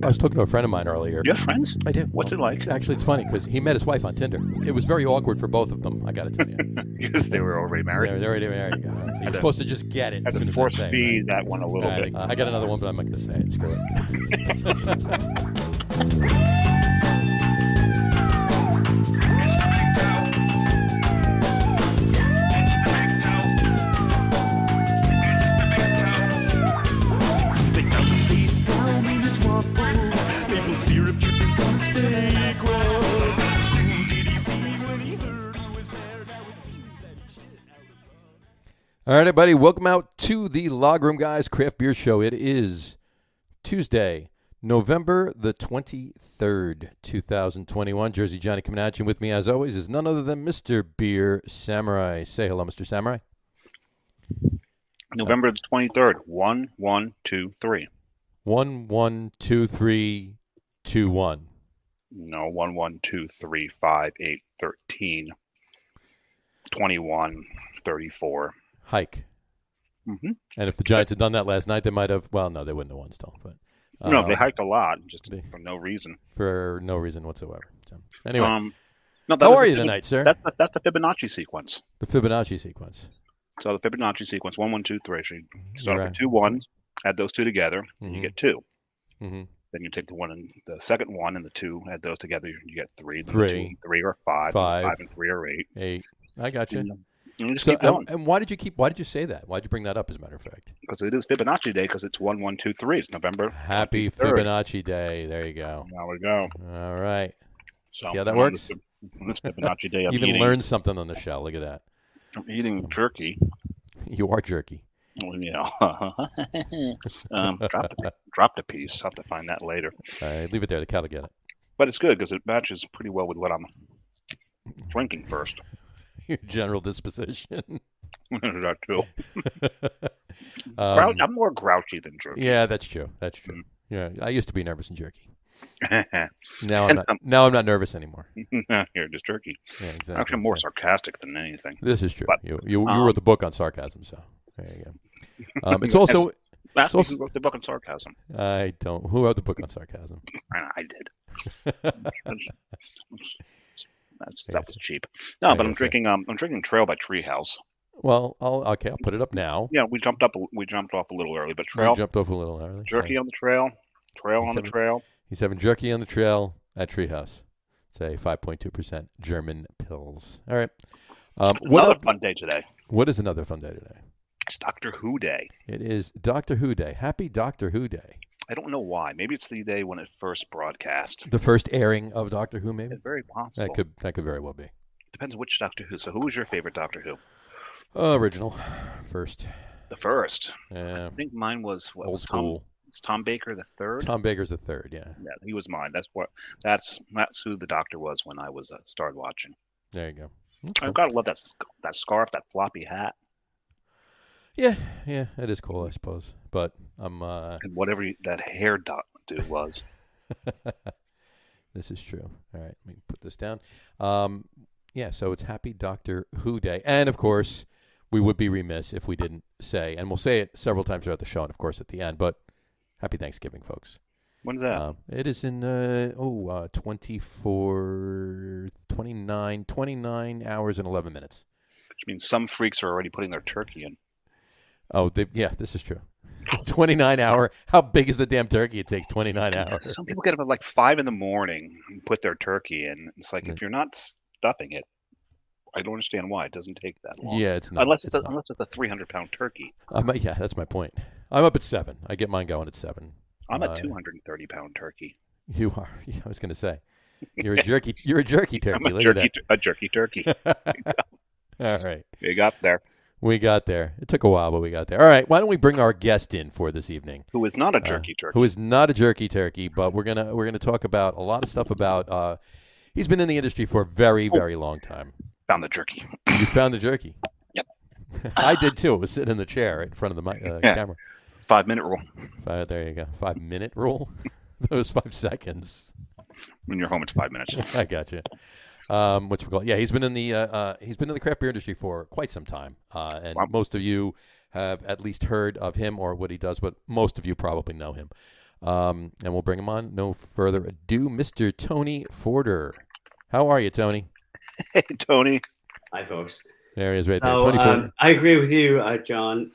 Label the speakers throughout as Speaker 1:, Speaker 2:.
Speaker 1: I was talking to a friend of mine earlier.
Speaker 2: You have friends?
Speaker 1: I do.
Speaker 2: What's it like?
Speaker 1: Actually, it's funny because he met his wife on Tinder. It was very awkward for both of them, I got to tell you.
Speaker 2: Because they were already married.
Speaker 1: They're already married. So you're supposed to just get it
Speaker 2: I
Speaker 1: as
Speaker 2: had
Speaker 1: soon
Speaker 2: to
Speaker 1: as
Speaker 2: force
Speaker 1: I say
Speaker 2: feed
Speaker 1: it.
Speaker 2: that one a little bit.
Speaker 1: I got another one, but I'm not going to say it. Screw it. All right, everybody, welcome out to the Log Room Guys Craft Beer Show. It is Tuesday, November the 23rd, 2021. Jersey Johnny coming at you. With me, as always, is none other than Mr. Beer Samurai. Say hello, Mr. Samurai.
Speaker 2: November the 23rd. 1, 1, 2, 3.
Speaker 1: 1, 1, 2, 3, 2, 1.
Speaker 2: No, 1, 1, 2, 3, 5, 8, 13, 21, 34.
Speaker 1: Hike.
Speaker 2: Mm-hmm.
Speaker 1: And if the Giants had done that last night, they might have, well, no, they wouldn't have won still. But
Speaker 2: no, they hiked a lot, just for no reason.
Speaker 1: For no reason whatsoever. So, anyway,
Speaker 2: no,
Speaker 1: how are you tonight, sir?
Speaker 2: That's the Fibonacci sequence.
Speaker 1: The Fibonacci sequence.
Speaker 2: So the Fibonacci sequence, 1, 1, 2, 3. So you start with 2 1s, add those two together, and you get 2.
Speaker 1: Mm-hmm.
Speaker 2: Then you take the one and the second one and the 2, add those together, you get 3.
Speaker 1: 3.
Speaker 2: 3 or 5. 5 and 3 are 8.
Speaker 1: 8. I got you.
Speaker 2: And you just keep going.
Speaker 1: And why did you say that? Why did you bring that up, as a matter of fact?
Speaker 2: Because it is Fibonacci Day, because it's 1, 1, 2, 3. It's November.
Speaker 1: Happy 23rd. Fibonacci Day. There you go.
Speaker 2: There we go.
Speaker 1: All right.
Speaker 2: So,
Speaker 1: see how that works?
Speaker 2: This Fibonacci Day, I'm
Speaker 1: even learned something on the show. Look at that.
Speaker 2: I'm eating jerky.
Speaker 1: You are jerky.
Speaker 2: Well, you know, dropped a piece. I'll have to find that later.
Speaker 1: All right, leave it there. The cow will get it.
Speaker 2: But it's good because it matches pretty well with what I'm drinking first.
Speaker 1: Your general disposition.
Speaker 2: That too. I'm more grouchy than jerky.
Speaker 1: Yeah, that's true. That's true. Yeah, I used to be nervous and jerky. Now I'm not nervous anymore.
Speaker 2: You're just jerky.
Speaker 1: Yeah, exactly.
Speaker 2: Actually, I'm more sarcastic than anything.
Speaker 1: This is true.
Speaker 2: But,
Speaker 1: you wrote the book on sarcasm, so there you go. It's also
Speaker 2: last week you wrote the book on sarcasm.
Speaker 1: I don't. Who wrote the book on sarcasm?
Speaker 2: I did. That was cheap. No, but I'm drinking Trail by Treehouse.
Speaker 1: Well, I'll put it up now.
Speaker 2: Yeah, we jumped off a little early, but Trail.
Speaker 1: We jumped off a little early.
Speaker 2: Jerky on the trail. Trail on the trail.
Speaker 1: He's having jerky on the trail at Treehouse. It's a 5.2% German Pils. All right.
Speaker 2: Another fun day today.
Speaker 1: What is another fun day today?
Speaker 2: It's Doctor Who Day.
Speaker 1: It is Doctor Who Day. Happy Doctor Who Day.
Speaker 2: I don't know why. Maybe it's the day when it first broadcast.
Speaker 1: The first airing of Doctor Who, maybe?
Speaker 2: It's very possible.
Speaker 1: That could very well be.
Speaker 2: Depends which Doctor Who. So who was your favorite Doctor Who?
Speaker 1: Original. First.
Speaker 2: The first.
Speaker 1: Yeah.
Speaker 2: I think mine was
Speaker 1: old school.
Speaker 2: It's Tom Baker the third.
Speaker 1: Tom Baker's the third, yeah.
Speaker 2: Yeah, he was mine. That's who the Doctor was when I was started watching.
Speaker 1: There you go.
Speaker 2: Okay. I've got to love that scarf, that floppy hat.
Speaker 1: Yeah, it is cool, I suppose. But I'm
Speaker 2: and whatever that hair dude was.
Speaker 1: This is true. All right, let me put this down. Yeah, so it's Happy Doctor Who Day, and of course, we would be remiss if we didn't say, and we'll say it several times throughout the show, and of course at the end. But Happy Thanksgiving, folks.
Speaker 2: When's that?
Speaker 1: It is in 29 hours and 11 minutes.
Speaker 2: Which means some freaks are already putting their turkey in.
Speaker 1: Oh, yeah, this is true. 29 hour. How big is the damn turkey? It takes 29 hours.
Speaker 2: Some people get up at like 5 in the morning and put their turkey in. It's like, if you're not stuffing it, I don't understand why it doesn't take that long.
Speaker 1: Yeah, it's not.
Speaker 2: Unless it's a 300-pound turkey.
Speaker 1: Yeah, that's my point. I'm up at 7. I get mine going at 7.
Speaker 2: I'm a 230-pound turkey.
Speaker 1: You are. Yeah, I was going to say. You're a jerky. You're a jerky turkey.
Speaker 2: I'm a jerky turkey.
Speaker 1: All right.
Speaker 2: You got there.
Speaker 1: We got there. It took a while, but we got there. All right. Why don't we bring our guest in for this evening?
Speaker 2: Who is not a jerky turkey.
Speaker 1: Who is not a jerky turkey, but we're gonna talk about a lot of stuff about. He's been in the industry for a very, very long time.
Speaker 2: Found the jerky.
Speaker 1: You found the jerky.
Speaker 2: Yep.
Speaker 1: I did too. It was sitting in the chair in front of the camera.
Speaker 2: 5-minute rule.
Speaker 1: There you go. 5-minute rule. Those 5 seconds.
Speaker 2: When you're home, it's 5 minutes.
Speaker 1: I got you. What's it called? Yeah, he's been in the craft beer industry for quite some time, and most of you have at least heard of him or what he does, but most of you probably know him. And we'll bring him on. No further ado, Mr. Tony Forder. How are you, Tony?
Speaker 2: Hey, Tony.
Speaker 3: Hi, folks.
Speaker 1: There he is right there.
Speaker 3: So,
Speaker 1: Tony Forder.
Speaker 3: I agree with you, John.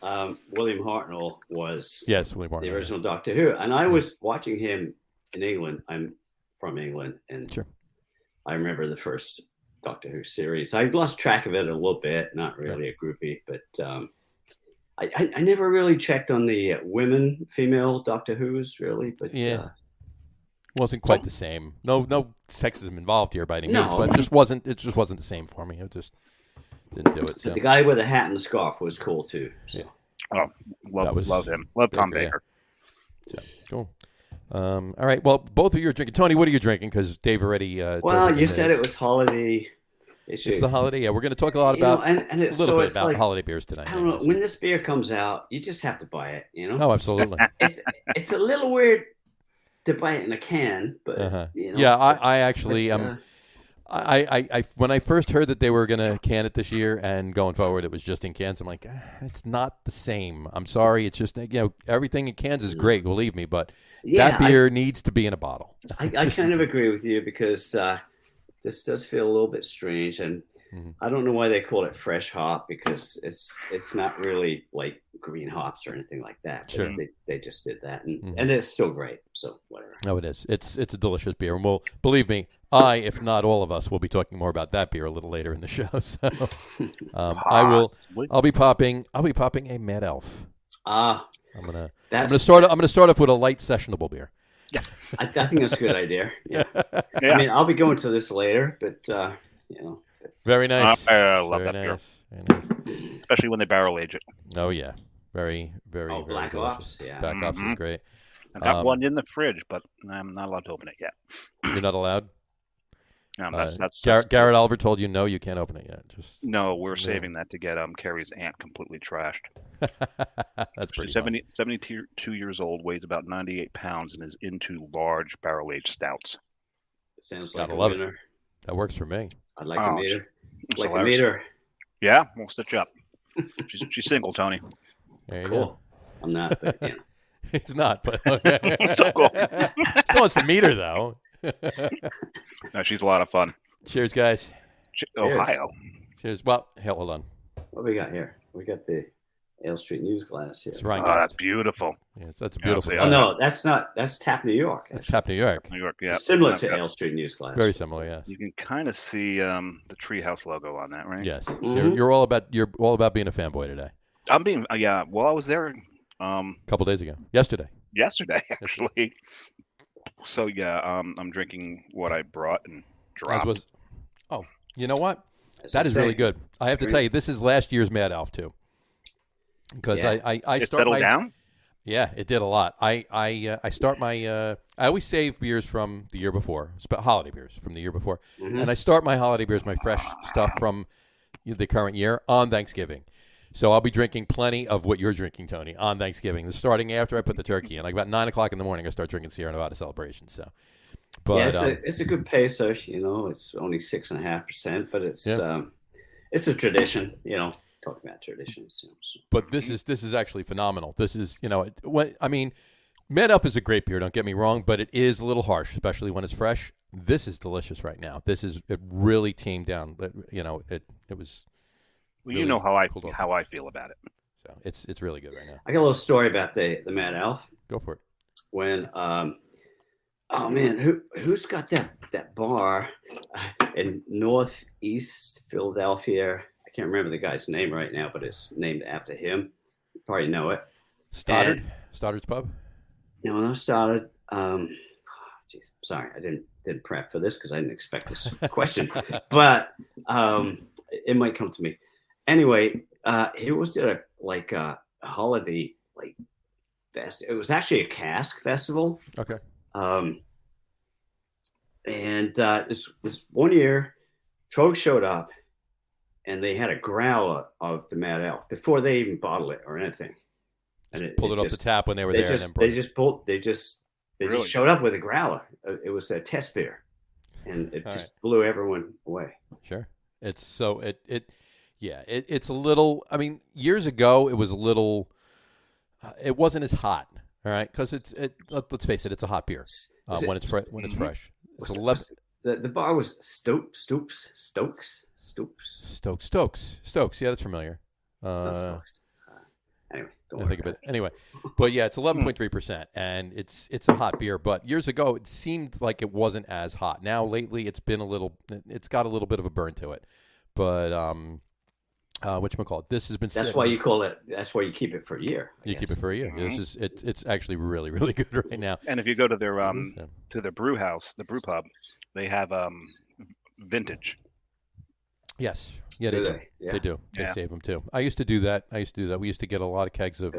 Speaker 3: William Hartnell was
Speaker 1: William Hartnell,
Speaker 3: the original Doctor Who. And I was watching him in England. I'm from England. And
Speaker 1: sure.
Speaker 3: I remember the first Doctor Who series. I lost track of it a little bit, not really a groupie, but I never really checked on the female Doctor Who's really. But
Speaker 1: wasn't quite the same. No sexism involved here by any means, but it just wasn't the same for me. It just didn't do it. So.
Speaker 3: But the guy with the hat and the scarf was cool too. So.
Speaker 2: Oh, love him. Love Tom Baker.
Speaker 1: So, cool. All right. Well, both of you are drinking. Tony, what are you drinking? Because Dave already.
Speaker 3: Well, you said it was holiday issue.
Speaker 1: It's the holiday. Yeah, we're going to talk a lot about
Speaker 3: and
Speaker 1: a little bit about holiday beers tonight.
Speaker 3: I don't know. When this beer comes out, you just have to buy it.
Speaker 1: Oh, absolutely.
Speaker 3: It's a little weird to buy it in a can, but
Speaker 1: yeah, I actually I when I first heard that they were going to can it this year and going forward, it was just in cans. I'm like, it's not the same. I'm sorry. It's just everything in cans is great, believe me, but that beer needs to be in a bottle.
Speaker 3: I kind of agree with you because this does feel a little bit strange, and I don't know why they call it fresh hop because it's not really like green hops or anything like that.
Speaker 1: Sure.
Speaker 3: They just did that, and it's still great. So whatever.
Speaker 1: No, it is. It's a delicious beer, and believe me, if not all of us, will be talking more about that beer a little later in the show. So I'll be popping a Mad Elf. I'm gonna start off with a light sessionable beer.
Speaker 2: Yeah,
Speaker 3: I think that's a good idea. Yeah. I mean, I'll be going to this later, but
Speaker 1: Very nice.
Speaker 2: I love
Speaker 1: very
Speaker 2: that
Speaker 1: nice.
Speaker 2: beer.
Speaker 1: Very nice.
Speaker 2: Especially when they barrel age it.
Speaker 1: Oh yeah, very very.
Speaker 3: Oh,
Speaker 1: very
Speaker 3: Black
Speaker 1: delicious.
Speaker 3: Ops, yeah.
Speaker 1: Black Ops is great.
Speaker 2: I got one in the fridge, but I'm not allowed to open it yet.
Speaker 1: You're not allowed.
Speaker 2: No, that's
Speaker 1: Garrett Oliver told you no, you can't open it yet.
Speaker 2: No, we're saving that to get Carrie's aunt completely trashed.
Speaker 1: That's pretty.
Speaker 2: She's 72 years old, weighs about 98 pounds, and is into large barrel-aged stouts.
Speaker 3: Sounds like
Speaker 1: Gotta love
Speaker 3: winner.
Speaker 1: it. That works for me.
Speaker 3: I'd like to meet her.
Speaker 2: Like to meet her. Yeah, we'll stitch up. She's single, Tony.
Speaker 1: There you
Speaker 3: Cool.
Speaker 1: go.
Speaker 3: I'm not, but
Speaker 1: He's not, but okay. Still wants to meet her though.
Speaker 2: No, she's a lot of fun.
Speaker 1: Cheers, guys.
Speaker 2: Ohio.
Speaker 1: Cheers. Well, hold on.
Speaker 3: What we got here? We got the Ale Street News glass here.
Speaker 1: That's right.
Speaker 2: Oh, that's beautiful.
Speaker 1: Yes, that's a beautiful.
Speaker 3: Oh no, that's not. That's Tap New York.
Speaker 1: That's Tap New York.
Speaker 2: New York, yeah.
Speaker 3: Similar to Ale Street News glass.
Speaker 1: Very similar, yes.
Speaker 2: You can kind of see the Treehouse logo on that, right?
Speaker 1: Yes.
Speaker 3: Mm-hmm.
Speaker 1: You're all about being a fanboy today.
Speaker 2: I'm being well. I was there
Speaker 1: a couple days ago. Yesterday
Speaker 2: actually. So yeah, I'm drinking what I brought and dropped.
Speaker 1: You know what? That is really good. I have to tell you, this is last year's Mad Elf too. Because I
Speaker 2: it settled down.
Speaker 1: Yeah, it did a lot. I start my I always save beers from the year before, holiday beers from the year before, and I start my holiday beers, my fresh stuff from the current year on Thanksgiving. So I'll be drinking plenty of what you're drinking, Tony, on Thanksgiving. Starting after I put the turkey in, like about 9:00 in the morning, I start drinking Sierra Nevada Celebration. So, but
Speaker 3: it's a good pacer. It's only 6.5%, but it's a tradition. Talking about traditions. So.
Speaker 1: But this is actually phenomenal. This is Mad Elf is a great beer. Don't get me wrong, but it is a little harsh, especially when it's fresh. This is delicious right now. It really tamed down. It was.
Speaker 2: Well,
Speaker 1: really
Speaker 2: how I feel about it.
Speaker 1: So it's really good right now.
Speaker 3: I got a little story about the Mad Elf.
Speaker 1: Go for it.
Speaker 3: When oh man, who's got that bar in Northeast Philadelphia? I can't remember the guy's name right now, but it's named after him. You probably know it.
Speaker 1: Stoddard's Pub.
Speaker 3: No, not Stoddard. Geez, sorry, I didn't prep for this because I didn't expect this question, but it might come to me. Anyway, he was did a holiday fest. It was actually a cask festival.
Speaker 1: Okay.
Speaker 3: And this one year, Trogue showed up, and they had a growler of the Mad Elf before they even bottled it or anything. And
Speaker 1: pulled it off the tap when they were there.
Speaker 3: They just showed up with a growler. It was a test beer, and it just blew everyone away.
Speaker 1: Sure. It's a little. I mean, years ago it was a little. It wasn't as hot. All right, because let's face it, it's a hot beer when it's fresh. It's 11.
Speaker 3: The bar was Stokes.
Speaker 1: Stokes. Yeah, that's familiar.
Speaker 3: It's not Stokes. Anyway,
Speaker 1: I think of it anyway, but yeah, it's 11.3%, and it's a hot beer. But years ago, it seemed like it wasn't as hot. Now lately, it's got a little bit of a burn to it. But whatchamacallit, this has been.
Speaker 3: That's why you call it. That's why you keep it for a year.
Speaker 1: You keep it for a year. Mm-hmm. It's actually really, really good right now.
Speaker 2: And if you go to their brew house, the brew pub, they have vintage.
Speaker 3: Yes.
Speaker 1: Yeah, they do. Yeah. They do. They save them too. I used to do that. We used to get a lot of kegs of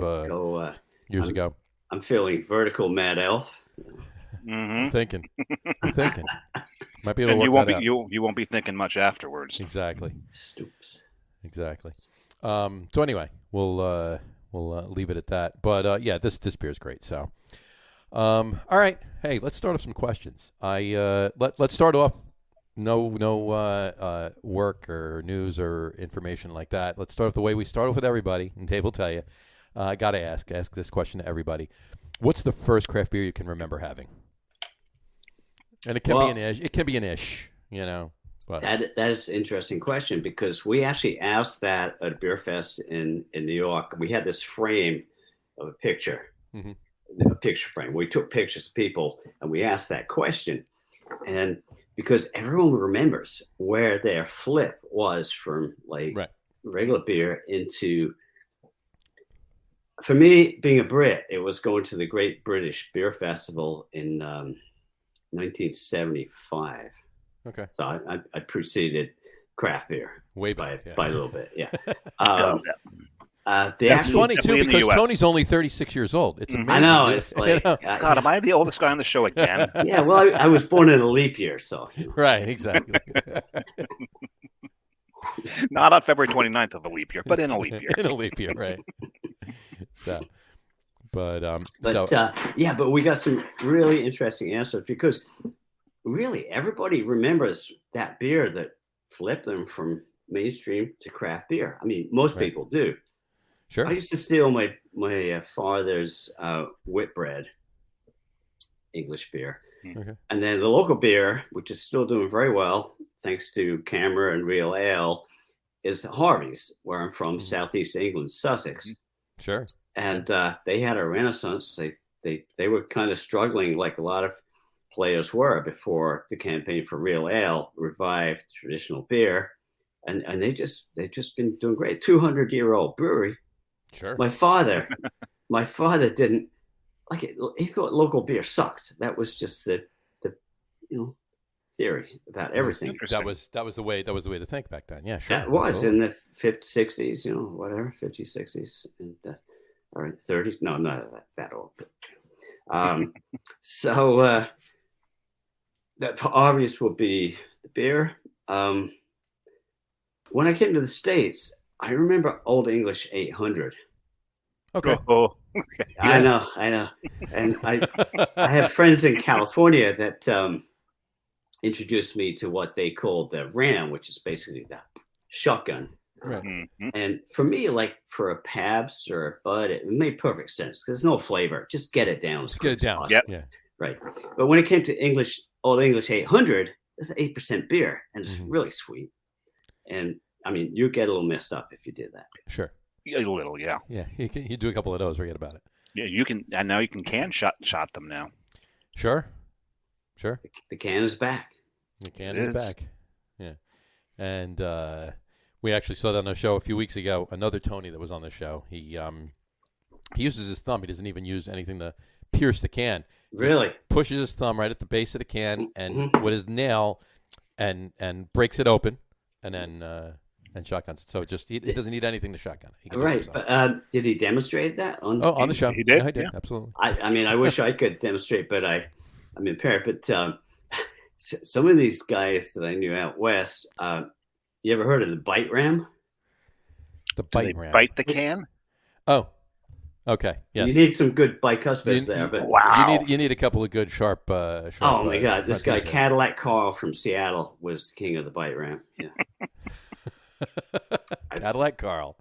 Speaker 1: years ago.
Speaker 3: I'm feeling vertical Mad Elf.
Speaker 2: Mm-hmm.
Speaker 1: I'm thinking. Might be able to
Speaker 2: work
Speaker 1: that out.
Speaker 2: You won't be thinking much afterwards.
Speaker 1: Exactly.
Speaker 3: Stoops.
Speaker 1: Exactly. So anyway, we'll leave it at that. But yeah, this beer is great. So, all right. Hey, let's start off some questions. Let's start off. No work or news or information like that. Let's start off the way we start off with everybody, and Dave will tell you. I got to ask this question to everybody. What's the first craft beer you can remember having? And it can be an ish. It can be an ish, you know. But.
Speaker 3: That is an interesting question because we actually asked that at Beer Fest in New York. We had this frame of a picture, a picture frame. We took pictures of people, and we asked that question. And because everyone remembers where their flip was from regular beer into, for me, being a Brit, it was going to the Great British Beer Festival in 1975.
Speaker 1: Okay.
Speaker 3: So I preceded craft beer
Speaker 1: way back
Speaker 3: by a little bit. Yeah.
Speaker 1: That's funny too because Tony's only 36 years old. It's amazing.
Speaker 3: I know. It's like,
Speaker 2: God, am I the oldest guy on the show again?
Speaker 3: Yeah. Well, I was born in a leap year, so.
Speaker 1: Right. Exactly.
Speaker 2: Not on February 29th of a leap year, but in a leap year.
Speaker 1: In a leap year, right? So, but
Speaker 3: we got some really interesting answers because really everybody remembers that beer that flipped them from mainstream to craft beer. I mean, most people do.
Speaker 1: Sure.
Speaker 3: I used to steal my father's Whitbread English beer.
Speaker 1: Okay.
Speaker 3: And then the local beer, which is still doing very well, thanks to Camera and Real Ale, is Harvey's, where I'm from, Southeast England, Sussex.
Speaker 1: Sure.
Speaker 3: And they had a renaissance. They were kind of struggling like a lot of players were before the campaign for Real Ale revived traditional beer. And they've just been doing great. 200-year-old brewery.
Speaker 1: Sure.
Speaker 3: My father didn't like it. He thought local beer sucked. That was just the theory about everything.
Speaker 1: That was the way to think back then. Yeah, sure.
Speaker 3: That was in the 50s, 60s, whatever, 50s, 60s, and all right, 30s. No, not that old. But, so that obvious will be the beer. When I came to the States, I remember Old English 800.
Speaker 1: Okay.
Speaker 2: Oh, okay.
Speaker 3: I know. And I have friends in California that introduced me to what they call the Ram, which is basically the shotgun.
Speaker 1: Right.
Speaker 2: Mm-hmm.
Speaker 3: And for me, like for a Pabst or a Bud, it made perfect sense because there's no flavor. Just get it down.
Speaker 1: Just get it down.
Speaker 2: Yep.
Speaker 1: Yeah.
Speaker 3: Right. But when it came to Old English 800, it's an 8% beer, and it's really sweet. And I mean, you get a little messed up if you did that.
Speaker 1: Sure.
Speaker 2: A little, yeah.
Speaker 1: Yeah, you do a couple of those, forget about it.
Speaker 2: Yeah, you can, and now you can shot them now.
Speaker 1: Sure.
Speaker 3: The can is back.
Speaker 1: The can is back. Yeah. And we actually saw it on the show a few weeks ago. Another Tony that was on the show. He uses his thumb. He doesn't even use anything to pierce the can.
Speaker 3: Really?
Speaker 1: Pushes his thumb right at the base of the can and with his nail and breaks it open and then and shotguns it. So he doesn't need anything to shotgun it. He can do it
Speaker 3: Right.
Speaker 1: himself.
Speaker 3: But did he demonstrate that on
Speaker 1: the show?
Speaker 2: He did?
Speaker 1: Yeah, he did.
Speaker 2: Yeah.
Speaker 1: Absolutely.
Speaker 3: I mean, I wish I could demonstrate, but I'm impaired. But some of these guys that I knew out west, you ever heard of the bite ram?
Speaker 1: The bite ram.
Speaker 2: Bite the can?
Speaker 1: Oh, okay. Yes.
Speaker 3: You need some good bicuspids there. But
Speaker 2: wow.
Speaker 1: You need a couple of good sharp.
Speaker 3: Oh my God! This guy Cadillac Carl from Seattle was the king of the bite ram. Yeah.
Speaker 1: Cadillac Carl.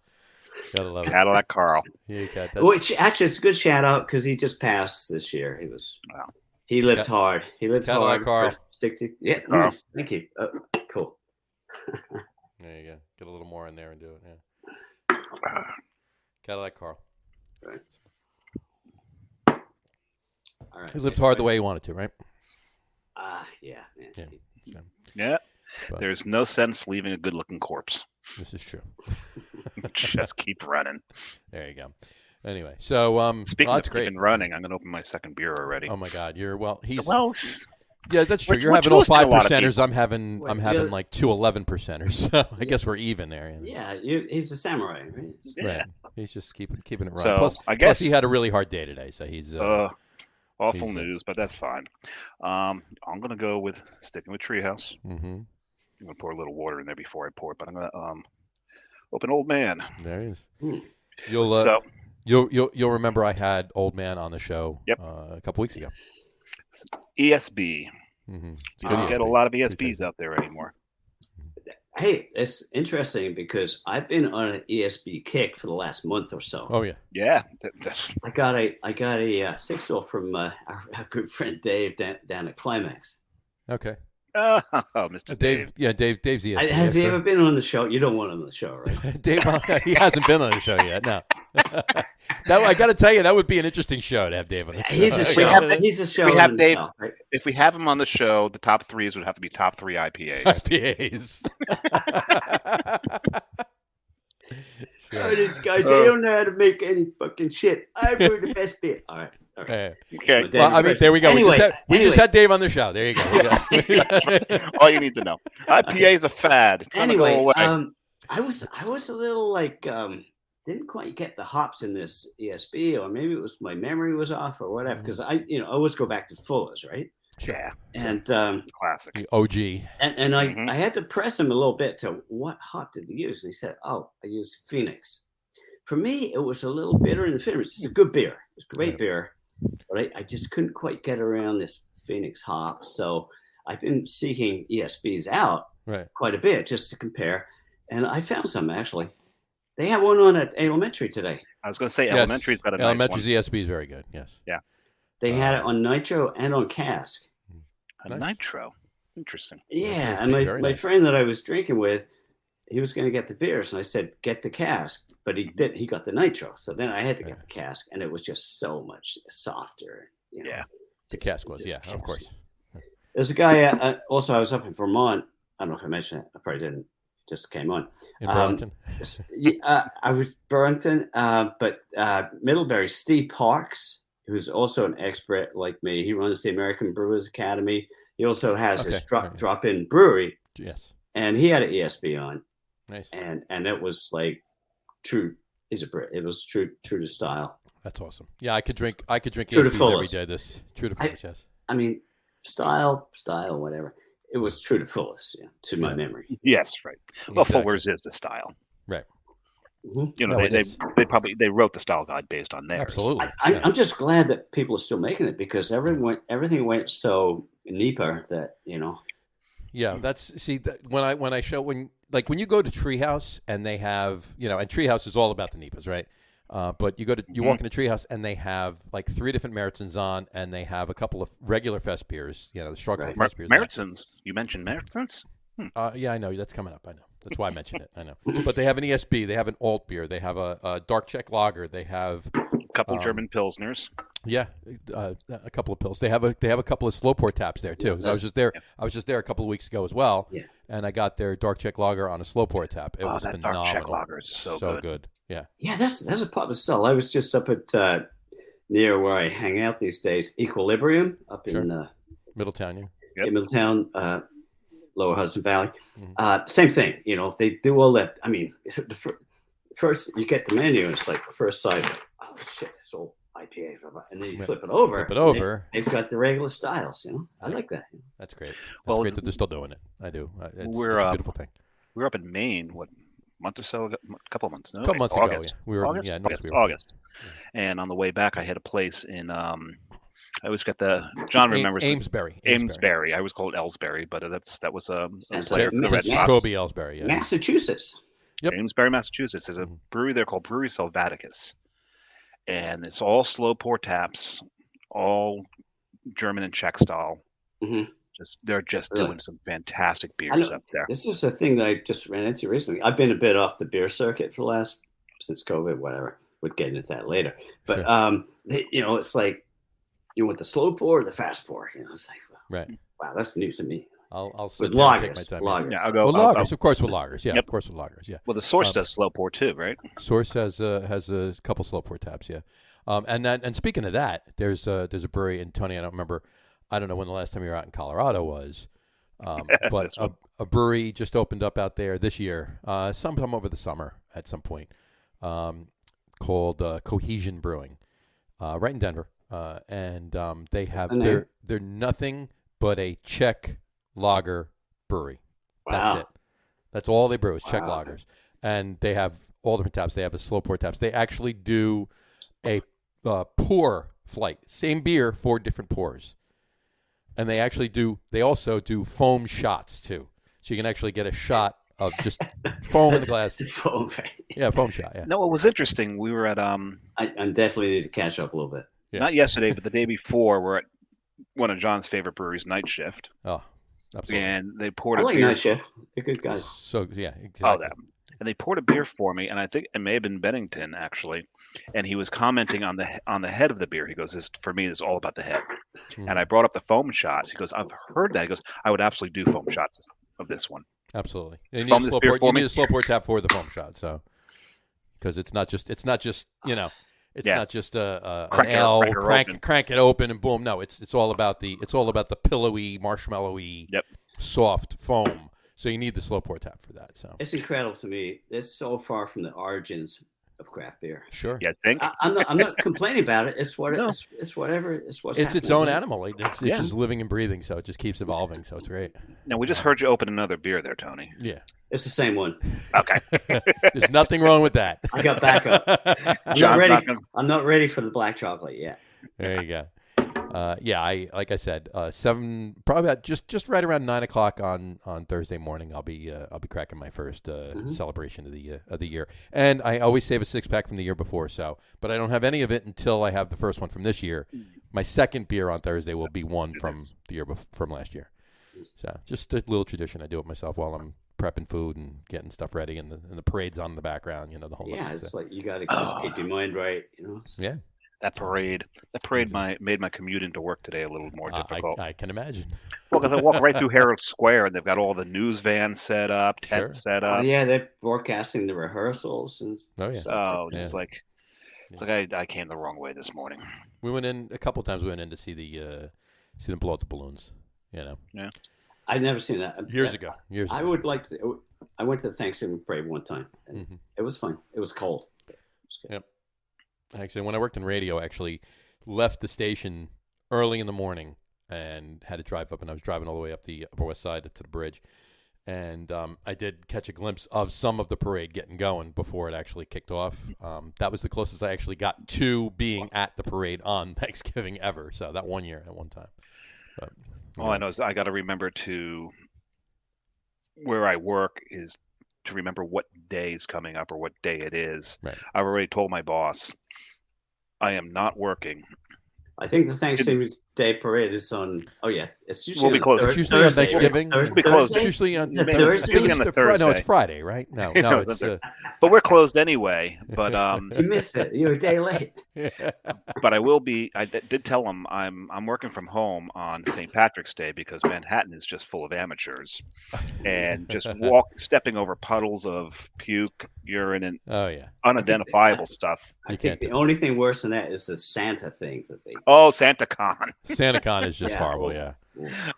Speaker 1: Gotta love it.
Speaker 2: Cadillac Carl.
Speaker 1: Yeah,
Speaker 3: Which actually it's a good shout out because he just passed this year. He lived hard. He lived
Speaker 1: Cadillac
Speaker 3: hard
Speaker 1: Carl.
Speaker 3: for 60. Yeah,
Speaker 2: Carl.
Speaker 3: nice. Thank you. Cool.
Speaker 1: There you go. Get a little more in there and do it. Yeah. Cadillac Carl.
Speaker 3: Right. All right.
Speaker 1: He lived hard the way he wanted to, right?
Speaker 3: Yeah, man.
Speaker 1: Yeah.
Speaker 2: Yeah.
Speaker 1: But
Speaker 2: There's no sense leaving a good-looking corpse.
Speaker 1: this is true.
Speaker 2: Just keep running.
Speaker 1: There you go. Anyway, so
Speaker 2: Speaking
Speaker 1: well,
Speaker 2: of
Speaker 1: that's great.
Speaker 2: keeping running, I'm going to open my second beer already.
Speaker 1: Oh my God, he's yeah, that's true.
Speaker 2: We're-
Speaker 1: You're
Speaker 2: we're
Speaker 1: having all
Speaker 2: losing a lot of
Speaker 1: 5%ers. I'm having
Speaker 3: Yeah.
Speaker 1: like 2 11%ers. So I guess we're even there.
Speaker 3: Yeah, he's a samurai, right?
Speaker 2: Yeah.
Speaker 1: Right. He's just keeping it running.
Speaker 2: So,
Speaker 1: plus,
Speaker 2: I
Speaker 1: plus
Speaker 2: guess-
Speaker 1: he had a really hard day today, so he's
Speaker 2: Awful
Speaker 1: he's,
Speaker 2: news, but that's fine. I'm going to go with sticking with Treehouse.
Speaker 1: mm-hmm.
Speaker 2: I'm going to pour a little water in there before I pour it, but I'm going to open Old Man.
Speaker 1: There he is.
Speaker 3: Hmm.
Speaker 1: You'll remember I had Old Man on the show
Speaker 2: Yep.
Speaker 1: a couple weeks ago.
Speaker 2: ESB.
Speaker 1: Mm-hmm.
Speaker 2: You don't get a lot of ESBs out there anymore.
Speaker 3: Hey, it's interesting because I've been on an ESB kick for the last month or so.
Speaker 1: Oh yeah.
Speaker 2: Yeah, that's
Speaker 3: I got a 6-0 from our good friend Dave down at Climax.
Speaker 1: Okay.
Speaker 2: Mr. Dave.
Speaker 1: Yeah, Dave's the
Speaker 3: Has he ever been on the show? You don't want him on the show, right?
Speaker 1: Dave, he hasn't been on the show yet. No. I got to tell you, that would be an interesting show to have Dave on the show.
Speaker 3: He's a show. He's a show.
Speaker 2: We have
Speaker 3: in
Speaker 2: Dave.
Speaker 3: himself, right?
Speaker 2: If we have him on the show, the top threes would have to be top 3 IPAs.
Speaker 1: IPAs.
Speaker 3: Oh, these guys, they don't know how to make any fucking shit. I brew the best beer. All right.
Speaker 1: Yeah.
Speaker 2: Okay.
Speaker 1: Well, I mean, there we go.
Speaker 3: Anyway,
Speaker 1: we just had Dave on the show. There you go.
Speaker 2: All you need to know. IPA is a fad. It's gonna go
Speaker 3: Anyway,
Speaker 2: away.
Speaker 3: I was a little like didn't quite get the hops in this ESB, or maybe it was my memory was off or whatever. Because I always go back to Fuller's, right?
Speaker 2: Yeah.
Speaker 3: And
Speaker 2: Classic.
Speaker 1: The OG.
Speaker 3: and I,
Speaker 2: Mhm.
Speaker 3: I had to press him a little bit to what hop did you use? And he said, "Oh, I used Phoenix." For me, it was a little bitter in the Phoenix. It's a good beer. It's a great
Speaker 1: Yeah.
Speaker 3: beer, but I just couldn't quite get around this Phoenix hop. So I've been seeking ESBs out
Speaker 1: Right.
Speaker 3: quite a bit just to compare, and I found some actually. They had one on at Elementary today.
Speaker 2: I was going to say
Speaker 1: Yes.
Speaker 2: Elementary's got a nice
Speaker 1: Elementary's
Speaker 2: one.
Speaker 1: ESB is very good. Yes.
Speaker 3: They had it on Nitro and on Cask.
Speaker 2: A
Speaker 1: Nice.
Speaker 2: Nitro. Interesting.
Speaker 3: Yeah,
Speaker 1: ESB,
Speaker 3: and
Speaker 1: very
Speaker 3: my
Speaker 1: nice.
Speaker 3: friend that I was drinking with, he was going to get the beers, and I said, "Get the Cask," but he did. He got the Nitro, so then I had to get the Cask, and it was just so much softer. You know,
Speaker 2: Yeah.
Speaker 1: The
Speaker 3: It's-
Speaker 1: cask was,
Speaker 3: it's
Speaker 1: yeah, of
Speaker 3: cask.
Speaker 1: course.
Speaker 3: There's a guy. Also, I was up in Vermont. I don't know if I mentioned it. I probably didn't. It just came on.
Speaker 1: In Burlington.
Speaker 3: I was Burlington, but Middlebury. Steve Parks, who's also an expert like me. He runs the American Brewers Academy. He also has his
Speaker 1: Okay.
Speaker 3: drop-in brewery,
Speaker 1: Yes.
Speaker 3: and he had an ESB on,
Speaker 1: Nice.
Speaker 3: and it was like true. He's a Brit. It was true to style.
Speaker 1: That's awesome. Yeah, I could drink
Speaker 3: True to
Speaker 1: ESBs every
Speaker 3: fullest.
Speaker 1: day. True to fullest, yes.
Speaker 3: I mean, style, whatever. It was true to fullest, to my
Speaker 1: Yeah.
Speaker 3: memory.
Speaker 2: Yes, right. Well,
Speaker 1: Exactly.
Speaker 2: Fuller's is the style.
Speaker 1: Right.
Speaker 3: Mhm.
Speaker 2: You know,
Speaker 1: No, it
Speaker 2: they
Speaker 1: is.
Speaker 2: probably wrote the style guide based on theirs.
Speaker 1: Absolutely.
Speaker 3: I, I'm just glad that people are still making it because everything went so NEPA that
Speaker 1: Yeah, when I show when you go to Treehouse and they have and Treehouse is all about the Nipas, right? But you walk into Treehouse and they have like 3 different Meritzens on, and they have a couple of regular fest beers, the struggle
Speaker 3: Right.
Speaker 1: fest beers.
Speaker 2: Meritzens. You mentioned Meritzens?
Speaker 1: Yeah, I know that's coming up. I know that's why I mentioned it. I know, but they have an ESB, they have an alt beer, they have a dark Czech lager, they have
Speaker 2: A couple German Pilsners.
Speaker 1: a couple of pills. They have a couple of slow pour taps there too. 'Cause I was just there. I was just there a couple of weeks ago as well.
Speaker 3: Yeah.
Speaker 1: And I got their dark Czech lager on a slow pour tap. It was
Speaker 2: that
Speaker 1: phenomenal.
Speaker 2: dark Czech lager is so good.
Speaker 1: Yeah.
Speaker 3: Yeah, that's a pub of sell. I was just up at near where I hang out these days, Equilibrium up
Speaker 1: Sure.
Speaker 3: in
Speaker 1: Middletown. Yeah.
Speaker 2: Yep.
Speaker 3: in Middletown, Lower Hudson Valley.
Speaker 1: Mhm.
Speaker 3: Same thing, they do all that. I mean, first you get the menu, and it's like first side, oh shit, it's all IPA, and then you
Speaker 1: Yeah.
Speaker 3: flip it over.
Speaker 1: Flip it over.
Speaker 3: They've got the regular styles. I like that.
Speaker 1: That's great. That's
Speaker 2: Well,
Speaker 1: great that they're still doing it. I do. It's
Speaker 2: we're,
Speaker 1: a beautiful thing.
Speaker 2: We were up in Maine, what, a month or so ago? A couple of months. No,
Speaker 1: A couple months
Speaker 2: August.
Speaker 1: ago, yeah. We were
Speaker 2: August?
Speaker 1: yeah, no, we were.
Speaker 2: August. And on the way back, I had a place in, I always got John remembers.
Speaker 1: Amesbury.
Speaker 2: Amesbury. I always call it Ellsbury, but that was a
Speaker 3: Sounds
Speaker 2: place
Speaker 3: like
Speaker 2: for the Red
Speaker 3: Massachusetts.
Speaker 2: Sox.
Speaker 1: Kobe Ellsbury. Yeah.
Speaker 3: Massachusetts.
Speaker 1: Yep.
Speaker 2: Amesbury, Massachusetts. There's a brewery there called Brewery Salvaticus, and it's all slow pour taps, all German and Czech style.
Speaker 3: Mm-hmm.
Speaker 2: They're just
Speaker 3: Really?
Speaker 2: doing some fantastic beers up there.
Speaker 3: This is a thing that I just ran into recently. I've been a bit off the beer circuit since COVID, whatever. We'll get into that later. But
Speaker 1: Sure.
Speaker 3: it's like you want the slow pour or the fast pour. It's like,
Speaker 1: Right.
Speaker 3: wow, that's new to me.
Speaker 1: I'll sit
Speaker 3: With
Speaker 1: there and
Speaker 3: lagers,
Speaker 1: take my time.
Speaker 3: lagers.
Speaker 2: Yeah, I'll go.
Speaker 1: Well, lagers, of course, with lagers. Yeah,
Speaker 2: Yep.
Speaker 1: of course, with lagers. Yeah.
Speaker 2: Well, the Source does slow pour too, right?
Speaker 1: Source has a couple slow pour taps. Yeah. And speaking of that, there's a brewery in Tony. I don't know when the last time you were out in Colorado was, but a brewery just opened up out there this year, sometime over the summer at some point, called Cohesion Brewing, right in Denver, and they have they're nothing but a Czech lager brewery.
Speaker 3: Wow.
Speaker 1: That's it. That's all they brew is Czech
Speaker 3: Wow.
Speaker 1: lagers, and they have all different taps. They have a slow pour taps. They actually do a pour flight, same beer, 4 different pours. And they also do foam shots too. So you can actually get a shot of just foam in the glass.
Speaker 3: Foam, right?
Speaker 1: Yeah, foam shot, yeah.
Speaker 2: No, it was interesting. We were at
Speaker 3: I definitely need to catch up a little bit.
Speaker 1: Yeah.
Speaker 2: not yesterday, but the day before. We're at one of John's favorite breweries, Night Shift,
Speaker 1: Oh, absolutely.
Speaker 2: and they poured
Speaker 3: I
Speaker 2: a
Speaker 3: like
Speaker 2: beer.
Speaker 3: Night Shift. They're good guys.
Speaker 1: So, yeah,
Speaker 2: Oh,
Speaker 1: exactly.
Speaker 2: that. And they poured a beer for me, and I think it may have been Bennington actually. And he was commenting on the head of the beer. He goes, "This for me is all about the head."
Speaker 1: Mhm.
Speaker 2: And I brought up the foam shots. He goes, "I've heard that." He goes, "I would absolutely do foam shots of this one."
Speaker 1: Absolutely. You
Speaker 2: Foam
Speaker 1: need a
Speaker 2: this
Speaker 1: slow
Speaker 2: beer
Speaker 1: pour,
Speaker 2: for
Speaker 1: you
Speaker 2: me?
Speaker 1: need a slow pour tap for the foam shot, so because it's not just an
Speaker 2: Crack it
Speaker 1: ale
Speaker 2: open.
Speaker 1: crank it open and boom. No, it's all about the pillowy, marshmallowy,
Speaker 2: Yep.
Speaker 1: soft foam. So you need the slow pour tap for that. So
Speaker 3: It's incredible to me. It's so far from the origins of craft beer.
Speaker 1: sure.
Speaker 2: Yeah, I think.
Speaker 3: I'm not complaining about it. It's what
Speaker 2: No.
Speaker 3: it's whatever. It's what's
Speaker 1: It's its
Speaker 3: happening.
Speaker 1: own animal. It's
Speaker 2: Yeah.
Speaker 1: just living and breathing, so it just keeps evolving. So it's great.
Speaker 2: Now we just heard you open another beer there, Tony.
Speaker 1: Yeah.
Speaker 3: It's the same one.
Speaker 2: Okay.
Speaker 1: There's nothing wrong with that.
Speaker 3: I got backup. I'm
Speaker 2: John's
Speaker 3: not ready.
Speaker 2: not gonna-
Speaker 3: I'm not ready for the black chocolate yet.
Speaker 1: There you go. Like I said, 7, probably about just right around 9:00 on Thursday morning. I'll be cracking my first celebration of the year, and I always save a 6-pack from the year before. So, but I don't have any of it until I have the first one from this year. My second beer on Thursday will be one from the year from last year. So, just a little tradition. I do it myself while I'm prepping food and getting stuff ready, and the parade's on in the background. The whole
Speaker 3: Yeah,
Speaker 1: night,
Speaker 3: it's
Speaker 1: so.
Speaker 3: like you got to just keep your mind right.
Speaker 1: Yeah.
Speaker 2: That parade made my commute into work today a little more difficult.
Speaker 1: I can imagine.
Speaker 2: Well, because I walk right through Herald Square, and they've got all the news vans set up, tents
Speaker 1: Sure.
Speaker 2: set
Speaker 3: Oh,
Speaker 2: up.
Speaker 3: yeah, they're broadcasting the rehearsals and
Speaker 1: Oh, yeah.
Speaker 3: stuff.
Speaker 2: Oh,
Speaker 1: Yeah.
Speaker 2: just like it's like I came the wrong way this morning.
Speaker 1: We went in a couple of times. We went in to see see them blow up the balloons.
Speaker 3: I've never seen that.
Speaker 1: Years ago.
Speaker 3: I would like to. I went to the Thanksgiving parade one time, and
Speaker 1: Mhm.
Speaker 3: it was fun. It was cold. It was good.
Speaker 1: Yep. Actually, when I worked in radio, I actually left the station early in the morning and had to drive up, and I was driving all the way up the Upper West Side to the bridge. And I did catch a glimpse of some of the parade getting going before it actually kicked off. That was the closest I actually got to being at the parade on Thanksgiving ever. So that one year at one time. But,
Speaker 2: All I know is I got to remember where I work is to remember what day is coming up or what day it is.
Speaker 1: Right.
Speaker 2: I've already told my boss I am not working.
Speaker 3: I think the Thanksgiving Day parade is on. Oh yeah, it's usually
Speaker 2: We'll be
Speaker 3: on
Speaker 2: closed.
Speaker 1: It's usually on
Speaker 3: Thursday,
Speaker 1: Thanksgiving.
Speaker 3: right?
Speaker 2: We'll be closed.
Speaker 1: It's usually on
Speaker 3: Is it
Speaker 1: I
Speaker 3: Thursday?
Speaker 1: think
Speaker 2: On the
Speaker 1: it's no, it's
Speaker 2: Thursday.
Speaker 1: Friday, right? No,
Speaker 2: No,
Speaker 1: it's
Speaker 2: But we're closed anyway. But
Speaker 3: You missed it. You're a day late.
Speaker 2: but I will be. I did tell him I'm working from home on St. Patrick's Day because Manhattan is just full of amateurs, and just stepping over puddles of puke, urine, and
Speaker 1: Oh yeah.
Speaker 2: unidentifiable stuff.
Speaker 3: I
Speaker 1: You
Speaker 3: think
Speaker 1: can't
Speaker 3: the
Speaker 1: do
Speaker 3: only thing worse than that is the Santa thing that they.
Speaker 2: Oh, SantaCon!
Speaker 1: SantaCon is just
Speaker 3: Yeah.
Speaker 1: horrible. Yeah.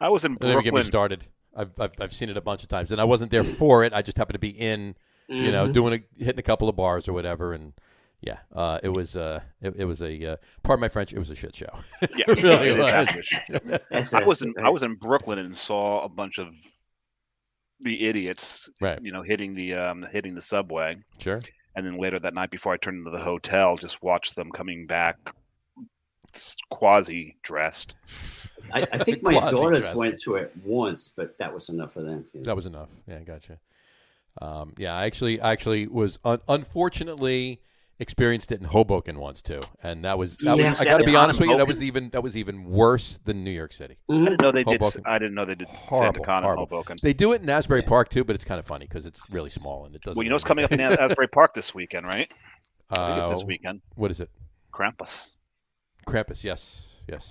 Speaker 2: I was in
Speaker 1: Don't even get me
Speaker 2: Brooklyn.
Speaker 1: started. I've seen it a bunch of times, and I wasn't there for it. I just happened to be in,
Speaker 3: Mhm.
Speaker 1: hitting a couple of bars or whatever, and yeah, it was pardon my French, it was a shit show.
Speaker 2: Yeah,
Speaker 1: It really
Speaker 2: it is
Speaker 1: was.
Speaker 2: accurate.
Speaker 3: That's
Speaker 2: I was
Speaker 3: right.
Speaker 2: in Brooklyn and saw a bunch of the idiots,
Speaker 1: Right.
Speaker 2: hitting the subway,
Speaker 1: Sure.
Speaker 2: and then later that night before I turned into the hotel, just watched them coming back quasi dressed.
Speaker 3: I think my
Speaker 1: Quasi
Speaker 3: daughters
Speaker 1: dressed.
Speaker 3: went to it once, but that was enough for them.
Speaker 1: That was enough. Yeah, gotcha. I actually was unfortunately experienced it in Hoboken once too, and that was I got to be honest with you, that was even worse than New York City.
Speaker 2: I didn't know they
Speaker 1: Hoboken.
Speaker 2: did. I didn't know they did
Speaker 1: Horrible,
Speaker 2: SantaCon in
Speaker 1: horrible.
Speaker 2: Hoboken.
Speaker 1: They do it in Asbury Park too, but it's kind of funny because it's really small and it doesn't.
Speaker 2: Well, you know what's coming up in Asbury Park this weekend, right? I think it's this weekend.
Speaker 1: What is it?
Speaker 2: Krampus.
Speaker 1: Krampus, yes.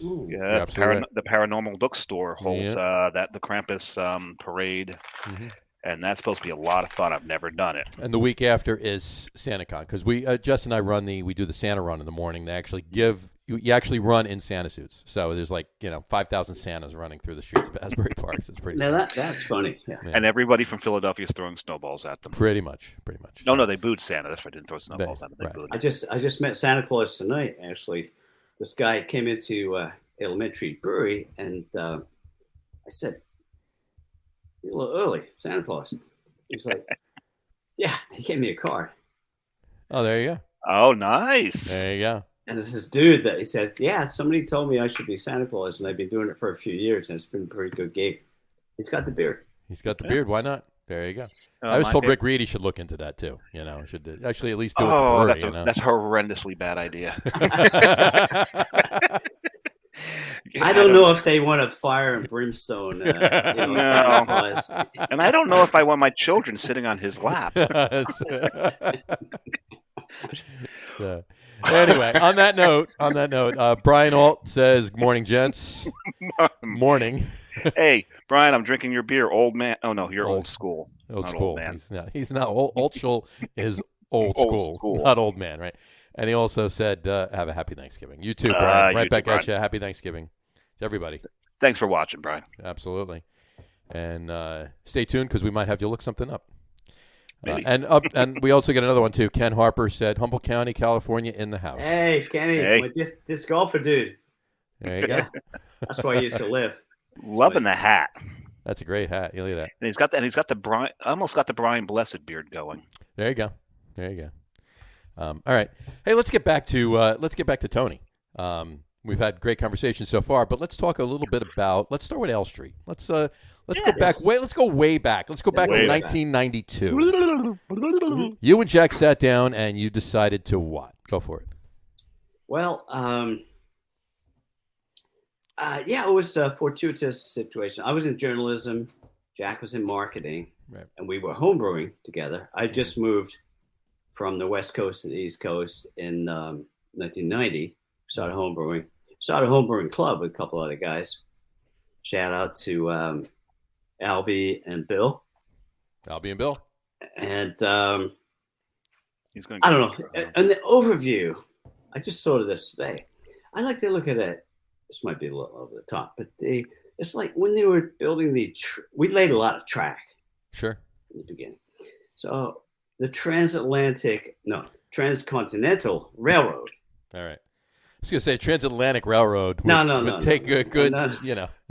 Speaker 2: Ooh. Yeah,
Speaker 1: right.
Speaker 2: The Paranormal Bookstore holds the Krampus parade.
Speaker 1: Mm-hmm.
Speaker 2: And that's supposed to be a lot of fun. I've never done it.
Speaker 1: And the week after is SantaCon because Jess and I we do the Santa run in the morning. They actually you actually run in Santa suits. So there's 5,000 Santas running through the streets of Asbury Park. So it's pretty.
Speaker 3: Now that's funny. Yeah.
Speaker 2: And everybody from Philadelphia is throwing snowballs at them.
Speaker 1: Pretty much.
Speaker 2: No, they booed Santa. That's why I didn't throw snowballs at them. They booed.
Speaker 3: I just met Santa Claus tonight. Actually, this guy came into Elementary Brewery, and I said, "You're a little early, Santa Claus." He was like, "Yeah." He gave me a card.
Speaker 1: Oh, there you go.
Speaker 2: Oh, nice.
Speaker 1: There you go.
Speaker 3: And it's this dude that he says, "Yeah, somebody told me I should be Santa Claus, and I've been doing it for a few years, and it's been a pretty good gig." He's got the beard.
Speaker 1: He's got the beard. Why not? There you go. I was told Rick Reed he should look into that too. Should actually at least do it.
Speaker 2: Oh, that's a horrendously bad idea.
Speaker 3: I don't know if they want a fire and brimstone.
Speaker 2: No. And I don't know if I want my children sitting on his lap.
Speaker 1: Anyway, on that note, Brian Alt says, "Morning, gents." Morning.
Speaker 2: Hey, Brian, I'm drinking your beer, old man. Oh no, you're old school.
Speaker 1: Old school. Old man. He's not old. Altschul is old school, not old man, right? And he also said, "Have a happy Thanksgiving." You too, Brian. Right back at you. Happy Thanksgiving to everybody.
Speaker 2: Thanks for watching, Brian.
Speaker 1: Absolutely. And stay tuned because we might have you look something up. And we also get another one too. Ken Harper said, "Humboldt County, California, in the house."
Speaker 3: Hey, Kenny, with this golfer dude.
Speaker 1: There you go.
Speaker 3: That's where I used to live.
Speaker 2: Loving the hat.
Speaker 1: That's a great hat. You look at that.
Speaker 2: And he's got the Brian. Almost got the Brian Blessed beard going.
Speaker 1: There you go. All right. Hey, let's get back to Tony. We've had great conversations so far, but let's talk a little bit about. Let's start with L Street. Let's go back. Let's go way back. Let's go back to 1992. You and Jack sat down and you decided to what? Go for it.
Speaker 3: Well, it was a fortuitous situation. I was in journalism. Jack was in marketing, right. And we were homebrewing together. I just moved from the West Coast to the East Coast in 1990. Started a homebrewing club with a couple other guys. Shout out to Albie and Bill. And
Speaker 2: he's going.
Speaker 3: I don't know. And the overview, I just saw this today. I like to look at it. This might be a little over the top, but it's like when they were building we laid a lot of track.
Speaker 1: Sure.
Speaker 3: In the beginning. So the Transcontinental Railroad.
Speaker 1: All right. I was going to say Transatlantic Railroad would take a good,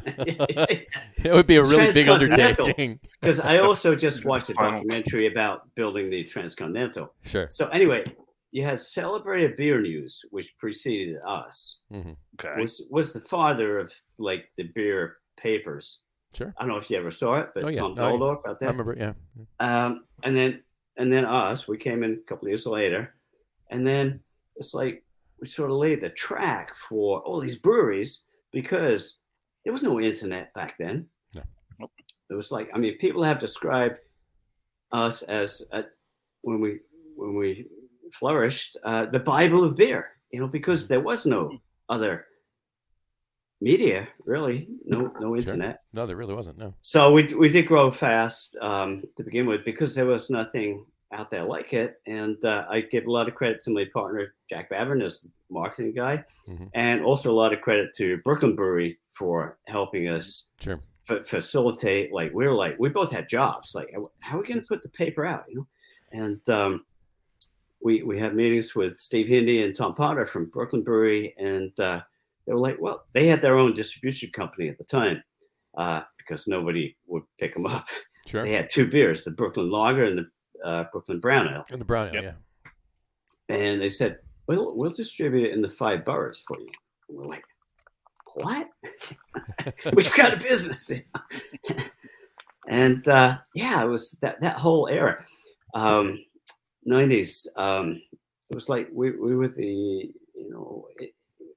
Speaker 1: it would be a really big undertaking.
Speaker 3: Because I also just watched a documentary about building the Transcontinental.
Speaker 1: Sure.
Speaker 3: So anyway, you had Celebrated Beer News, which preceded us.
Speaker 1: Mm-hmm.
Speaker 2: Okay.
Speaker 3: Was the father of like the beer papers.
Speaker 1: Sure.
Speaker 3: I don't know if you ever saw it, but Tom Doldorf out there.
Speaker 1: I remember, yeah.
Speaker 3: And then us, we came in a couple of years later, and then it's like we sort of laid the track for all these breweries because there was no internet back then.
Speaker 1: No.
Speaker 3: It was like, people have described us as when we flourished, the Bible of beer, because there was no other media, really, no internet.
Speaker 1: Sure. No, there really wasn't. No.
Speaker 3: So we did grow fast to begin with because there was nothing out there like it, and I give a lot of credit to my partner Jack Bavern as the marketing guy,
Speaker 1: mm-hmm.
Speaker 3: and also a lot of credit to Brooklyn Brewery for helping us facilitate. We both had jobs. Like, how are we going to put the paper out? And we had meetings with Steve Hindy and Tom Potter from Brooklyn Brewery, and they were like, well, they had their own distribution company at the time because nobody would pick them up.
Speaker 1: Sure.
Speaker 3: They had two beers, the Brooklyn Lager and the Brooklyn Brown Ale.
Speaker 1: And the Brown Ale, yeah.
Speaker 3: And they said, well, we'll distribute it in the 5 boroughs for you. And we're like, what? We've got a business. And it was that whole era, 90s. It was like we were the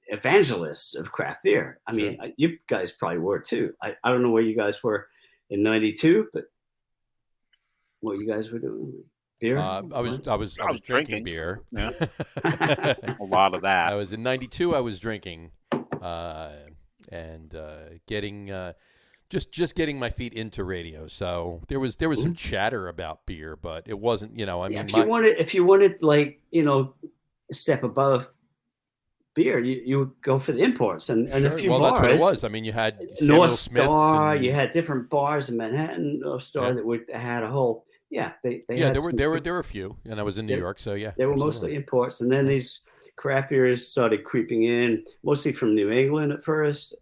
Speaker 3: evangelists of craft beer. I mean, you guys probably were too. I don't know where you guys were in '92, but what you guys were doing. Beer?
Speaker 1: I was drinking beer.
Speaker 2: Yeah. A lot of that.
Speaker 1: I was in '92. I was drinking, and getting just getting my feet into radio. So there was some chatter about beer, but it wasn't. I mean,
Speaker 3: if you wanted like a step above beer, you would go for the imports and a few bars.
Speaker 1: That's what it was. I mean, you had
Speaker 3: North
Speaker 1: Smith's
Speaker 3: Star. You had different bars in Manhattan. North Star that had a whole. Yeah, they had
Speaker 1: there were a few, and I was in New York, so yeah.
Speaker 3: They were mostly imports, and then these craft beers started creeping in, mostly from New England at first,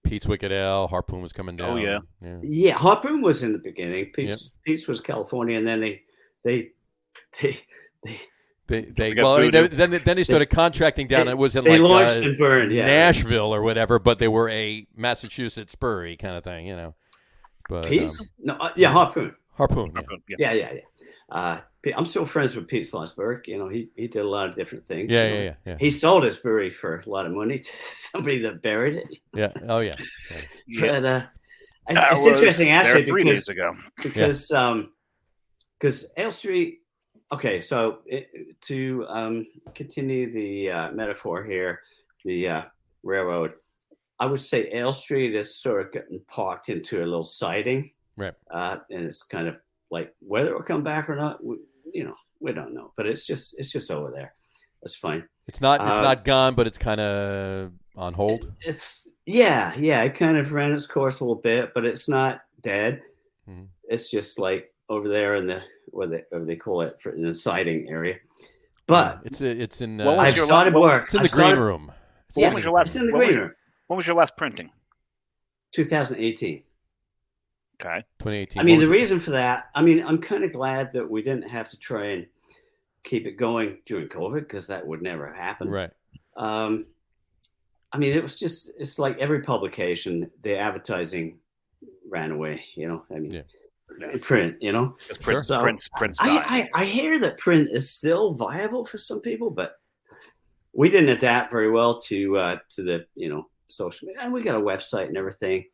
Speaker 1: Pete's Wicked Ale, Harpoon was coming down.
Speaker 2: Oh
Speaker 3: yeah. Harpoon was in the beginning. Pete's was California, and then they
Speaker 1: then they started contracting down. It was in
Speaker 3: they launched and burned,
Speaker 1: Nashville or whatever, but they were a Massachusetts brewery kind of thing, But
Speaker 3: Pete's? Harpoon.
Speaker 1: Harpoon.
Speaker 3: Yeah. I'm still friends with Pete Schlossberg. He did a lot of different things.
Speaker 1: Yeah.
Speaker 3: He sold his brewery for a lot of money to somebody that buried it.
Speaker 1: Yeah. Oh yeah.
Speaker 3: But it's interesting actually because Ale Street. Okay, so to continue the metaphor here, the railroad. I would say Ale Street is sort of getting parked into a little siding,
Speaker 1: right?
Speaker 3: And it's kind of like whether it will come back or not, we don't know. But it's just over there. That's fine.
Speaker 1: It's not gone, but it's kind of on hold.
Speaker 3: It kind of ran its course a little bit, but it's not dead. Mm-hmm. It's just like over there in the whatever they call it in the siding area. But
Speaker 1: it's in.
Speaker 3: I've started work.
Speaker 1: It's in the green room.
Speaker 3: What was your last? It's in the green room.
Speaker 2: When was your last printing?
Speaker 3: 2018.
Speaker 2: Okay.
Speaker 1: 2018.
Speaker 3: I mean, the reason for that, I'm kind of glad that we didn't have to try and keep it going during COVID because that would never happen.
Speaker 1: Right.
Speaker 3: It was just, it's like every publication, the advertising ran away, print,
Speaker 2: Print,
Speaker 3: so
Speaker 2: print
Speaker 3: I hear that print is still viable for some people, but we didn't adapt very well to the, social media, and we got a website and everything.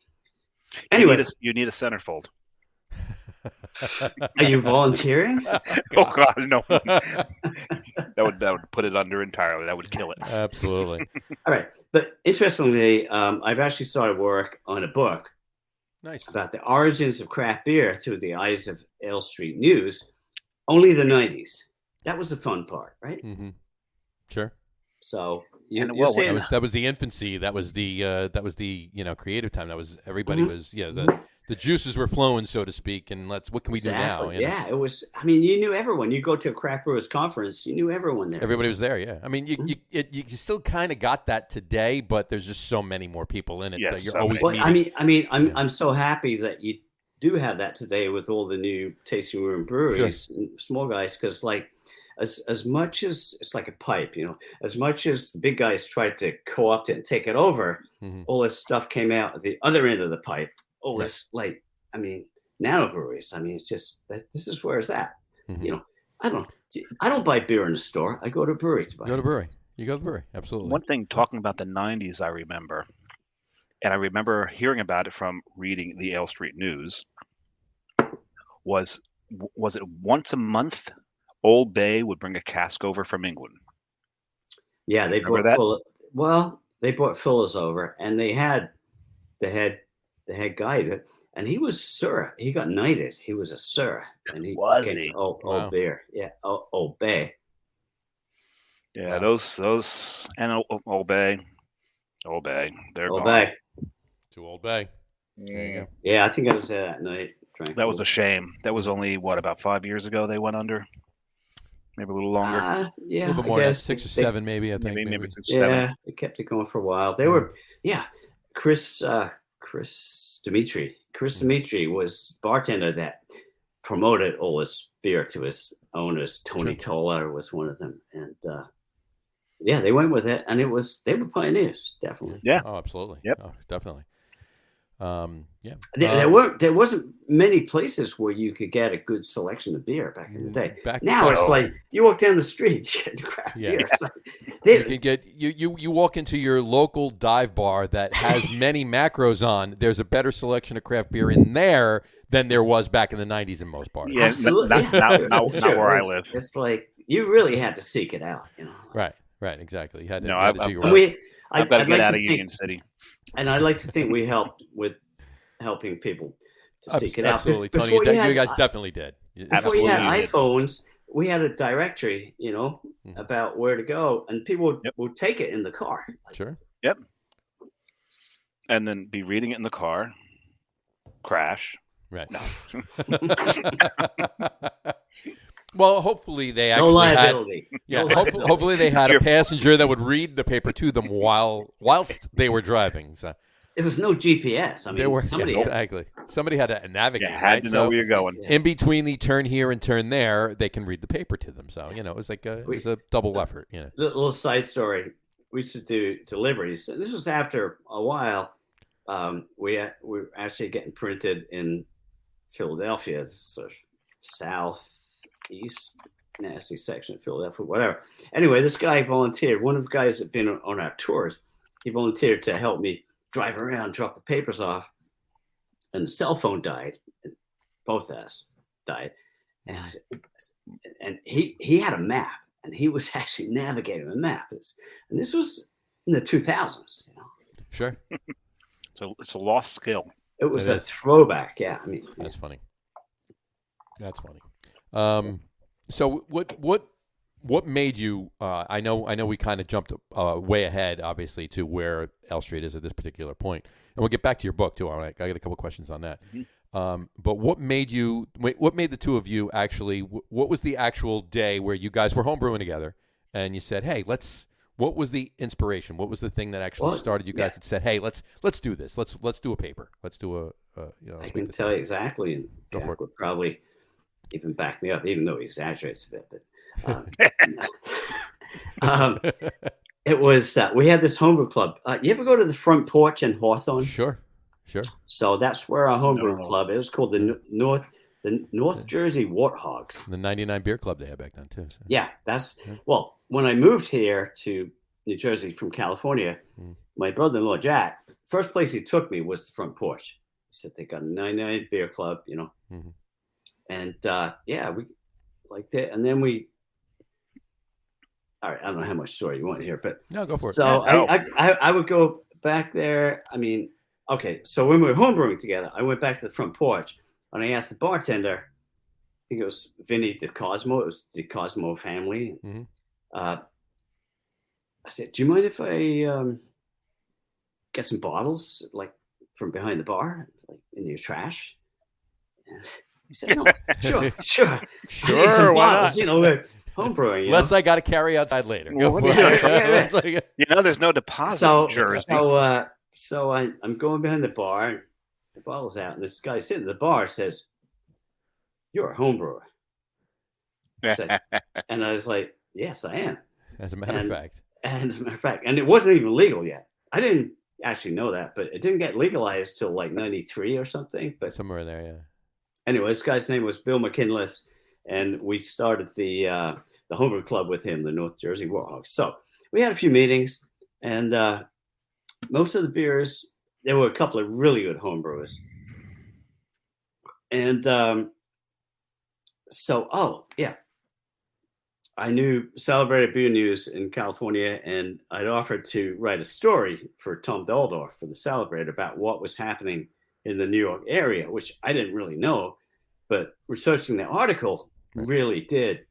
Speaker 3: Anyway,
Speaker 2: you need a centerfold.
Speaker 3: Are you volunteering?
Speaker 2: Oh God, no! that would put it under entirely. That would kill it.
Speaker 1: Absolutely.
Speaker 3: All right, but interestingly, I've actually started work on a book.
Speaker 1: Nice.
Speaker 3: About the origins of craft beer through the eyes of Ale Street News. Only the '90s. That was the fun part, right?
Speaker 1: Mm-hmm. Sure.
Speaker 3: So.
Speaker 1: That was the infancy. That was the creative time. That was everybody was the juices were flowing, so to speak. And what can we do now?
Speaker 3: Yeah, it was. You knew everyone. You go to a craft brewers conference, you knew everyone there.
Speaker 1: Everybody was there. Yeah, you still kind of got that today, but there's just so many more people in it that you're always meeting.
Speaker 3: I'm so happy that you do have that today with all the new tasting room breweries, small guys, because as much as it's like a pipe, as much as the big guys tried to co-opt it and take it over, all this stuff came out at the other end of the pipe. All this, nano breweries. It's just this is where it's at.
Speaker 1: Mm-hmm.
Speaker 3: I don't buy beer in the store. I go to a brewery to buy.
Speaker 1: You go to the brewery. Absolutely.
Speaker 2: One thing talking about the '90s, I remember, and I remember hearing about it from reading the Ale Street News. Was it once a month? Old Bay would bring a cask over from England.
Speaker 3: Yeah, they brought they brought fillers over, and they had the head guy and he was Sir. He got knighted. He was a Sir, and he became Old Bear. Yeah, Old Bay.
Speaker 2: Yeah, those and Old Bay. They're
Speaker 3: Old
Speaker 2: gone.
Speaker 3: Bay.
Speaker 1: To Old Bay. There you go.
Speaker 3: Yeah, I think I was there that night.
Speaker 2: That was a shame. That was only about 5 years ago they went under. Maybe a little longer.
Speaker 1: A little bit more, 6 or 7 maybe, I think.
Speaker 2: Maybe 6 or 7.
Speaker 3: They kept it going for a while. They were, Chris Dimitri. Chris Dimitri was bartender that promoted all this beer to his owners. Tony Toller was one of them. And they went with it. And they were pioneers, definitely.
Speaker 2: Yeah.
Speaker 1: Oh, absolutely.
Speaker 2: Yep.
Speaker 1: Oh, definitely. Yeah.
Speaker 3: There wasn't many places where you could get a good selection of beer back in the day. Now it's like you walk down the street, you get craft beer. It's like,
Speaker 1: you can get you walk into your local dive bar that has many macros on. There's a better selection of craft beer in there than there was back in the 90s in most bars.
Speaker 2: Yeah,
Speaker 3: absolutely.
Speaker 2: Not where I live.
Speaker 3: It's like you really had to seek it out, you know.
Speaker 1: Right, exactly. You had to do your own.
Speaker 2: I've got to get out of Union City.
Speaker 3: And I'd like to think we helped with helping people to seek it out.
Speaker 1: Absolutely, Tony. You guys definitely did.
Speaker 3: Before you had iPhones, we had a directory, you know, about where to go, and people would take it in the car.
Speaker 1: Sure.
Speaker 2: Yep. And then be reading it in the car, crash.
Speaker 1: Right. No. Well, hopefully they actually
Speaker 3: no liability.
Speaker 1: Hopefully they had a passenger that would read the paper to them whilst they were driving. So
Speaker 3: there was no GPS. I mean,
Speaker 1: somebody had to navigate.
Speaker 2: You had to know where you're going.
Speaker 1: In between the turn here and turn there, they can read the paper to them. So it was like it was a double effort. You know.
Speaker 3: Little side story. We used to do deliveries. This was after a while. We were actually getting printed in Philadelphia, sort of southeast nasty section of Philadelphia, whatever. Anyway, this guy volunteered. One of the guys that had been on our tours, he volunteered to help me drive around, drop the papers off, and the cell phone died. Both of us died, and he had a map, and he was actually navigating the map. And this was in the 2000s, you know.
Speaker 1: Sure.
Speaker 2: So it's a lost skill.
Speaker 3: It was a throwback, yeah. I mean,
Speaker 1: that's funny. That's funny. So what made you? I know we kind of jumped way ahead, obviously, to where L Street is at this particular point, and we'll get back to your book too. All right, I got a couple questions on that. Mm-hmm. But what made the two of you actually? What was the actual day where you guys were homebrewing together, and you said, "Hey, let's." What was the inspiration? What was the thing that actually started you guys that said, "Hey, let's do this. Let's do a paper. Let's do a."
Speaker 3: I can tell you exactly, and Jack would probably even back me up, even though he exaggerates a bit. But it was we had this homebrew club. You ever go to the Front Porch in Hawthorne?
Speaker 1: Sure.
Speaker 3: So that's where our homebrew club is. Called the North Jersey Warthogs.
Speaker 1: The 99 Beer Club they had back then too. So.
Speaker 3: Yeah, well. When I moved here to New Jersey from California, my brother-in-law Jack, first place he took me was the Front Porch. He said they got a 99 Beer Club, you know, and we liked it. And then all right, I don't know how much story you want to hear, but
Speaker 1: no, go for it.
Speaker 3: So I would go back there. I mean, okay, so when we were homebrewing together, I went back to the Front Porch and I asked the bartender, I think it was Vinny DeCosmo, it was the Cosmo family. Mm-hmm. I said, "Do you mind if I get some bottles, like from behind the bar, like in your trash?" And he said, "No, sure.
Speaker 1: Sure,
Speaker 3: some
Speaker 1: why
Speaker 3: bottles,
Speaker 1: not?
Speaker 3: You know, we're homebrewing.
Speaker 1: Unless I got to carry outside later.
Speaker 3: Yeah.
Speaker 2: There's no deposit.
Speaker 3: So I'm going behind the bar, and the bottle's out, and this guy sitting at the bar says, "You're a homebrewer." And I was like, "Yes, I am."
Speaker 1: As a matter of fact.
Speaker 3: And it wasn't even legal yet. I didn't actually know that, but it didn't get legalized till like 93 or something. But
Speaker 1: somewhere in there, yeah.
Speaker 3: Anyway, this guy's name was Bill McKinless, and we started the homebrew club with him, the North Jersey Warthogs. So we had a few meetings, and most of the beers, there were a couple of really good homebrewers. And I knew Celebrated Beer News in California, and I'd offered to write a story for Tom Doldorf for the Celebrate about what was happening in the New York area, which I didn't really know, but researching the article really did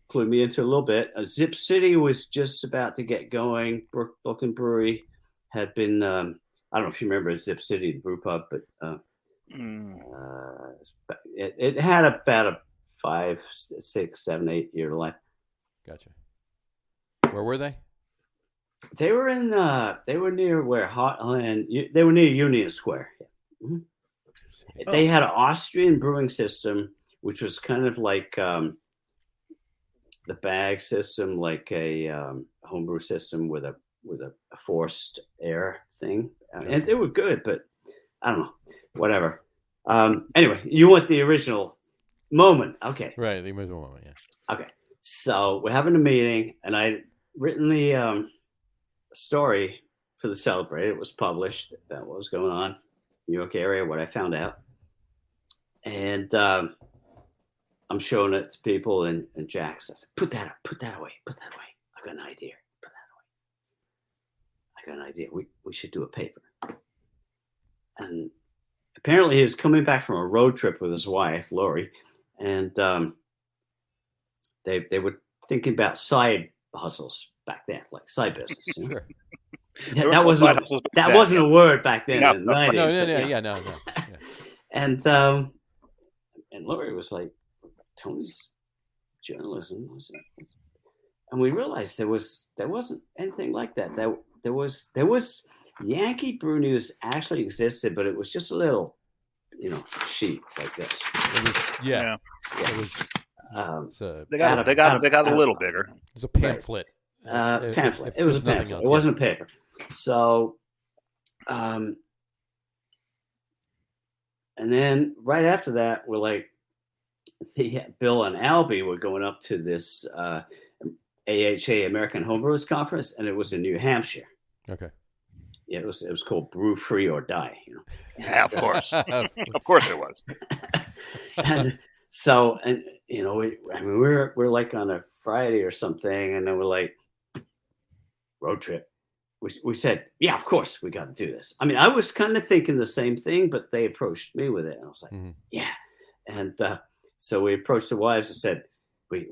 Speaker 3: clue me into a little bit. Zip City was just about to get going. Brooklyn Brewery had been, I don't know if you remember Zip City, the brew pub, but it had about a 5, 6, 7, 8 year life.
Speaker 1: Gotcha. Where were they?
Speaker 3: They were in. They were near where Heartland. They were near Union Square. Mm-hmm. Oh. They had an Austrian brewing system, which was kind of like the bag system, like a homebrew system with a forced air thing, and they were good. But I don't know, whatever. Anyway, you want the original moment. Okay.
Speaker 1: Right. The original moment. Yeah.
Speaker 3: Okay. So we're having a meeting, and I'd written the story for the Celebrate. It was published about what was going on New York area, what I found out. And I'm showing it to people, and Jack says, put that away, put that away. I got an idea. Put that away. I got an idea. We should do a paper. And apparently he was coming back from a road trip with his wife, Lori, and they were thinking about side hustles back then, like side business. You know?
Speaker 1: Sure.
Speaker 3: That wasn't a word back then in the 90s.
Speaker 1: No.
Speaker 3: And Lori was like, Tony's journalism, and we realized there wasn't anything like that. There was Yankee Brew News actually existed, but it was just a little, sheet like this.
Speaker 1: Yeah.
Speaker 2: Yeah.
Speaker 1: It was,
Speaker 2: They got a little bigger.
Speaker 1: It was a pamphlet.
Speaker 3: Right. Pamphlet. It was a pamphlet. It wasn't a paper. So, and then right after that, we're like, Bill and Albie were going up to this AHA American Homebrewers Conference, and it was in New Hampshire.
Speaker 1: Okay.
Speaker 3: Yeah, it was called Brew Free or Die.
Speaker 2: Yeah, of course, of course it was.
Speaker 3: And so, we're like on a Friday or something, and then we're like, road trip. We said, yeah, of course we got to do this. I mean, I was kind of thinking the same thing, but they approached me with it, and I was like, yeah. And so we approached the wives and said, we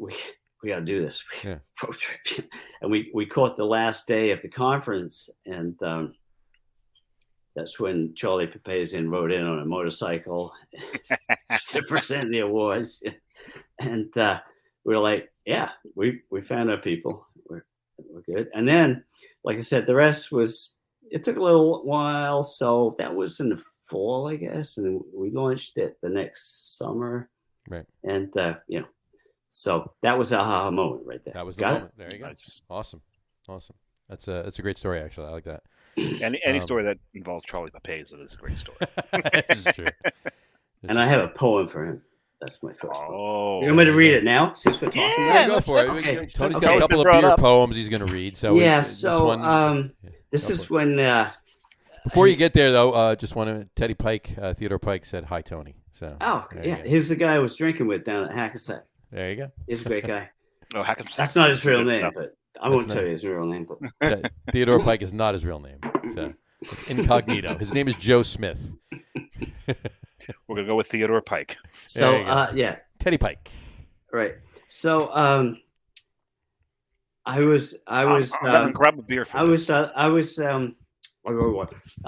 Speaker 3: got to do this.
Speaker 1: Yeah.
Speaker 3: Road trip. And we caught the last day of the conference, and that's when Charlie Papazian rode in on a motorcycle to present the awards. And we were like, yeah, we found our people. We're good. And then, like I said, the rest it took a little while. So that was in the fall, I guess. And we launched it the next summer.
Speaker 1: Right.
Speaker 3: And, so that was a aha moment right there.
Speaker 1: That was the moment. There you go. Nice. Awesome. That's a great story, actually. I like that.
Speaker 2: Any story that involves Charlie Papazian is a great story.
Speaker 1: This is true.
Speaker 3: And I have a poem for him. That's my first poem.
Speaker 2: Oh,
Speaker 3: you want me to read it now, since we're talking about
Speaker 1: it? Go for it.
Speaker 3: Okay.
Speaker 1: Tony's got a couple of beer poems he's going to read. So
Speaker 3: this is when.
Speaker 1: Before you get there, though, just want to Teddy Pike, Theodore Pike said hi, Tony. So.
Speaker 3: Oh yeah, he's the guy I was drinking with down at Hackensack.
Speaker 1: There you go.
Speaker 3: He's a great guy.
Speaker 2: Oh, Hackensack.
Speaker 3: That's not his real name, but I won't tell you his real name. But
Speaker 1: Theodore Pike is not his real name. So it's incognito. His name is Joe Smith.
Speaker 2: We're gonna go with Theodore Pike.
Speaker 3: So yeah,
Speaker 1: Teddy Pike.
Speaker 3: Right. So I was
Speaker 2: grab a beer for
Speaker 3: I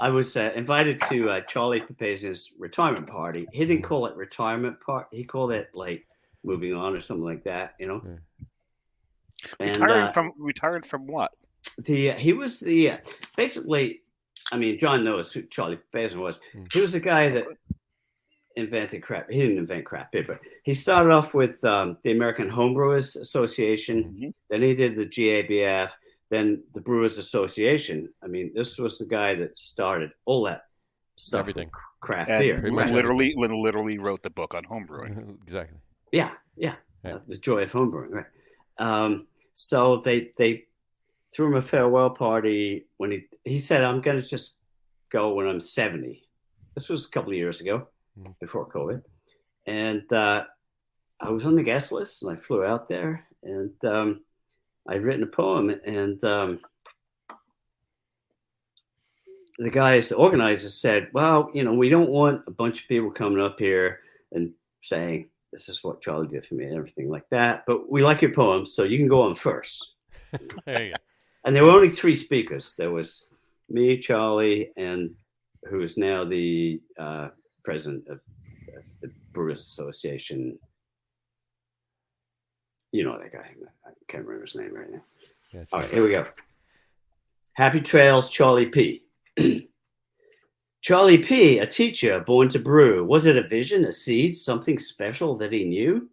Speaker 3: was invited to Charlie Papazian's retirement party. He didn't call it retirement party. He called it like moving on or something like that, And
Speaker 2: retired from what?
Speaker 3: He was the basically. I mean, John knows who Charlie Papazian was. He was the guy that invented crap. He didn't invent crap beer, but he started off with the American Homebrewers Association. Mm-hmm. Then he did the GABF. Then the Brewers Association. I mean, this was the guy that started all that stuff.
Speaker 1: Everything.
Speaker 3: Craft beer.
Speaker 2: Literally wrote the book on homebrewing.
Speaker 1: Exactly.
Speaker 3: Yeah. The joy of homebrewing, right? So they threw him a farewell party when he said, I'm going to just go when I'm 70. This was a couple of years ago, before COVID. And I was on the guest list, and I flew out there, and I'd written a poem, and the guys, the organizers said, well, we don't want a bunch of people coming up here and saying, this is what Charlie did for me and everything like that. But we like your poem, so you can go on first.
Speaker 1: There you go.
Speaker 3: And there were only 3 speakers. There was me, Charlie, and who is now the president of the Brewers Association. You know that guy. I can't remember his name right now. Yeah, all right, here we go. Happy trails, Charlie P. Charlie P., a teacher born to brew. Was it a vision, a seed, something special that he knew?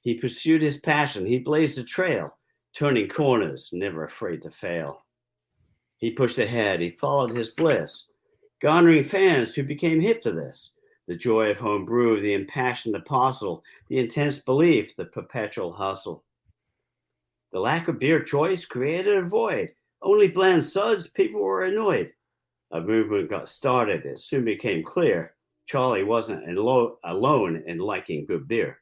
Speaker 3: He pursued his passion. He blazed a trail, turning corners, never afraid to fail. He pushed ahead. He followed his bliss. garnering fans who became hip to this. The joy of home brew, the impassioned apostle, the intense belief, the perpetual hustle. The lack of beer choice created a void. Only bland suds, people were annoyed. A movement got started. It soon became clear Charlie wasn't alone in liking good beer.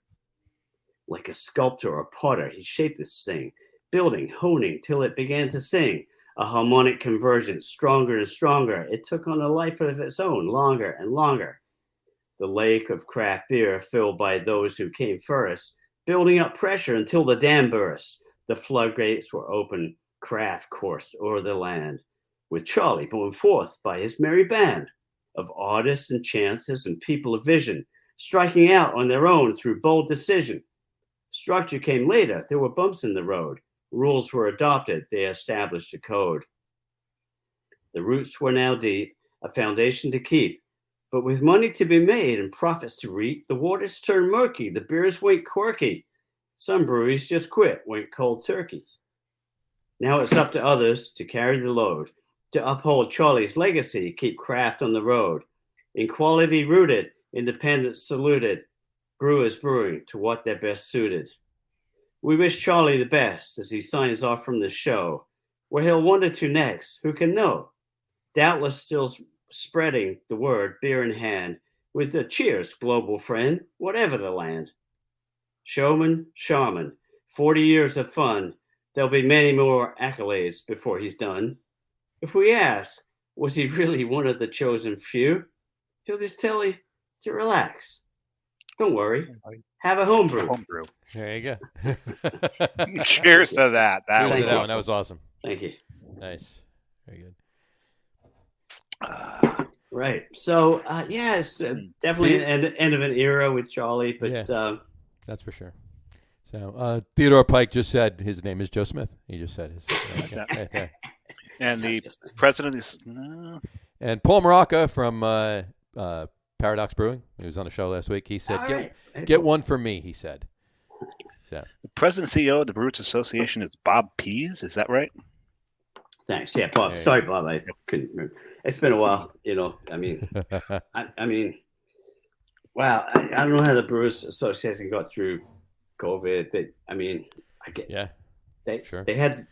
Speaker 3: Like a sculptor or potter, he shaped this thing, building, honing, till it began to sing. A harmonic convergence, stronger and stronger. It took on a life of its own, longer and longer. The lake of craft beer filled by those who came first, building up pressure until the dam burst. The floodgates were open, craft coursed o'er the land, with Charlie borne forth by his merry band of artists and chances and people of vision, striking out on their own through bold decision. Structure came later. There were bumps in the road. Rules were adopted. They established a code. The roots were now deep, a foundation to keep. But with money to be made and profits to reap, the waters turned murky. The beers went quirky. Some breweries just quit, went cold turkey. Now it's up to others to carry the load, to uphold Charlie's legacy, keep craft on the road. In quality rooted, independence saluted, brewers brewing to what they're best suited. We wish Charlie the best as he signs off from the show. Where he'll wander to next, who can know? Doubtless still spreading the word, beer in hand, with the cheers, global friend, whatever the land. Showman, shaman, 40 years of fun. There'll be many more accolades before he's done. If we ask, was he really one of the chosen few? He'll just tell you to relax. Don't worry. Have a homebrew.
Speaker 2: Homebrew.
Speaker 1: There you go.
Speaker 2: Cheers to that.
Speaker 1: Cheers to that
Speaker 3: you.
Speaker 1: one. That was awesome.
Speaker 3: Thank you.
Speaker 1: Nice. Very good.
Speaker 3: Right. So, it's definitely an end of an era with Charlie, but
Speaker 1: Yeah. That's for sure. So Theodore Pike just said his name is Joe Smith. He just said his. Right there.
Speaker 2: And the president is.
Speaker 1: And Paul Maraca from Paradox Brewing, he was on the show last week. He said, "Get one for me." He said. So
Speaker 2: The president and CEO of the Brewers Association is Bob Pease. Is that right?
Speaker 3: Thanks. Yeah, Bob. Sorry, Bob. I couldn't remember. It's been a while. I mean, wow. I don't know how the Brewers Association got through COVID. They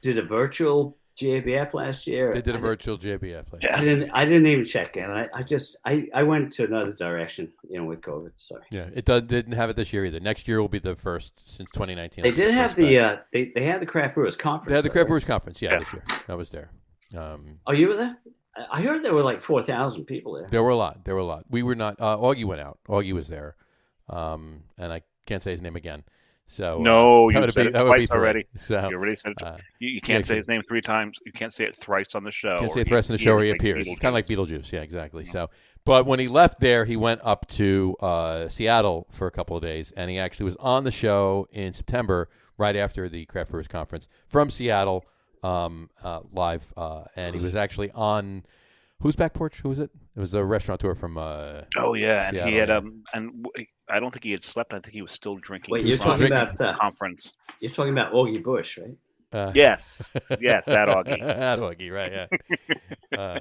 Speaker 3: did a virtual GABF last year.
Speaker 1: They did a virtual GABF last year.
Speaker 3: I didn't even check in. I went to another direction, with COVID. Sorry.
Speaker 1: Yeah, didn't have it this year either. Next year will be the first since 2019.
Speaker 3: They did have they had the Craft Brewers Conference.
Speaker 1: They had the Craft Brewers Conference, this year. I was there.
Speaker 3: Oh, you were there? I heard there were like 4,000 people there.
Speaker 1: There were a lot. We were not. Augie went out. Augie was there, and I can't say his name again. So
Speaker 2: no, you said it twice already.
Speaker 1: So
Speaker 2: you already said it. You can't say his name 3 times. You can't say it thrice on the show.
Speaker 1: Can't say it thrice on the show where he appears. It's kind of like Beetlejuice. Yeah, exactly. No. So, but when he left there, he went up to Seattle for a couple of days, and he actually was on the show in September, right after the Craft Brewers Conference from Seattle, live, and he was actually on. Whose back porch? Who was it? It was a restaurateur from.
Speaker 2: Oh yeah, Seattle, and he had and I don't think he had slept. I think he was still drinking.
Speaker 3: Wait, you're talking about
Speaker 2: conference.
Speaker 3: You're talking about Augie Bush, right?
Speaker 2: Yes, that Augie.
Speaker 1: That Augie, right? Yeah.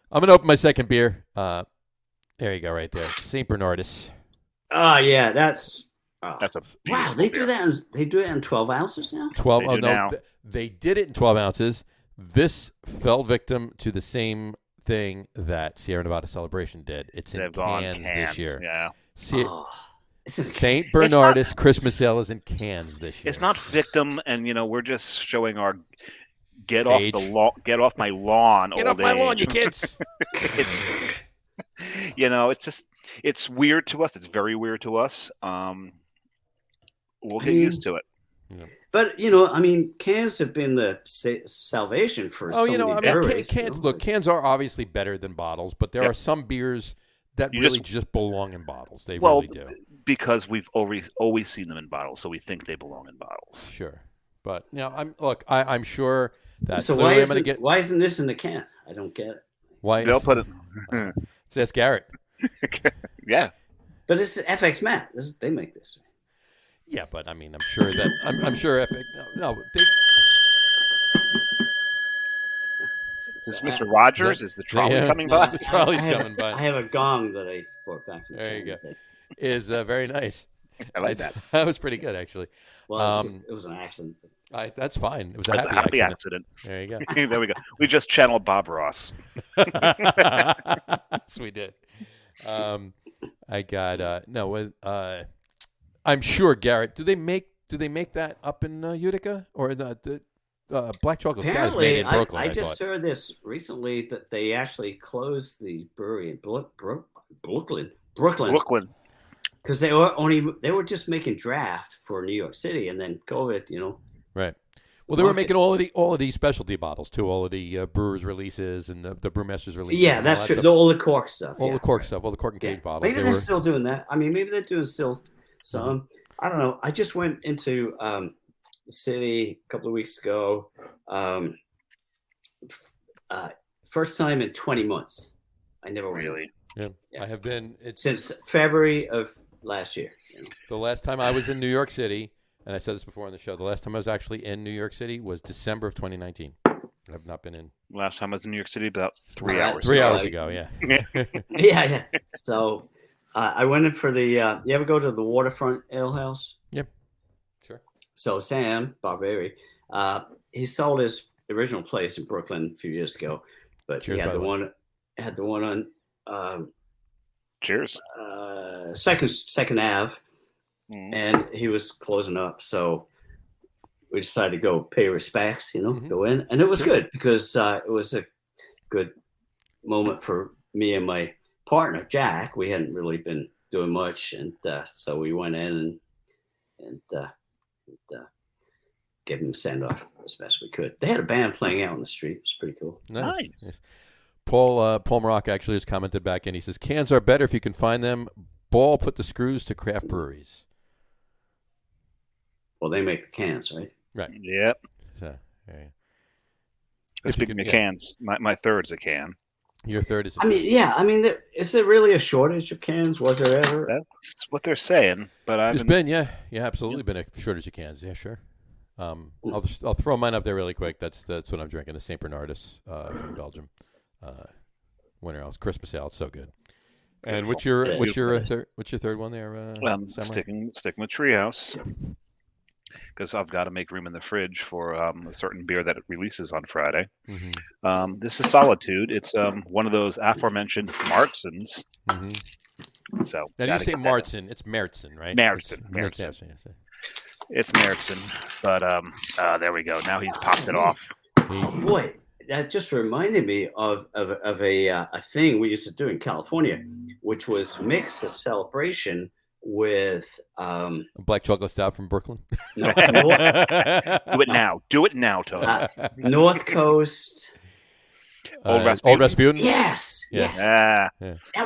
Speaker 1: I'm gonna open my second beer. There you go, right there, Saint Bernardus.
Speaker 3: Oh yeah, that's
Speaker 2: a
Speaker 3: wow. They do that. They do it in 12 ounces now.
Speaker 1: 12. Oh no, they did it in 12 ounces. This fell victim to the same thing that Sierra Nevada Celebration did. It's in cans this year.
Speaker 2: Yeah.
Speaker 1: St. Bernardus Christmas Ale is in cans this year.
Speaker 2: It's not victim, and we're just showing our get off my lawn.
Speaker 1: Get off my lawn, you kids.
Speaker 2: It's weird to us. It's very weird to us. We'll get used to it.
Speaker 1: Yeah.
Speaker 3: But cans have been the salvation for.
Speaker 1: Cans. Look, cans are obviously better than bottles, but there are some beers that just belong in bottles. They really do.
Speaker 2: Because we've always seen them in bottles, so we think they belong in bottles.
Speaker 1: Sure, but I'm sure that.
Speaker 3: So why isn't this in the can? I don't get it.
Speaker 2: Why they'll put it?
Speaker 1: Let's ask Garrett.
Speaker 2: Yeah,
Speaker 3: but it's FX Matt. They make this.
Speaker 1: Yeah, but I'm sure that I'm sure FX. No,
Speaker 2: Is
Speaker 3: So
Speaker 2: this Mr. Rogers? Is the trolley coming by?
Speaker 1: The trolley's coming by.
Speaker 3: I have a gong that I brought back from
Speaker 1: There you
Speaker 3: China.
Speaker 1: go. Is very nice.
Speaker 2: I like that.
Speaker 1: That was pretty good, actually.
Speaker 3: Well, it was an accident.
Speaker 1: That's fine. It was
Speaker 2: That's
Speaker 1: a happy
Speaker 2: accident.
Speaker 1: There you go.
Speaker 2: There we go. We just channeled Bob Ross.
Speaker 1: Yes, we did. I got I'm sure, Garrett. Do they make that up in Utica, or the Black Chocolate Sky is made in Brooklyn?
Speaker 3: I just heard this recently that they actually closed the brewery in Brooklyn. Because they were just making draft for New York City, and then COVID,
Speaker 1: Right. Well, they were making all of the specialty bottles too, all of the brewers releases and the brewmasters releases.
Speaker 3: Yeah, that's true. All the cork stuff.
Speaker 1: All the cork stuff, all the cork and cage bottles.
Speaker 3: Maybe they're still doing that. I mean, maybe they're doing still some. I don't know. I just went into the city a couple of weeks ago. First time in 20 months. I never went.
Speaker 2: Really?
Speaker 1: Yeah. I have been
Speaker 3: since February of last year.
Speaker 1: The last time I was in New York City, and I said this before on the show, the last time I was actually in New York City was December of 2019. I've not been in.
Speaker 2: Last time I was in New York City about 3 hours.
Speaker 1: 3 hours ago, yeah.
Speaker 3: Yeah. So I went in for the. You ever go to the Waterfront Ale House?
Speaker 1: Yep. Sure.
Speaker 3: So Sam Barberi, he sold his original place in Brooklyn a few years ago, but he had the one on.
Speaker 2: Cheers.
Speaker 3: Second Ave, and he was closing up, so we decided to go pay respects. Go in, and it was good because it was a good moment for me and my partner Jack. We hadn't really been doing much, and so we went in and gave him a send off as best we could. They had a band playing out on the street. It was pretty cool.
Speaker 1: Nice. Paul Maroc actually has commented back in. He says, cans are better if you can find them. Ball put the screws to craft breweries.
Speaker 3: Well, they make the cans, right?
Speaker 1: Right.
Speaker 2: Yep.
Speaker 1: So,
Speaker 2: speaking of cans, my third's a can.
Speaker 1: Your third is a
Speaker 3: can. Is there really a shortage of cans? Was there ever?
Speaker 2: That's what they're saying. But
Speaker 1: there's been, absolutely been a shortage of cans. Yeah, sure. I'll throw mine up there really quick. That's what I'm drinking, the St. Bernardus from Belgium. Winter ale, Christmas ale. It's so good. And what's your third one there?
Speaker 2: Sticking with Treehouse because I've got to make room in the fridge for a certain beer that it releases on Friday. Mm-hmm. This is Solitude. It's one of those aforementioned Martzens.
Speaker 1: Mm-hmm.
Speaker 2: So
Speaker 1: now you say Martzen, it's Märzen, right?
Speaker 2: Märzen. It's Märzen, but there we go. Now he's popped it off.
Speaker 3: Oh, boy. That just reminded me of a thing we used to do in California, which was mix a celebration with
Speaker 1: a black chocolate stout from Brooklyn.
Speaker 3: No,
Speaker 2: Do it now, Tony.
Speaker 3: North Coast.
Speaker 1: Old Rasputin.
Speaker 3: Yes. That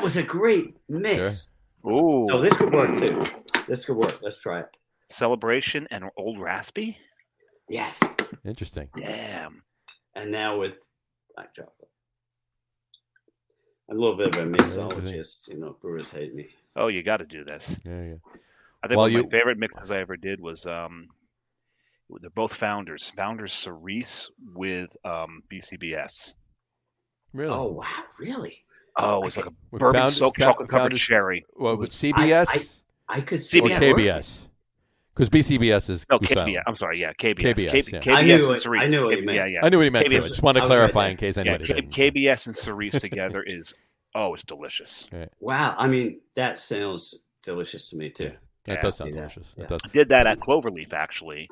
Speaker 3: was a great mix.
Speaker 2: Sure. Ooh.
Speaker 3: So this could work too. This could work. Let's try it.
Speaker 2: Celebration and Old Raspy.
Speaker 3: Yes.
Speaker 1: Interesting.
Speaker 2: Damn.
Speaker 3: And now with black chocolate. I'm a little bit of a mixologist. Brewers hate me.
Speaker 2: Oh, you got to do this.
Speaker 1: Yeah.
Speaker 2: I think one of my favorite mixes I ever did was they're both Founders Cerise with BCBS.
Speaker 1: Really?
Speaker 3: Oh, wow. Really?
Speaker 2: Oh, it was like a bourbon-soaked chocolate-covered cherry.
Speaker 1: Well, with CBS?
Speaker 3: I could see
Speaker 1: or KBS. Because BCBS is
Speaker 2: KBS. I'm sorry, yeah, KBS.
Speaker 1: KBS
Speaker 3: I knew what he meant.
Speaker 1: I knew what he meant. I just wanted to clarify in case anybody didn't.
Speaker 2: KBS and Cerise together is, it's delicious.
Speaker 1: Right.
Speaker 3: Wow. That sounds delicious to me, too.
Speaker 1: Yeah, it does sound delicious.
Speaker 3: Yeah.
Speaker 1: It does.
Speaker 2: I did that at Cloverleaf, actually.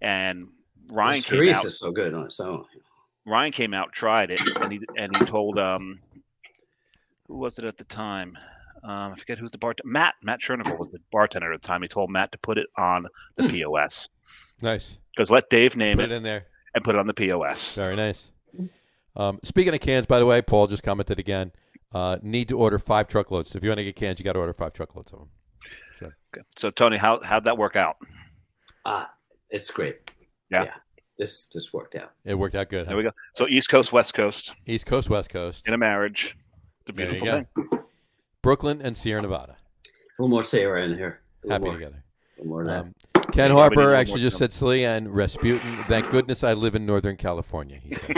Speaker 2: And Ryan came
Speaker 3: Cerise
Speaker 2: out.
Speaker 3: Is so good on its own.
Speaker 2: Ryan came out, tried it, and he told, who was it at the time? I forget who's the bartender. Matt Chernival was the bartender at the time. He told Matt to put it on the POS.
Speaker 1: Nice.
Speaker 2: Because let Dave name
Speaker 1: it in there
Speaker 2: and put it on the POS.
Speaker 1: Very nice. Speaking of cans, by the way, Paul just commented again. Need to order 5 truckloads. If you want to get cans, you got to order 5 truckloads of them.
Speaker 2: So Tony, how'd that work out?
Speaker 3: It's great.
Speaker 2: Yeah.
Speaker 3: This worked out.
Speaker 1: It worked out good.
Speaker 2: There we go. So East Coast, West Coast.
Speaker 1: East Coast, West Coast.
Speaker 2: In a marriage. It's a beautiful thing.
Speaker 1: Brooklyn and Sierra Nevada.
Speaker 3: A little more Sierra in here.
Speaker 1: Happy together.
Speaker 3: A little more of
Speaker 1: Ken
Speaker 2: Nobody
Speaker 1: Harper
Speaker 2: knows
Speaker 1: actually
Speaker 2: more
Speaker 1: just said Celia and Rasputin. Thank goodness I live in Northern California, he said.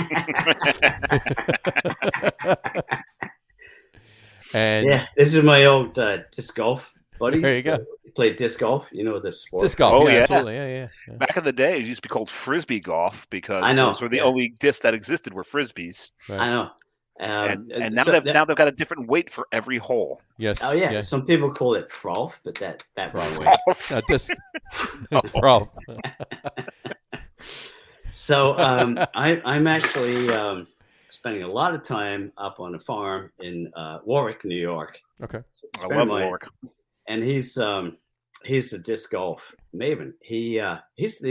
Speaker 1: And
Speaker 3: Yeah, this is my old disc golf buddies.
Speaker 1: There you go.
Speaker 3: Played disc golf. You know the sport.
Speaker 1: disc golf.
Speaker 2: Oh,
Speaker 1: yeah,
Speaker 2: yeah.
Speaker 1: absolutely. Yeah.
Speaker 2: Back in the day, it used to be called frisbee golf because
Speaker 3: I know,
Speaker 2: those were the
Speaker 3: yeah.
Speaker 2: only discs that existed were frisbees.
Speaker 1: Right.
Speaker 3: I know.
Speaker 2: And now
Speaker 3: so
Speaker 2: they've got a different weight for every hole.
Speaker 1: Yes.
Speaker 3: Oh yeah.
Speaker 1: Yeah.
Speaker 3: Some people call it frolf, but that
Speaker 1: Frolf.
Speaker 3: right away.
Speaker 1: Disc. Frolf.
Speaker 3: So I'm actually spending a lot of time up on a farm in Warwick, New York.
Speaker 1: Okay.
Speaker 3: So
Speaker 2: I love Warwick.
Speaker 3: And he's a disc golf maven. He's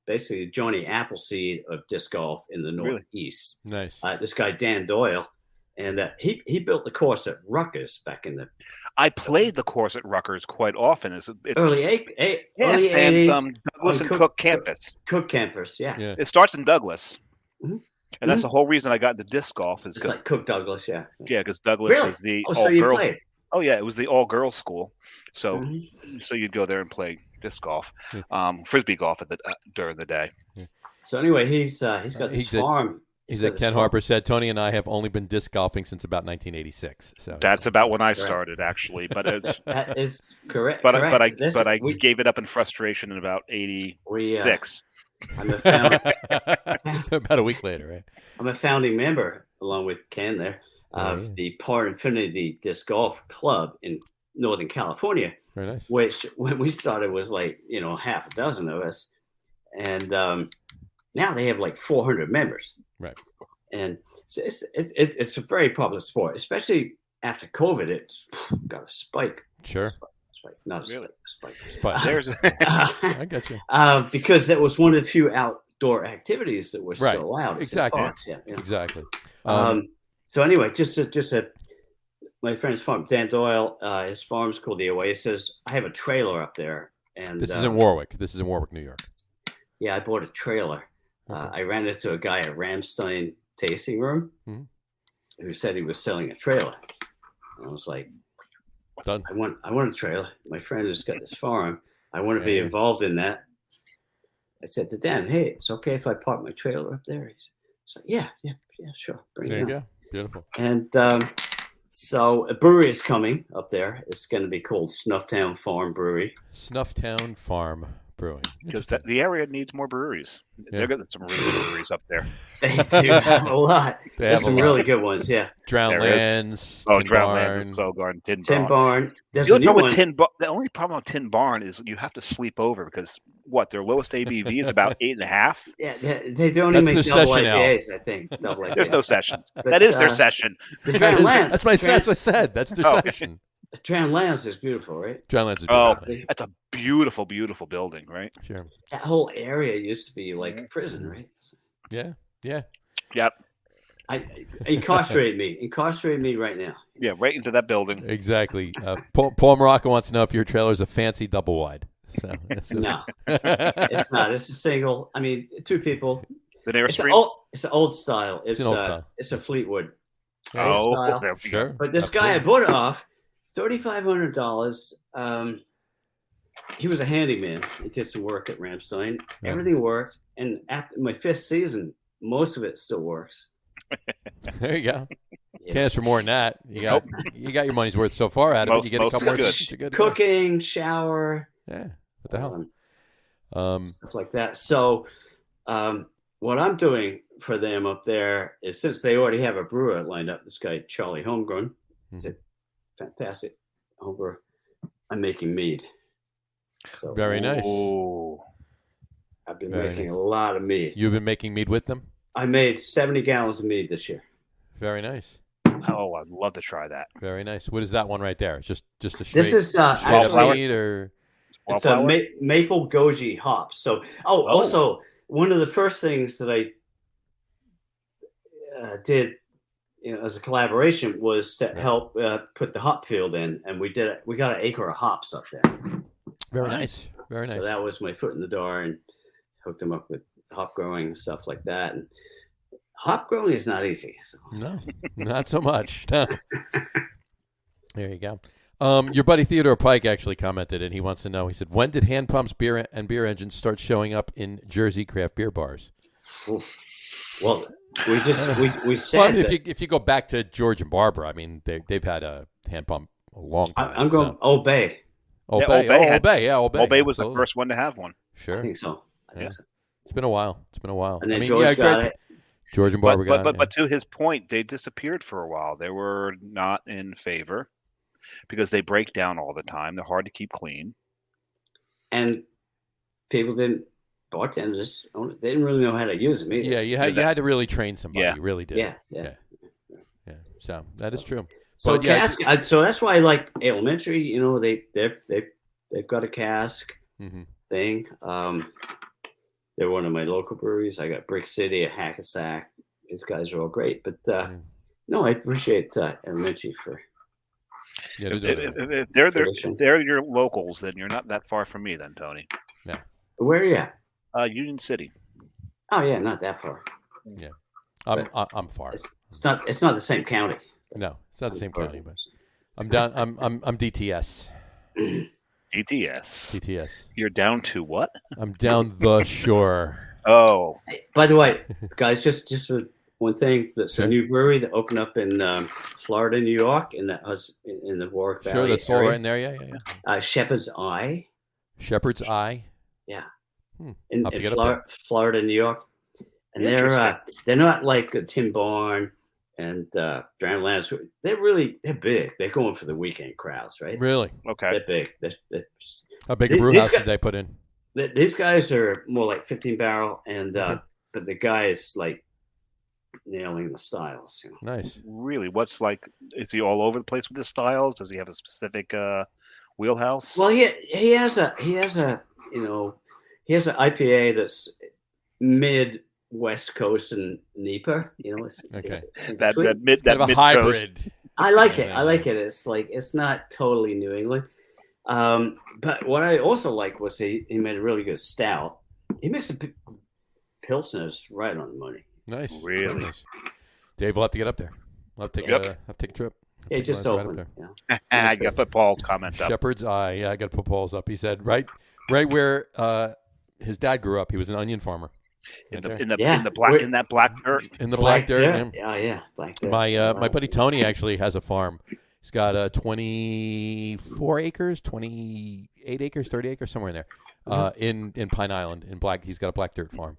Speaker 3: basically Johnny Appleseed of disc golf in the
Speaker 2: Really?
Speaker 3: Northeast.
Speaker 1: Nice.
Speaker 3: This guy Dan Doyle, and he built the course at Rutgers back in the
Speaker 2: I played the course at Rutgers quite often. It's
Speaker 3: early
Speaker 2: it
Speaker 3: early
Speaker 2: spans
Speaker 3: 80s.
Speaker 2: Douglas
Speaker 3: on
Speaker 2: and Cook campus.
Speaker 3: Cook campus, yeah.
Speaker 1: Yeah.
Speaker 2: It starts in Douglas,
Speaker 3: Mhm.
Speaker 2: and that's the whole reason I got into disc golf is
Speaker 3: It's
Speaker 2: because
Speaker 3: like Cook Douglas, yeah.
Speaker 2: because Douglas
Speaker 3: Really?
Speaker 2: is the
Speaker 3: Oh, so you
Speaker 2: all-girl.
Speaker 3: played?
Speaker 2: Oh yeah, it was the all-girls school. So
Speaker 3: Mhm.
Speaker 2: so you'd go there and play disc golf,
Speaker 1: Yeah.
Speaker 2: frisbee golf during the day.
Speaker 3: So anyway, he's got
Speaker 1: He
Speaker 3: this
Speaker 1: said-
Speaker 3: farm.
Speaker 1: He
Speaker 3: He's
Speaker 1: said
Speaker 3: got this
Speaker 1: Ken
Speaker 3: farm.
Speaker 1: Harper said Tony and I have only been disc golfing since about 1986. So
Speaker 2: That's about when I
Speaker 3: Correct.
Speaker 2: started, actually. But
Speaker 3: That is correct.
Speaker 2: but
Speaker 3: correct.
Speaker 2: I
Speaker 3: We-
Speaker 2: gave it up in frustration in about '86.
Speaker 3: I'm a found,
Speaker 1: about a week later, right?
Speaker 3: I'm a founding member, along with Ken there, of
Speaker 1: yeah.
Speaker 3: the Par Infinity Disc Golf Club in Northern California,
Speaker 1: Very nice.
Speaker 3: which when we started was like half a dozen of us, and now they have like 400 members.
Speaker 1: Right.
Speaker 3: And so it's a very popular sport, especially after COVID. It's got a spike.
Speaker 1: Sure.
Speaker 3: Spike, not a
Speaker 2: Really?
Speaker 3: spike.
Speaker 1: But
Speaker 2: There's
Speaker 1: I got you.
Speaker 3: Because that was one of the few outdoor activities that were
Speaker 1: Right.
Speaker 3: still allowed. in
Speaker 1: Exactly.
Speaker 3: parks, yeah.
Speaker 1: Exactly.
Speaker 3: So anyway, just my friend's farm, Dan Doyle. His farm's called the Oasis. I have a trailer up there, and
Speaker 1: This is in Warwick. This is in Warwick, New York.
Speaker 3: yeah, I bought a trailer.
Speaker 1: Okay.
Speaker 3: I ran into a guy at Ramstein Tasting Room
Speaker 1: Mhm.
Speaker 3: who said he was selling a trailer. And I was like,
Speaker 1: Done.
Speaker 3: I want a trailer. My friend has got this farm. I want to be
Speaker 1: Yeah.
Speaker 3: involved in that. I said to Dan, hey, it's okay if I park my trailer up there? He's like, yeah, sure. Bring
Speaker 1: There
Speaker 3: it
Speaker 1: you
Speaker 3: on.
Speaker 1: go. Beautiful.
Speaker 3: And so a brewery is coming up there. It's going to be called Snufftown Farm Brewery.
Speaker 1: Snufftown Farm Brewing.
Speaker 2: because
Speaker 1: Interesting.
Speaker 2: the area needs more breweries.
Speaker 1: Yeah.
Speaker 2: They're got some really good breweries up there.
Speaker 3: They do have a lot.
Speaker 1: They
Speaker 3: There's
Speaker 1: have a
Speaker 3: some
Speaker 1: lot.
Speaker 3: really good ones, yeah.
Speaker 1: Drowned
Speaker 2: There is.
Speaker 1: Lands.
Speaker 2: Oh,
Speaker 1: Tin
Speaker 2: Drownland,
Speaker 1: Barn.
Speaker 2: So Garden, Tin
Speaker 3: Tin
Speaker 2: Barn.
Speaker 3: Barn. There's
Speaker 2: The
Speaker 3: a
Speaker 2: only,
Speaker 3: new
Speaker 2: problem
Speaker 3: one.
Speaker 2: with the only problem with Tin Barn is you have to sleep over because their lowest ABV is about 8.5.
Speaker 3: Yeah, they only
Speaker 1: That's
Speaker 3: make
Speaker 1: their
Speaker 3: double
Speaker 1: session ale.
Speaker 3: IPAs, I think. Double IPAs.
Speaker 2: There's no sessions.
Speaker 3: But,
Speaker 2: That is their session.
Speaker 3: The Drowned Lands.
Speaker 1: That's what I said. That's their
Speaker 2: Oh, okay.
Speaker 1: session.
Speaker 3: Drowned Lands is beautiful, right?
Speaker 1: Drowned Lands is
Speaker 2: Oh,
Speaker 1: beautiful.
Speaker 2: that's a beautiful, beautiful building, right?
Speaker 1: Sure.
Speaker 3: That whole area used to be like a prison, right?
Speaker 1: Yeah. Yeah.
Speaker 2: Yep.
Speaker 3: Incarcerate me right now.
Speaker 2: Yeah, right into that building.
Speaker 1: Exactly. Paul Morocco wants to know if your trailer is a fancy double wide. So,
Speaker 3: No, it's not. It's a single. I mean, two people.
Speaker 2: It's an Airstream.
Speaker 3: It's an old style. It's
Speaker 1: an old style.
Speaker 3: It's a Fleetwood.
Speaker 2: Oh,
Speaker 3: style.
Speaker 2: there we go.
Speaker 1: Sure.
Speaker 3: But this guy I bought it off, $3,500. He was a handyman. He did some work at Ramstein.
Speaker 1: Yeah.
Speaker 3: Everything worked, and after my 5th season, most of it still works.
Speaker 1: There you go.
Speaker 3: Yeah.
Speaker 1: Can't ask for more than that. You got your money's worth so far out of it. You get a
Speaker 2: Most
Speaker 1: couple
Speaker 2: is
Speaker 1: more.
Speaker 2: good.
Speaker 1: You're good to go.
Speaker 3: Cooking, shower,
Speaker 1: Yeah. What the hell?
Speaker 3: stuff like that. So, what I'm doing for them up there is, since they already have a brewer lined up, this guy Charlie Homegrown, he's a fantastic homebrewer. I'm making mead. So
Speaker 1: Very nice.
Speaker 2: Oh,
Speaker 3: I've been
Speaker 1: Very
Speaker 3: making
Speaker 1: nice.
Speaker 3: a lot of mead.
Speaker 1: You've been making mead with them?
Speaker 3: I made 70 gallons of mead this year.
Speaker 1: Very nice.
Speaker 2: oh, I'd love to try that.
Speaker 1: Very nice. What is that one right there? It's just a straight,
Speaker 3: This is
Speaker 1: straight up
Speaker 2: Wildflower?
Speaker 1: mead or
Speaker 3: it's a
Speaker 2: Wildflower?
Speaker 3: maple goji hops. So, also one of the first things that I did, as a collaboration, was to help put the hop field in, and we got an acre of hops up there.
Speaker 1: very nice. Very nice.
Speaker 3: So that was my foot in the door, and hooked them up with hop growing and stuff like that. And hop growing is not easy. So.
Speaker 1: No, not so much. No. There you go. Your buddy Theodore Pike actually commented, and he wants to know. He said, "When did hand pumps, beer engines start showing up in Jersey craft beer bars?"
Speaker 3: Well, we said
Speaker 1: Well, I mean,
Speaker 3: that.
Speaker 1: if you go back to George and Barbara, I mean, they've had a hand pump a long time.
Speaker 3: I'm going Old Bay.
Speaker 1: Old
Speaker 2: Yeah,
Speaker 1: Bay.
Speaker 2: Old Bay had-
Speaker 1: Old Bay. Yeah, Old Bay.
Speaker 2: Old Bay was
Speaker 1: absolutely.
Speaker 2: the first one to have one.
Speaker 1: Sure.
Speaker 3: I think so.
Speaker 2: Yeah.
Speaker 1: It's been a while.
Speaker 3: And then
Speaker 1: I mean,
Speaker 3: George got it.
Speaker 1: George and Barbara got it.
Speaker 2: But to his point, they disappeared for a while. They were not in favor because they break down all the time. They're hard to keep clean.
Speaker 3: And people bartenders, they didn't really know how to use them either.
Speaker 1: Yeah, you had to really train somebody.
Speaker 2: Yeah.
Speaker 1: You really did.
Speaker 3: Yeah.
Speaker 1: So that is true.
Speaker 3: So
Speaker 1: But yeah,
Speaker 3: cask. So that's why I like elementary. You know, they've got a cask
Speaker 1: Mhm.
Speaker 3: thing. They're one of my local breweries. I got Brick City, a Hackensack. These guys are all great. But no, I appreciate elementary for.
Speaker 1: Yeah,
Speaker 2: If they're your locals, then you're not that far from me, then, Tony.
Speaker 3: Where are you at?
Speaker 2: Union City.
Speaker 3: Oh yeah, not that far.
Speaker 1: I'm far.
Speaker 3: It's not the same county.
Speaker 1: No, it's not the same county, but I'm down. I'm DTS.
Speaker 2: DTS. You're down to what?
Speaker 1: I'm down the shore.
Speaker 2: Oh,
Speaker 3: By the way, guys, just one thing. That's
Speaker 1: Sure.
Speaker 3: a new brewery that opened up in Florida, New York, in the Warwick Valley.
Speaker 1: Sure, that's all
Speaker 3: area.
Speaker 1: right in there. Yeah.
Speaker 3: Shepherd's Eye.
Speaker 1: Shepherd's Eye.
Speaker 3: Yeah.
Speaker 1: I'll have to get up there.
Speaker 3: Florida, New York, and they're not like Tim Barn and Drowned Lands. They're big. They're going for the weekend crowds, right?
Speaker 1: Really?
Speaker 2: okay.
Speaker 3: They're big.
Speaker 1: How big a brew house did they put in?
Speaker 3: These guys are more like 15 barrel, and but the guy is like nailing the styles. You know?
Speaker 1: Nice.
Speaker 2: Really? Is he all over the place with his styles? Does he have a specific wheelhouse?
Speaker 3: Well, he has a IPA that's mid West Coast and NEPA. You know, it's
Speaker 2: that mid
Speaker 1: It's kind of a hybrid.
Speaker 3: I like it. It's not totally New England. But what I also like was he made a really good stout. He makes the pilsners right on the money.
Speaker 1: Nice.
Speaker 2: Really?
Speaker 1: Nice. Dave, we'll have to get up there. We'll have to take a trip.
Speaker 3: Yeah,
Speaker 1: Take
Speaker 3: just
Speaker 1: a ride
Speaker 3: open.
Speaker 1: up there.
Speaker 3: You know?
Speaker 2: I got to put Paul's comment up.
Speaker 1: Shepherd's Eye. Yeah, I got to put Paul's up. He said right where his dad grew up. He was an onion farmer.
Speaker 2: In
Speaker 1: Right
Speaker 2: that black dirt.
Speaker 1: in the black dirt.
Speaker 3: Yeah, black dirt.
Speaker 1: My buddy Tony actually has a farm. He's got 24 acres, 28 acres, 30 acres, somewhere in there, in Pine Island. He's got a black dirt farm.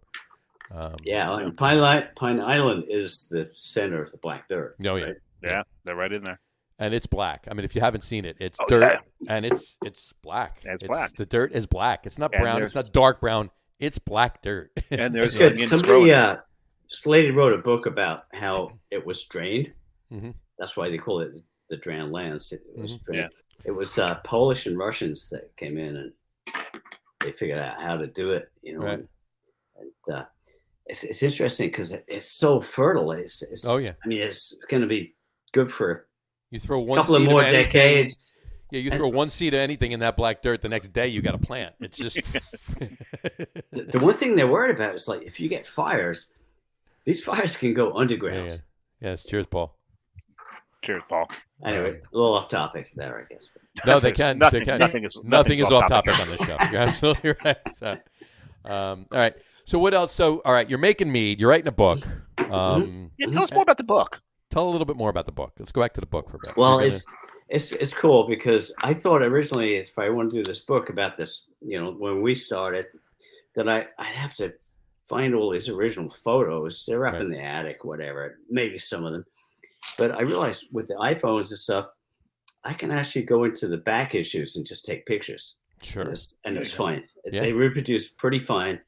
Speaker 3: Pine Island is the center of the black dirt.
Speaker 1: Oh yeah,
Speaker 3: right?
Speaker 2: Yeah, they're right in there.
Speaker 1: and it's black. I mean, if you haven't seen it, it's dirt, and it's black.
Speaker 2: It's black.
Speaker 1: The dirt is black. It's not
Speaker 2: And
Speaker 1: brown. It's not dark brown. It's black dirt.
Speaker 2: And
Speaker 3: It's
Speaker 2: there's
Speaker 3: good.
Speaker 2: onions
Speaker 3: Somebody,
Speaker 2: growing.
Speaker 3: Slady wrote a book about how it was drained.
Speaker 1: Mhm.
Speaker 3: That's why they call it the Drowned Lands. It was
Speaker 1: Mhm.
Speaker 3: drained. It was Polish and Russians that came in and they figured out how to do it. You know,
Speaker 1: Right.
Speaker 3: and it's interesting because it's so fertile. It's
Speaker 1: Oh yeah.
Speaker 3: I mean, it's going to be good for
Speaker 1: You throw
Speaker 3: a
Speaker 1: one
Speaker 3: couple of
Speaker 1: seed
Speaker 3: more
Speaker 1: anything-
Speaker 3: decades.
Speaker 1: Yeah, you throw one seed of anything in that black dirt, the next day you got a plant. It's just
Speaker 3: The one thing they're worried about is like if you get fires, these fires can go underground.
Speaker 1: yeah. Yes, cheers, Paul.
Speaker 2: Cheers, Paul.
Speaker 3: Anyway, a little off topic there, I guess.
Speaker 1: No, they can.
Speaker 2: Nothing-
Speaker 1: they can.
Speaker 2: nothing
Speaker 1: is off topic on this show. You're absolutely right. So, all right. So what else? So all right, you're making mead. You're writing a book.
Speaker 2: Yeah, tell us more about the book.
Speaker 1: Tell a little bit more about the book. Let's go back to the book for a bit.
Speaker 3: Well,
Speaker 1: You're gonna-
Speaker 3: it's cool because I thought originally if I want to do this book about this, you know, when we started, that I'd have to find all these original photos. They're up
Speaker 1: Right.
Speaker 3: in the attic, whatever, maybe some of them. But I realized with the iPhones and stuff, I can actually go into the back issues and just take pictures.
Speaker 1: sure.
Speaker 3: And it's fine.
Speaker 1: Yeah.
Speaker 3: They reproduce pretty fine.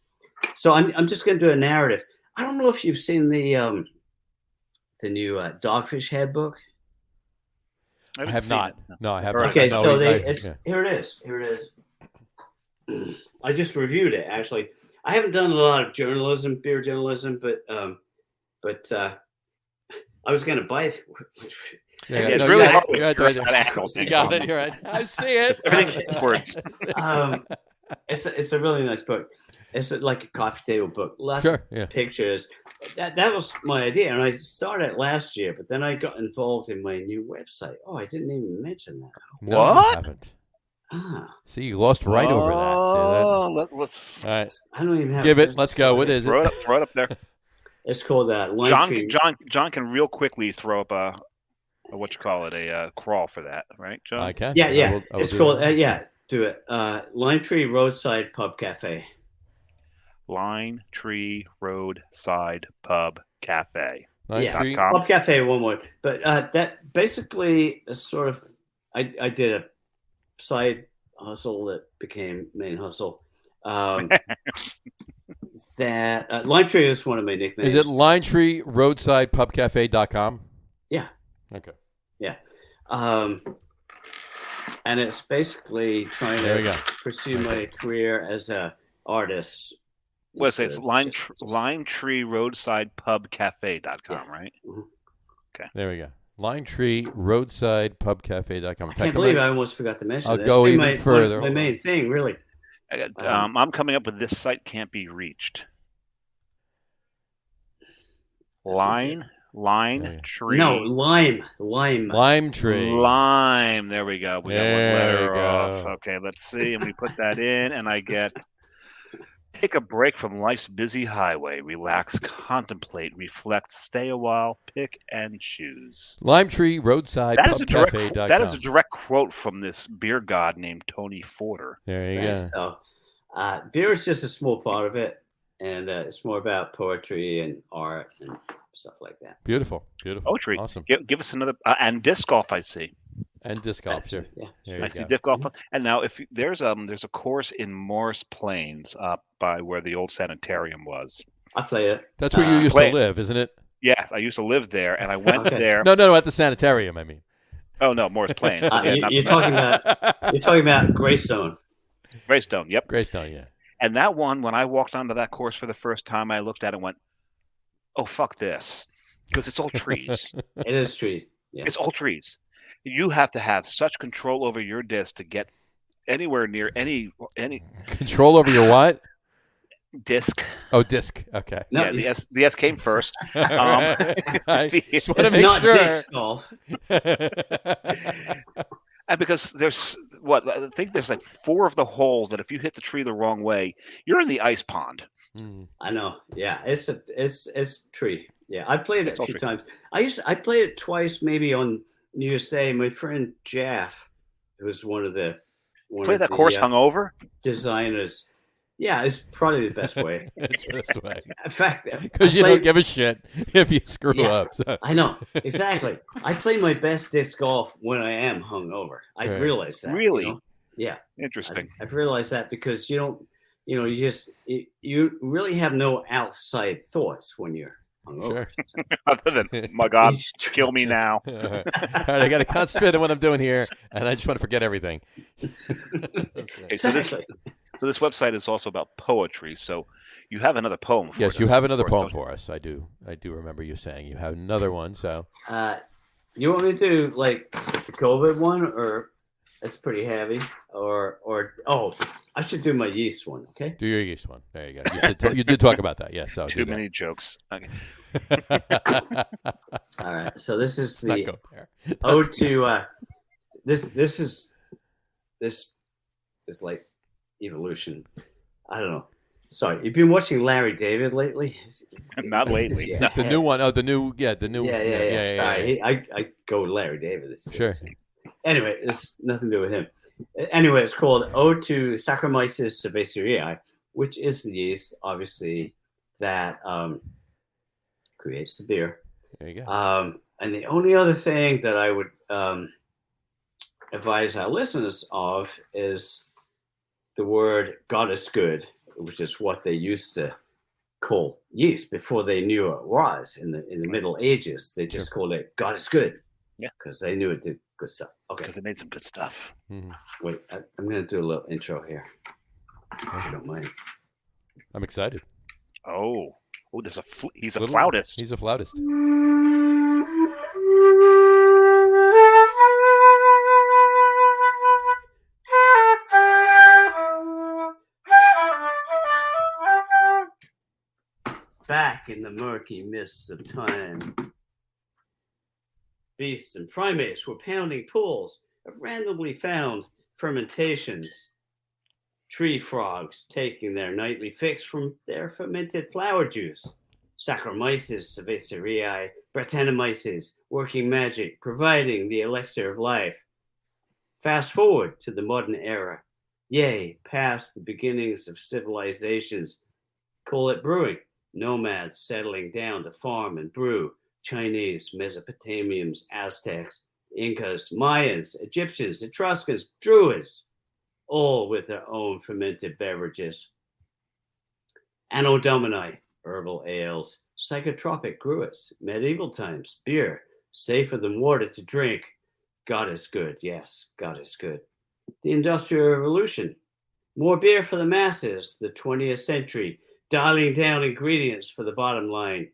Speaker 3: So I'm just going to do a narrative. I don't know if you've seen the new Dogfish Head book.
Speaker 1: I
Speaker 2: haven't
Speaker 1: have
Speaker 2: seen
Speaker 1: not.
Speaker 2: it.
Speaker 1: No, I have
Speaker 2: Okay,
Speaker 1: not.
Speaker 3: Okay,
Speaker 1: No,
Speaker 3: so
Speaker 1: yeah.
Speaker 3: here it is. Here it is. I just reviewed it actually. I haven't done a lot of journalism, beer journalism, but I was going to buy it.
Speaker 1: Yeah,
Speaker 2: Yeah, it's
Speaker 1: no,
Speaker 2: really
Speaker 1: you
Speaker 2: hard
Speaker 1: got it.
Speaker 2: with
Speaker 1: You got
Speaker 2: stress
Speaker 1: it.
Speaker 2: on animals.
Speaker 1: You got it. You're right. I see it.
Speaker 2: Everything backwards.
Speaker 3: It's a really nice book. It's like a coffee table book. Lots
Speaker 1: Sure.
Speaker 3: of
Speaker 1: Yeah.
Speaker 3: pictures. that was my idea, and I started last year. But then I got involved in my new website. Oh, I didn't even mention that.
Speaker 1: No, you
Speaker 2: What?
Speaker 1: haven't.
Speaker 3: Ah,
Speaker 1: See, you glossed right over that. See that?
Speaker 2: Oh, let's
Speaker 1: All right.
Speaker 3: I don't even have.
Speaker 1: Give it. Let's go. What is
Speaker 2: throw
Speaker 1: it?
Speaker 2: it up there.
Speaker 3: It's called Linetree.
Speaker 2: John can real quickly throw up a what you call it, a crawl for that, right, John?
Speaker 1: I can.
Speaker 3: Yeah,
Speaker 1: I
Speaker 3: yeah.
Speaker 1: will
Speaker 3: It's
Speaker 1: do
Speaker 3: called
Speaker 1: that.
Speaker 3: do it. Linetree Roadside Pub Cafe.
Speaker 2: Lime Tree Roadside Pub Cafe.
Speaker 1: Linetree.
Speaker 3: Pub Cafe, one word. But that basically is sort of. I did a side hustle that became main hustle. That Linetree is one of my nicknames.
Speaker 1: Is it Linetree Roadside Pub Cafe.com?
Speaker 3: Yeah.
Speaker 1: Okay.
Speaker 3: Yeah. And it's basically trying to pursue my career as a artist.
Speaker 2: What's it? Linetree Roadside Pub Cafe.com, right?
Speaker 3: Mm-hmm.
Speaker 2: Okay.
Speaker 1: There we go. Linetree Roadside Pub Cafe.com.
Speaker 3: I can't believe I almost forgot to mention
Speaker 1: I'll
Speaker 3: this.
Speaker 1: go even further.
Speaker 3: My main thing, really.
Speaker 2: I'm coming up with this site can't be reached. Line tree.
Speaker 3: No, lime.
Speaker 1: Lime tree.
Speaker 2: Lime. There we go. We got one letter off.
Speaker 1: Go.
Speaker 2: Okay, let's see. And we put that in, and I get take a break from life's busy highway. Relax, contemplate, reflect, stay a while, pick and choose.
Speaker 1: Limetree Roadside Pub Cafe.com.
Speaker 2: That is a direct quote from this beer god named Tony Forder.
Speaker 1: There you go.
Speaker 3: So, beer is just a small part of it, and it's more about poetry and art and stuff like that.
Speaker 1: Beautiful.
Speaker 2: Poetry.
Speaker 1: Awesome.
Speaker 2: Give us another and disc golf. I see.
Speaker 1: And disc golf, sure.
Speaker 3: Yeah.
Speaker 2: I see disc golf. And now, if there's a course in Morris Plains up by where the old sanitarium was.
Speaker 3: I played it.
Speaker 1: That's where you used to live, isn't it?
Speaker 2: Yes, I used to live there, and I went there.
Speaker 1: No, at the sanitarium. I mean.
Speaker 2: Oh no, Morris Plains.
Speaker 3: You're talking about Greystone.
Speaker 2: Greystone. Yep.
Speaker 1: Greystone. Yeah.
Speaker 2: And that one, when I walked onto that course for the first time, I looked at it and went, "Oh fuck this," because it's all trees.
Speaker 3: It is trees. Yeah.
Speaker 2: It's all trees. You have to have such control over your disc to get anywhere near any
Speaker 1: control over your what?
Speaker 2: Disc.
Speaker 1: Oh, disc. Okay.
Speaker 3: No,
Speaker 2: yeah, the S came first.
Speaker 1: I just want to
Speaker 3: it's
Speaker 1: make
Speaker 3: not
Speaker 1: sure.
Speaker 3: disc golf.
Speaker 2: And because there's I think there's like 4 of the holes that if you hit the tree the wrong way, you're in the ice pond.
Speaker 3: I know. Yeah, it's tree. Yeah, I played it a few times. I played it twice, maybe on New Year's Day. My friend Jeff, who was one of the
Speaker 2: course hungover
Speaker 3: designers. Yeah, it's probably the best way.
Speaker 1: It's the best way.
Speaker 3: In fact,
Speaker 1: because you don't give a shit if you screw up. So.
Speaker 3: I know exactly. I play my best disc golf when I am hungover. I realize that.
Speaker 2: Really?
Speaker 3: You know? Yeah.
Speaker 2: Interesting.
Speaker 3: I've realized that because you don't. You really have no outside thoughts when you're hungover.
Speaker 1: Sure.
Speaker 2: Other than, my God, kill me now.
Speaker 1: All right, I got to concentrate on what I'm doing here, and I just want to forget everything.
Speaker 3: Exactly.
Speaker 2: So this website is also about poetry. So you have another poem for us.
Speaker 1: Yes, you have another poem for us. I do remember you saying you have another one. So
Speaker 3: you want me to do like the COVID one, or it's pretty heavy, or I should do my yeast one. Okay.
Speaker 1: Do your yeast one. There you go. You did talk about that. Yes. Yeah, so
Speaker 2: too many jokes. Okay.
Speaker 3: All right. So this is
Speaker 1: Let's
Speaker 3: the
Speaker 1: not go there.
Speaker 3: ode to this is like evolution. I don't know. Sorry, you've been watching Larry David lately?
Speaker 2: Not lately.
Speaker 1: The new one. Oh, the new.
Speaker 3: Yeah. Sorry, I go with Larry David.
Speaker 1: Sure.
Speaker 3: Anyway, it's nothing to do with him. Anyway, it's called Ode to Saccharomyces cerevisiae, which is the yeast, obviously, that creates the beer.
Speaker 1: There you go.
Speaker 3: And the only other thing that I would advise our listeners of is the word "God is good," which is what they used to call yeast before they knew what it was in the Middle Ages. They just called it "God is good," because they knew it did good stuff. Okay,
Speaker 2: because it made some good stuff.
Speaker 1: Mm-hmm.
Speaker 3: Wait, I'm going to do a little intro here, if you don't mind.
Speaker 1: I'm excited.
Speaker 2: Oh, there's he's a flautist.
Speaker 1: He's a flautist.
Speaker 3: Back in the murky mists of time. Beasts and primates were pounding pools of randomly found fermentations. Tree frogs taking their nightly fix from their fermented flower juice. Saccharomyces cerevisiae, Brettanomyces, working magic, providing the elixir of life. Fast forward to the modern era. Yea, past the beginnings of civilizations. Call it brewing. Nomads settling down to farm and brew. Chinese, Mesopotamians, Aztecs, Incas, Mayans, Egyptians, Etruscans, Druids, all with their own fermented beverages. Anno Domini, herbal ales, psychotropic gruits, medieval times, beer, safer than water to drink. God is good, yes, God is good. The Industrial Revolution, more beer for the masses, the 20th century, dialing down ingredients for the bottom line.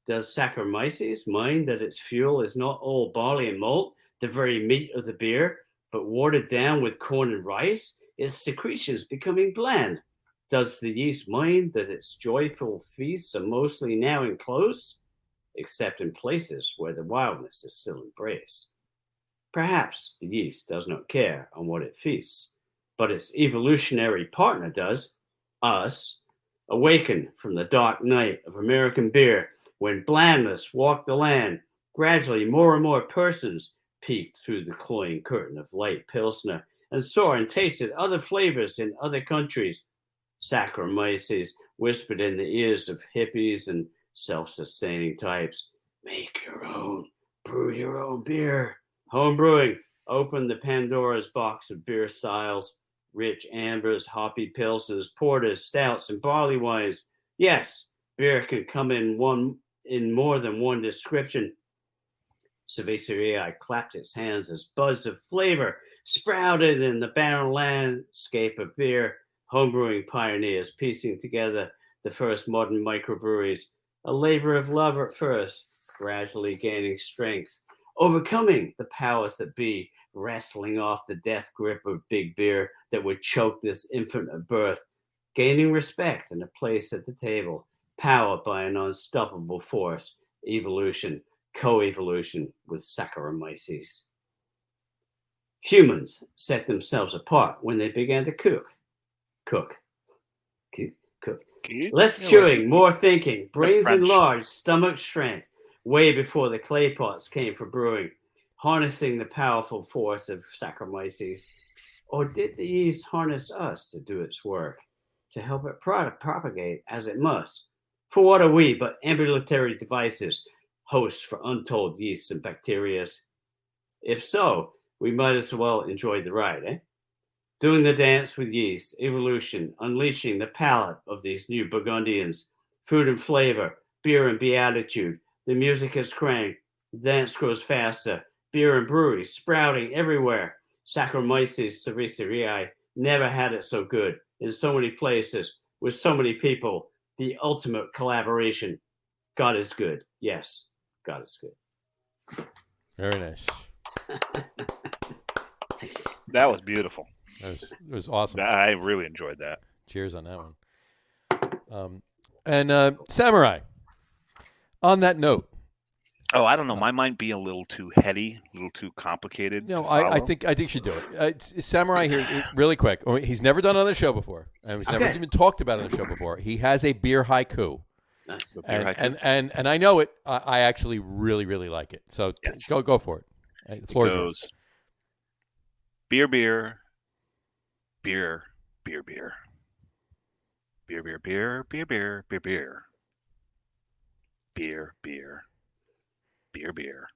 Speaker 3: Does Saccharomyces mind that its fuel is not all barley and malt, the very meat of the beer, but watered down with corn and rice, its secretions becoming bland? Does the yeast mind that its joyful feasts are mostly now enclosed, except in places where the wildness is still embraced? Perhaps the yeast does not care on what it feasts, but its evolutionary partner does, us, awaken from the dark night of American beer when blandness walked the land. Gradually, more and more persons peeked through the cloying curtain of light Pilsner and saw and tasted other flavors in other countries. Saccharomyces whispered in the ears of hippies and self-sustaining types, make your own, brew your own beer. Home brewing opened the Pandora's box of beer styles, rich ambers, hoppy pilsners, porters, stouts, and barley wines. Yes, beer can come in more than one description. Cerveceria clapped its hands as buds of flavor sprouted in the barren landscape of beer. Homebrewing pioneers piecing together the first modern microbreweries, a labor of love at first, gradually gaining strength, overcoming the powers that be, wrestling off the death grip of big beer that would choke this infant at birth, gaining respect and a place at the table, powered by an unstoppable force, evolution, co-evolution with Saccharomyces. Humans set themselves apart when they began to cook. Less chewing, more thinking, brains enlarged, stomach shrank, way before the clay pots came for brewing, harnessing the powerful force of Saccharomyces. Or did the yeast harness us to do its work, to help it propagate as it must? For what are we but ambulatory devices, hosts for untold yeasts and bacteria? If so, we might as well enjoy the ride, eh? Doing the dance with yeast, evolution, unleashing the palate of these new Burgundians, food and flavor, beer and beatitude. The music is cranked, the dance grows faster, beer and breweries sprouting everywhere. Saccharomyces cerevisiae never had it so good, in so many places, with so many people, the ultimate collaboration. God is good. Yes, God is good.
Speaker 1: Very nice.
Speaker 2: That was beautiful.
Speaker 1: It was awesome.
Speaker 2: I really enjoyed that.
Speaker 1: Cheers on that one. And Samurai, on that note.
Speaker 2: Oh, I don't know. My might be a little too heady, a little too complicated.
Speaker 1: No, I think you should do it. Samurai here, really quick. He's never done it on the show before, and he's never even talked about it on the show before. He has a beer haiku.
Speaker 3: Nice.
Speaker 1: And I know it. I actually really, really like it. So
Speaker 2: yes.
Speaker 1: Go for it. The floor is yours.
Speaker 2: Beer, beer, beer, beer, beer, beer, beer, beer, beer, beer, beer, beer, beer, beer, beer, beer,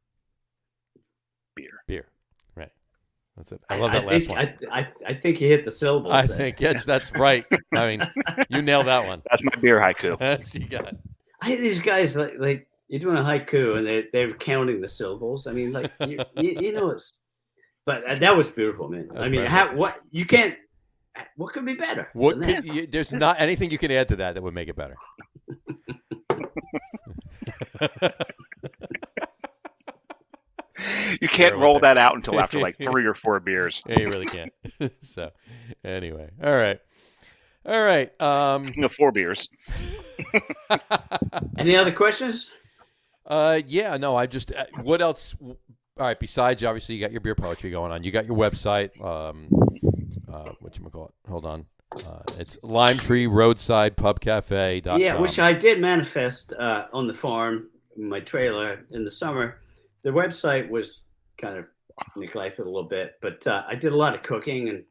Speaker 2: beer,
Speaker 1: beer. Right. That's it. I love that last one.
Speaker 3: I think you hit the syllables.
Speaker 1: I think that's right. I mean, you nailed that one.
Speaker 2: That's my beer haiku.
Speaker 1: You got it.
Speaker 3: I hate these guys like you're doing a haiku and they're counting the syllables. I mean, like you know it's. But that was beautiful, man. I mean, what could be better?
Speaker 1: There's not anything you can add to that would make it better.
Speaker 2: You can't roll that out until after like 3 or 4 beers.
Speaker 1: Yeah, you really can't. So, anyway, all right.
Speaker 2: 4 beers.
Speaker 3: Any other questions?
Speaker 1: Yeah, no, I just what else? All right, besides obviously you got your beer poetry going on. You got your website. Whatchamacallit? Hold on. It's Limetree Roadside Pub Cafe.com.
Speaker 3: Yeah, which I did manifest on the farm, in my trailer in the summer. The website was kind of neglected a little bit, but I did a lot of cooking and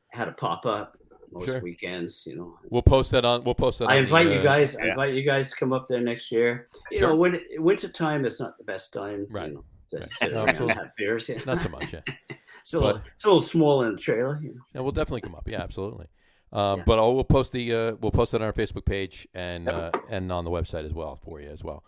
Speaker 3: had a pop up most weekends.
Speaker 1: We'll post that on. We'll post that.
Speaker 3: I
Speaker 1: on
Speaker 3: invite
Speaker 1: the,
Speaker 3: you guys.
Speaker 2: yeah.
Speaker 3: I invite you guys to come up there next year. You know, when winter time is not the best time.
Speaker 1: Right.
Speaker 3: To sit around and have beers.
Speaker 1: Not so much. Yeah.
Speaker 3: It's a little small in the trailer.
Speaker 1: Yeah, we'll definitely come up. Yeah, absolutely. But we'll post it on our Facebook page and on the website as well for you as well.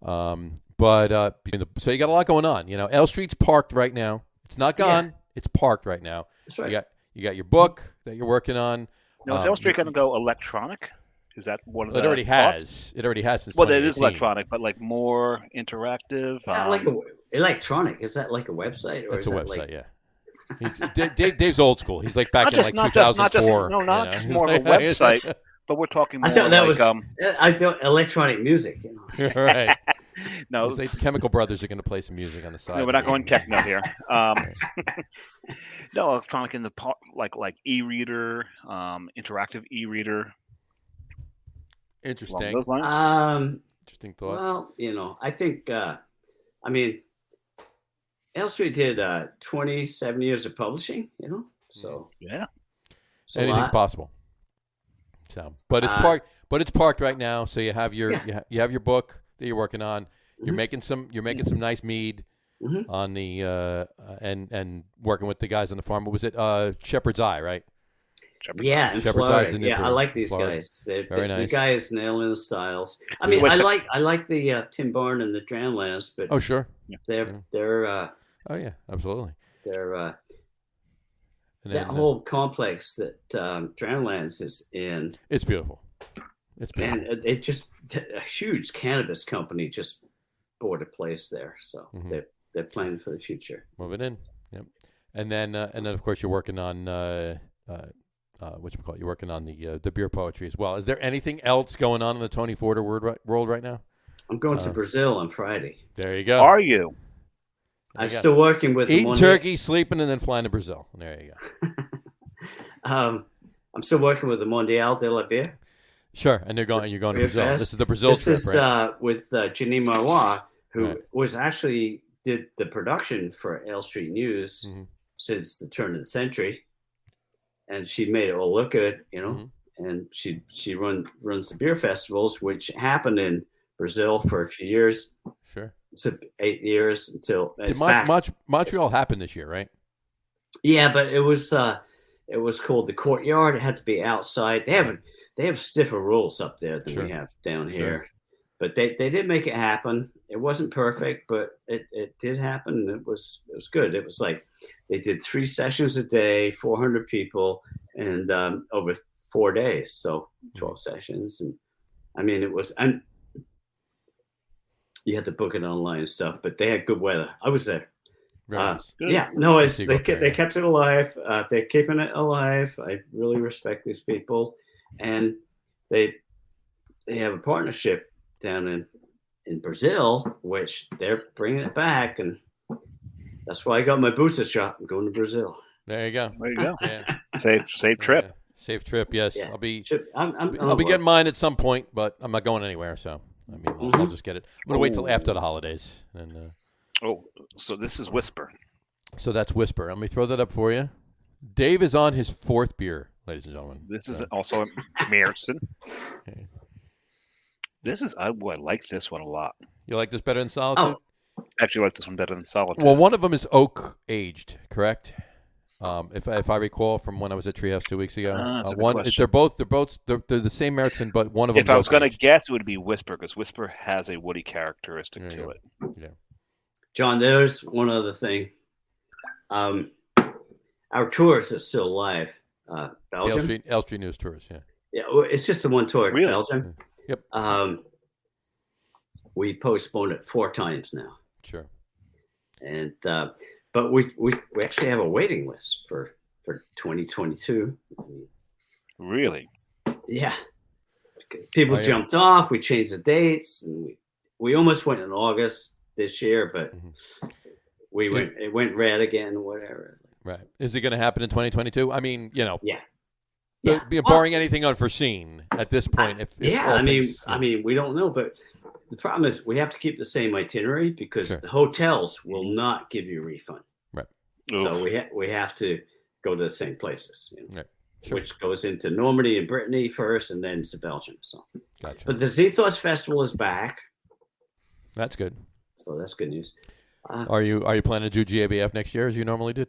Speaker 1: So you got a lot going on. L Street's parked right now. It's not gone. Yeah. It's parked right now.
Speaker 3: That's right.
Speaker 1: You got your book that you're working on.
Speaker 2: Now, is L Street going to go electronic? Is that one of the?
Speaker 1: It already has. It already has since.
Speaker 2: Well, it is electronic, but like more interactive.
Speaker 3: Is that like electronic? Is that like a website? Or
Speaker 1: it's
Speaker 3: is
Speaker 1: a
Speaker 3: that
Speaker 1: website. Yeah. Dave's old school. He's like back in like 2004.
Speaker 2: Not just more of a website, but we're talking more.
Speaker 3: I thought electronic music.
Speaker 1: Right.
Speaker 2: No,
Speaker 1: the Chemical Brothers are going to play some music on the side.
Speaker 2: No, we're not going techno here. No, electronic in the like e-reader, interactive e-reader.
Speaker 1: Interesting. Interesting thought.
Speaker 3: Well, I think, L Street did 27 years of publishing, so
Speaker 2: yeah,
Speaker 1: anything's possible. So, but it's parked. But it's parked right now. So you have your you have your book that you're working on. You're making some nice mead on the and working with the guys on the farm. What was it? Shepherd's Eye, right?
Speaker 3: In Florida. I like these guys.
Speaker 1: Very nice.
Speaker 3: The guys nailing the styles. I mean, I like the Tim Barn and the Drownlands, but
Speaker 1: sure,
Speaker 3: they're
Speaker 1: oh yeah, absolutely.
Speaker 3: They're that whole complex that Drownlands is in.
Speaker 1: It's beautiful. It's beautiful.
Speaker 3: And it just a huge cannabis company just bought a place there, so they're planning for the future.
Speaker 1: Moving in, yep. And then of course you're working on You're working on the beer poetry as well. Is there anything else going on in the Tony Porter world right now?
Speaker 3: I'm going to Brazil on Friday.
Speaker 1: There you go.
Speaker 2: Are you?
Speaker 3: I'm still working with
Speaker 1: eating turkey, sleeping, and then flying to Brazil. There you
Speaker 3: go. I'm still working with the Mondial de la Bière.
Speaker 1: Sure, and you're going to Brazil. Fest. This is the Brazil trip,
Speaker 3: right? This is with Janine Marois, who was actually did the production for L Street News since the turn of the century, and she made it all look good, And she runs the beer festivals, which happened in Brazil for a few years.
Speaker 1: Sure.
Speaker 3: So 8 years until
Speaker 1: Montreal happened this year, right?
Speaker 3: Yeah, but it was called the Courtyard. It had to be outside. They have stiffer rules up there than we have down here. But they did make it happen. It wasn't perfect, but it did happen. It was good. It was like they did 3 sessions a day, 400 people, and over 4 days, so 12 sessions. And I mean, it was, and you had to book it online and stuff, but they had good weather. I was there. Yeah, no, they kept it alive. They're keeping it alive. I really respect these people, and they have a partnership down in Brazil, which they're bringing it back, and that's why I got my booster shot. I'm going to Brazil.
Speaker 1: There you go.
Speaker 2: Yeah. Safe trip.
Speaker 1: Yeah. Safe trip. Yes,
Speaker 3: yeah.
Speaker 1: I'll be
Speaker 3: I'll
Speaker 1: be getting mine at some point, but I'm not going anywhere. So I mean, I'll just get it. I'm gonna wait till after the holidays. And
Speaker 2: so this is Whisper.
Speaker 1: So that's Whisper. Let me throw that up for you. Dave is on his 4th beer, ladies and gentlemen.
Speaker 2: This is also Märzen. This is I like this one a lot.
Speaker 1: You like this better than Solitude?
Speaker 2: I actually like this one better than Solitude.
Speaker 1: Well, one of them is oak aged, correct? If I recall from when I was at Treehouse 2 weeks ago, they're the same Märzen, but one of them.
Speaker 2: If I was going to guess, it would be Whisper, because Whisper has a woody characteristic to it.
Speaker 1: Yeah.
Speaker 3: John, there's one other thing. Our tours are still live. Belgium.
Speaker 1: L Street News tours. Yeah.
Speaker 3: Yeah, it's just the one tour.
Speaker 2: Really?
Speaker 3: Belgium.
Speaker 1: Yep.
Speaker 3: We postponed it 4 times now.
Speaker 1: Sure.
Speaker 3: And but we actually have a waiting list for 2022.
Speaker 2: Really?
Speaker 3: Yeah. People jumped off. We changed the dates, and we almost went in August this year, but it went red again, whatever.
Speaker 1: Right. Is it going to happen in 2022? I mean,
Speaker 3: yeah.
Speaker 1: Barring anything unforeseen at this point.
Speaker 3: I mean, we don't know, but the problem is we have to keep the same itinerary because the hotels will not give you a refund.
Speaker 1: Right.
Speaker 3: So we have to go to the same places.
Speaker 1: Right. Sure.
Speaker 3: Which goes into Normandy and Brittany first, and then to Belgium. So,
Speaker 1: gotcha.
Speaker 3: But the Zethos Festival is back.
Speaker 1: That's good.
Speaker 3: So that's good news.
Speaker 1: Are you planning to do GABF next year as you normally did?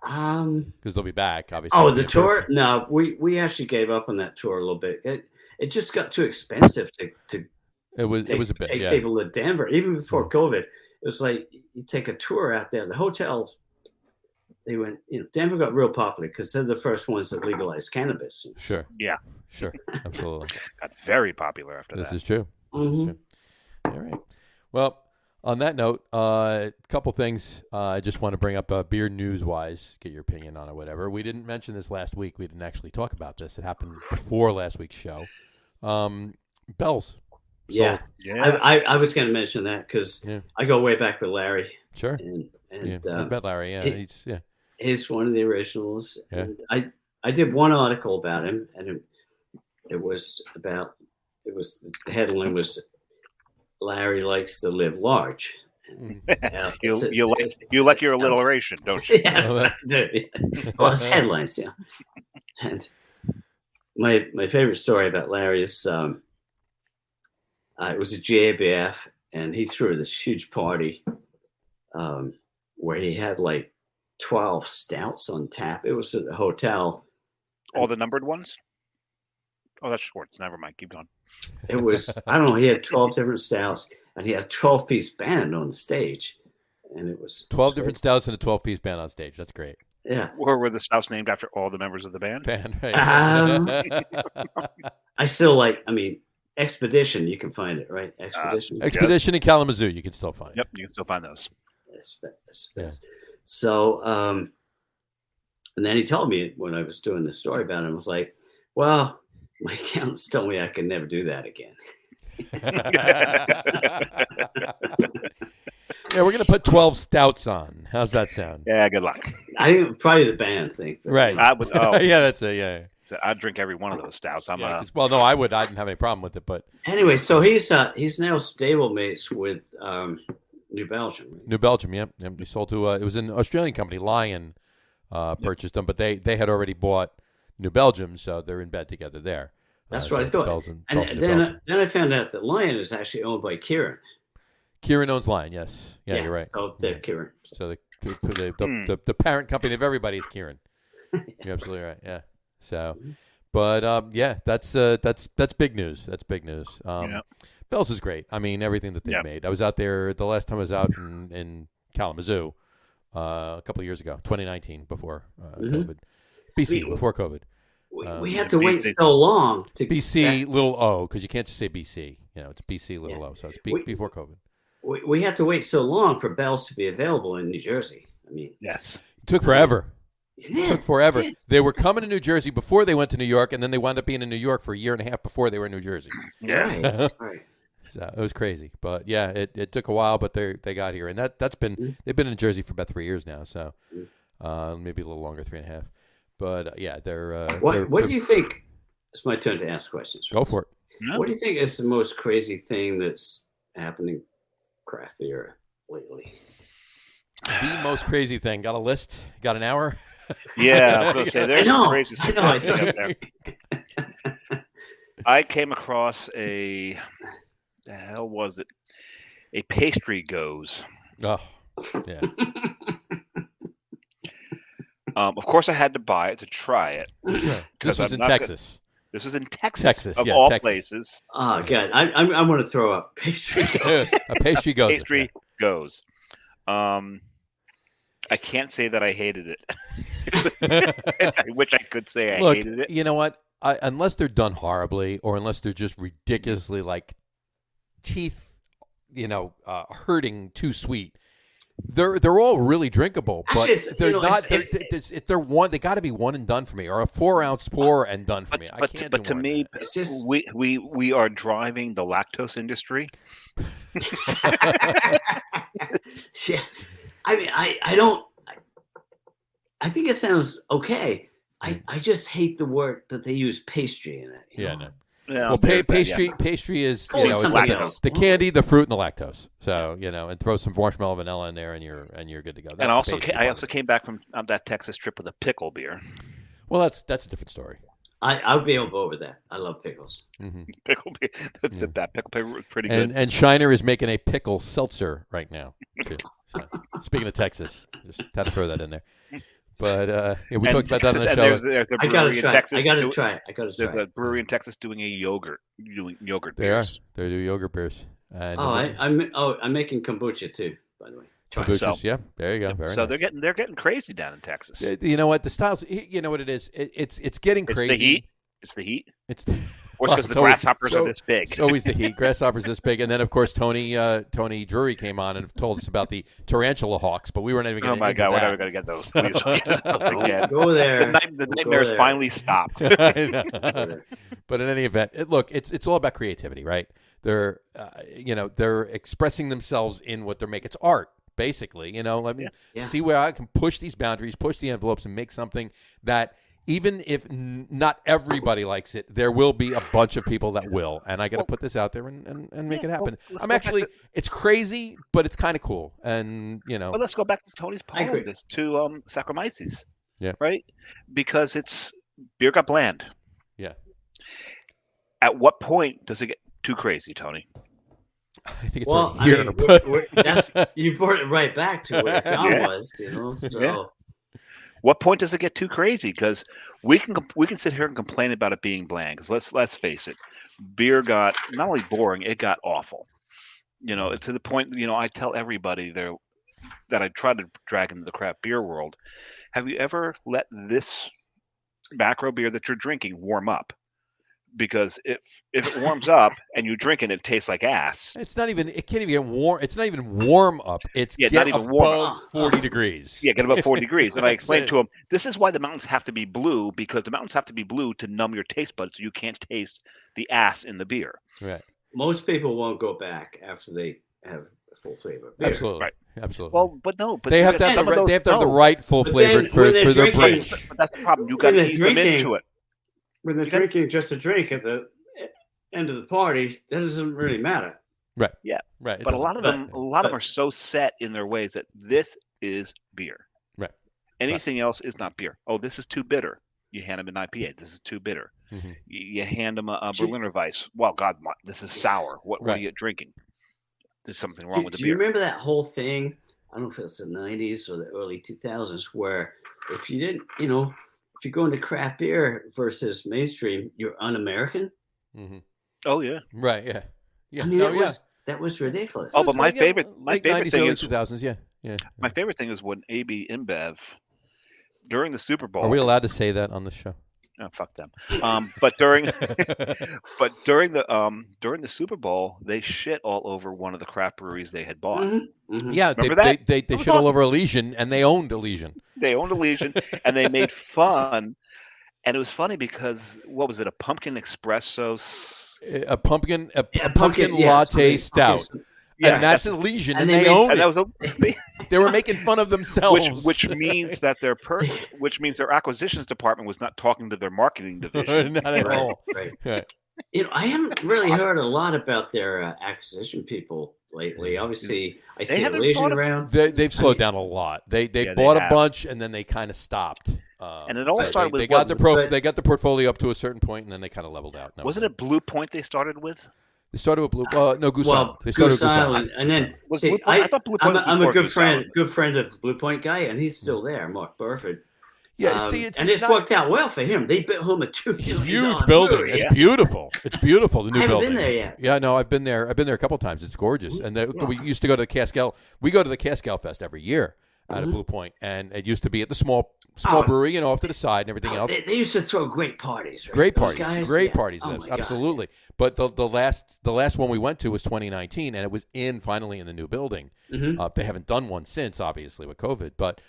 Speaker 1: Because they'll be back, obviously.
Speaker 3: Oh, the tour? No, we actually gave up on that tour a little bit. It just got too expensive to.
Speaker 1: It was a bit.
Speaker 3: Take people to Denver, even before COVID. It was like you take a tour out there. The hotels. They went, Denver got real popular because they're the first ones that legalized cannabis.
Speaker 1: Sure.
Speaker 2: Yeah.
Speaker 1: Sure. Absolutely.
Speaker 2: Got very popular after
Speaker 1: This
Speaker 2: that.
Speaker 1: is true. This is true. All right. Well, on that note, a couple things I just want to bring up beer news-wise, get your opinion on it, whatever. We didn't mention this last week. We didn't actually talk about this. It happened before last week's show. Bells.
Speaker 3: Yeah. I was going to mention that because I go way back with Larry.
Speaker 1: Sure.
Speaker 3: And
Speaker 1: I met Larry. Yeah.
Speaker 3: He's one of the originals.
Speaker 1: Yeah.
Speaker 3: And I did one article about him, and the headline was Larry likes to live large.
Speaker 2: You like your alliteration, don't you?
Speaker 3: Yeah, I do. Well, it's headlines, yeah. And my favorite story about Larry is it was a GABF, and he threw this huge party where he had like 12 stouts on tap. It was at the hotel.
Speaker 2: All the numbered ones? Oh, that's Schwartz. Never mind. Keep going.
Speaker 3: It was, I don't know, he had 12 different stouts, and he had a 12-piece band on the stage. And it was
Speaker 1: 12 different stouts and a 12-piece band on stage. That's great.
Speaker 3: Yeah.
Speaker 2: Or were the stouts named after all the members of the band?
Speaker 1: Right.
Speaker 3: I still Expedition, you can find it, right?
Speaker 1: Expedition in Kalamazoo, you can still find.
Speaker 2: Yep, you can still find those.
Speaker 3: Yeah. So, and then he told me when I was doing the story about him, I was like, well, my accountants told me I could never do that again.
Speaker 1: Yeah, we're going to put 12 stouts on. How's that sound?
Speaker 2: Yeah, good luck.
Speaker 3: I think probably the band thing.
Speaker 1: Right.
Speaker 2: I would. Oh,
Speaker 1: yeah, that's it. Yeah.
Speaker 2: So I'd drink every one of those stouts.
Speaker 1: Well, no, I would. I didn't have any problem with it, but
Speaker 3: anyway, so he's now stablemates with New Belgium. Right?
Speaker 1: New Belgium, yeah. We sold to it was an Australian company, Lion, purchased them, but they had already bought New Belgium, so they're in bed together there.
Speaker 3: That's what I thought. And then I found out that Lion is actually owned by Kieran.
Speaker 1: Kieran owns Lion, yes. Yeah, you're right.
Speaker 3: So they're Kieran.
Speaker 1: So the parent company of everybody is Kieran. You're absolutely right. Yeah. So, but that's big news. That's big news. Bell's is great. I mean, everything that they've made. I was out there the last time I was out in Kalamazoo a couple of years ago, 2019, before COVID. BC, before COVID.
Speaker 3: We had to wait so long to
Speaker 1: BC little O, because you can't just say BC. It's BC little O, so it's before COVID.
Speaker 3: We had to wait so long for Bell's to be available in New Jersey. I mean,
Speaker 2: yes,
Speaker 1: it took forever. It took forever. They were coming to New Jersey before they went to New York, and then they wound up being in New York for a year and a half before they were in New Jersey.
Speaker 3: Yeah, right.
Speaker 1: So it was crazy, but yeah, it took a while, but they got here, and that's been they've been in Jersey for about 3 years now, so maybe a little longer, 3.5. But yeah, they're.
Speaker 3: What do you think? It's my turn to ask questions.
Speaker 1: Go for it.
Speaker 3: What do you think is the most crazy thing that's happening craft beer lately?
Speaker 1: The most crazy thing. Got a list? Got an hour?
Speaker 2: Yeah, I was going to say there's some crazy
Speaker 3: stuff
Speaker 2: up there. I came across the hell was it? A pastry goes.
Speaker 1: Oh, yeah.
Speaker 2: Of course, I had to buy it to try it.
Speaker 1: Sure. This was in Texas.
Speaker 2: This was in Texas, of all places.
Speaker 3: Oh, God. I'm going to throw up. Pastry goes.
Speaker 1: A pastry goes.
Speaker 2: Pastry goes. I can't say that I hated it. I wish I could say I hated it.
Speaker 1: You know what? Unless they're done horribly or unless they're just ridiculously like teeth, hurting too sweet, They're all really drinkable, but
Speaker 3: Actually,
Speaker 1: they're not.
Speaker 3: it's
Speaker 1: They're one. They got to be one and done for me, or a 4-ounce pour and done for me. I can't.
Speaker 2: But
Speaker 1: do
Speaker 2: to
Speaker 1: more than
Speaker 2: me,
Speaker 3: It's just
Speaker 2: we are driving the lactose industry.
Speaker 3: yeah. I mean, I don't. I think it sounds okay. I just hate the word that they use pastry in it.
Speaker 1: Yeah, no.
Speaker 2: Yeah,
Speaker 1: Well,
Speaker 2: there's that,
Speaker 1: pastry is
Speaker 3: Always
Speaker 1: it's
Speaker 3: something
Speaker 1: got
Speaker 3: else.
Speaker 1: the candy, the fruit, and the lactose. So and throw some marshmallow vanilla in there, and you're good to go. That's
Speaker 2: And
Speaker 1: the
Speaker 2: also,
Speaker 1: pastry
Speaker 2: I
Speaker 1: part
Speaker 2: also
Speaker 1: of it.
Speaker 2: came back from that Texas trip with a pickle beer.
Speaker 1: Well, that's a different story.
Speaker 3: I'll be able over that. I love pickles.
Speaker 1: Mm-hmm.
Speaker 2: Pickle beer. That pickle beer was pretty good.
Speaker 1: And Shiner is making a pickle seltzer right now. Too. So, speaking of Texas, just had to throw that in there. But we talked about that on the show.
Speaker 2: There's a
Speaker 3: I gotta
Speaker 2: brewery in
Speaker 3: try it.
Speaker 2: Texas
Speaker 3: I gotta
Speaker 2: do-
Speaker 3: try it. I gotta
Speaker 2: There's
Speaker 3: try
Speaker 2: a
Speaker 3: it.
Speaker 2: brewery in Texas doing yogurt
Speaker 1: They are.
Speaker 2: beers.
Speaker 1: They do yogurt beers. And
Speaker 3: I'm making kombucha too. By the way, try it.
Speaker 1: kombuchas,
Speaker 2: So-
Speaker 1: yeah, there you go. Very
Speaker 2: So
Speaker 1: nice.
Speaker 2: they're getting crazy down in Texas.
Speaker 1: You know what? The styles. You know what it is. It's getting
Speaker 2: It's
Speaker 1: crazy.
Speaker 2: the heat. It's the heat.
Speaker 1: It's
Speaker 2: Or
Speaker 1: Well,
Speaker 2: because the
Speaker 1: it's always-
Speaker 2: grasshoppers are this big.
Speaker 1: It's always the heat. Grasshoppers this big, and then of course Tony Drury came on and told us about the tarantula hawks, but we weren't even
Speaker 2: Oh
Speaker 1: going to.
Speaker 2: my God, we're never going to get those. Please don't get those again.
Speaker 3: Go there.
Speaker 2: The nightmares
Speaker 3: there.
Speaker 2: finally stopped.
Speaker 1: I know. But in any event, it's all about creativity, right? They're they're expressing themselves in what they're making. It's art, basically. Let me
Speaker 3: Yeah.
Speaker 1: see where I can push these boundaries, push the envelopes, and make something that. Even if not everybody likes it, there will be a bunch of people that will, and I got to put this out there and make it happen.
Speaker 2: Let's
Speaker 1: I'm
Speaker 2: go
Speaker 1: actually,
Speaker 2: back
Speaker 1: it's crazy, but it's kind of cool, and
Speaker 2: Well, let's go back to Tony's
Speaker 3: I agree.
Speaker 2: poem, to Saccharomyces.
Speaker 1: Yeah.
Speaker 2: Right? Because it's beer got bland.
Speaker 1: Yeah.
Speaker 2: At what point does it get too crazy, Tony?
Speaker 1: I think it's
Speaker 3: Well,
Speaker 1: already here. but-
Speaker 3: you brought it right back to where Don
Speaker 2: Yeah.
Speaker 3: was. So
Speaker 2: Yeah. What point does it get too crazy? Because we can sit here and complain about it being bland. Because let's face it, beer got not only boring, it got awful. To the point. I tell everybody there that I try to drag into the craft beer world. Have you ever let this macro beer that you're drinking warm up? Because if it warms up and you drink it, it tastes like ass.
Speaker 1: It's not even. It can't even get warm. It's not even warm up. It's
Speaker 2: Yeah,
Speaker 1: get
Speaker 2: not even warm
Speaker 1: above 40 degrees.
Speaker 2: Yeah, get about 40 degrees. And I explained
Speaker 1: it.
Speaker 2: to him, this is why the mountains have to be blue, because the mountains have to be blue to numb your taste buds so you can't taste the ass in the beer.
Speaker 1: Right.
Speaker 3: most people won't go back after they have a full flavor. Beer.
Speaker 1: Absolutely.
Speaker 2: Right.
Speaker 1: Absolutely.
Speaker 2: Well, but no, but
Speaker 1: they have to
Speaker 2: some
Speaker 1: have the
Speaker 2: of those
Speaker 1: they have to have the
Speaker 2: don't.
Speaker 1: right full
Speaker 3: But
Speaker 1: flavored
Speaker 3: then
Speaker 1: for
Speaker 3: when they're
Speaker 1: their
Speaker 3: drinking-
Speaker 1: bridge.
Speaker 2: But that's the problem. You got to
Speaker 3: they're
Speaker 2: ease them
Speaker 3: drinking-
Speaker 2: into it.
Speaker 3: When they're
Speaker 2: You got-
Speaker 3: drinking just a drink at the end of the party, that doesn't really matter.
Speaker 1: Right.
Speaker 2: Yeah.
Speaker 1: Right. It
Speaker 2: But a
Speaker 1: doesn't-
Speaker 2: lot of
Speaker 3: but-
Speaker 2: them, a lot of them
Speaker 3: but-
Speaker 2: are so set in their ways that this is beer.
Speaker 1: Right.
Speaker 2: Anything else is not beer. Oh, this is too bitter. You hand them an IPA. This is too bitter.
Speaker 1: Mhm.
Speaker 2: You hand them a
Speaker 3: Do-
Speaker 2: Berliner Weiss. Well, God, this is sour. What are
Speaker 1: Right.
Speaker 2: you drinking? There's something wrong with the
Speaker 3: Do you
Speaker 2: beer.
Speaker 3: remember that whole thing? I don't know if it was the 90s or the early 2000s, where if you didn't, if you go into craft beer versus mainstream, you're un-American.
Speaker 1: Mhm.
Speaker 2: Oh yeah.
Speaker 1: Right. Yeah. Yeah.
Speaker 3: I mean,
Speaker 1: no,
Speaker 3: that was ridiculous.
Speaker 2: Oh, but my
Speaker 1: Yeah,
Speaker 2: favorite
Speaker 1: late
Speaker 2: thing
Speaker 1: 90s, early
Speaker 2: is
Speaker 1: 2000s. Yeah. Yeah.
Speaker 2: my favorite thing is when AB InBev during the Super Bowl.
Speaker 1: Are we allowed to say that on this show?
Speaker 2: Oh, fuck them. But during during the Super Bowl, they shit all over one of the craft breweries they had bought.
Speaker 3: Mhm, mhm.
Speaker 1: Yeah,
Speaker 2: Remember
Speaker 1: they
Speaker 2: that?
Speaker 1: they
Speaker 2: That was
Speaker 1: shit all
Speaker 2: awesome.
Speaker 1: over Elysian, and they owned Elysian.
Speaker 2: They owned Elysian, and they made fun. And it was funny because what was it? A pumpkin espresso.
Speaker 1: A pumpkin
Speaker 3: Yeah,
Speaker 1: pumpkin
Speaker 3: yeah,
Speaker 1: latte
Speaker 3: something-
Speaker 1: stout,
Speaker 3: something-
Speaker 1: and that's Elysian, and,
Speaker 3: and
Speaker 1: they
Speaker 3: they made-
Speaker 1: owned
Speaker 2: And
Speaker 1: it.
Speaker 2: that was
Speaker 1: They were making fun of themselves,
Speaker 2: which means that which means their acquisitions department was not talking to their marketing division.
Speaker 1: not at
Speaker 3: Right,
Speaker 1: all.
Speaker 3: right.
Speaker 1: Right.
Speaker 3: I haven't really heard a lot about their acquisition people lately. Obviously, I see
Speaker 2: haven't
Speaker 3: Elysian
Speaker 2: bought a-
Speaker 3: around.
Speaker 1: They've slowed down a lot. They
Speaker 2: Yeah, they
Speaker 1: bought a
Speaker 2: have.
Speaker 1: bunch and then they kind of stopped.
Speaker 2: And it all started
Speaker 1: they
Speaker 2: with
Speaker 1: got
Speaker 3: but-
Speaker 1: they got the portfolio up to a certain point and then they kind of leveled out. No,
Speaker 2: Wasn't it Blue Point they started with?
Speaker 1: They started with Blue. No, Goose
Speaker 3: Well,
Speaker 1: Island. They started
Speaker 3: Goose
Speaker 1: with Goose
Speaker 3: Island,
Speaker 1: Island.
Speaker 3: and then
Speaker 2: Was
Speaker 3: see,
Speaker 2: Blue Point? I thought Blue Point was
Speaker 3: I'm a
Speaker 2: before
Speaker 3: good
Speaker 2: Goose
Speaker 3: friend,
Speaker 2: Island.
Speaker 3: good friend of the Blue Point guy, and he's still there, Mark Burford.
Speaker 1: Yeah, see, it's
Speaker 3: and
Speaker 1: it's
Speaker 3: it's
Speaker 1: not
Speaker 3: worked out well for him. They built him a
Speaker 1: it's a
Speaker 3: $2
Speaker 1: huge
Speaker 3: million
Speaker 1: building.
Speaker 3: brewery.
Speaker 1: It's beautiful. It's beautiful. The new
Speaker 3: I haven't
Speaker 1: building.
Speaker 3: been there yet.
Speaker 1: Yeah, no, I've been there. I've been there a couple times. It's gorgeous. And
Speaker 3: Yeah.
Speaker 1: we used to go to the Cascal. We go to the Cascal Fest every year. out of Blue Point, and it used to be at the small brewery, off to the side and everything else.
Speaker 3: They used to throw great parties, right?
Speaker 1: Great
Speaker 3: Those
Speaker 1: parties,
Speaker 3: guys?
Speaker 1: great
Speaker 3: Yeah.
Speaker 1: parties.
Speaker 3: Oh,
Speaker 1: Yes,
Speaker 3: my God.
Speaker 1: absolutely. But the last one we went to was 2019, and it was finally in the new building. They haven't done one since, obviously, with COVID. But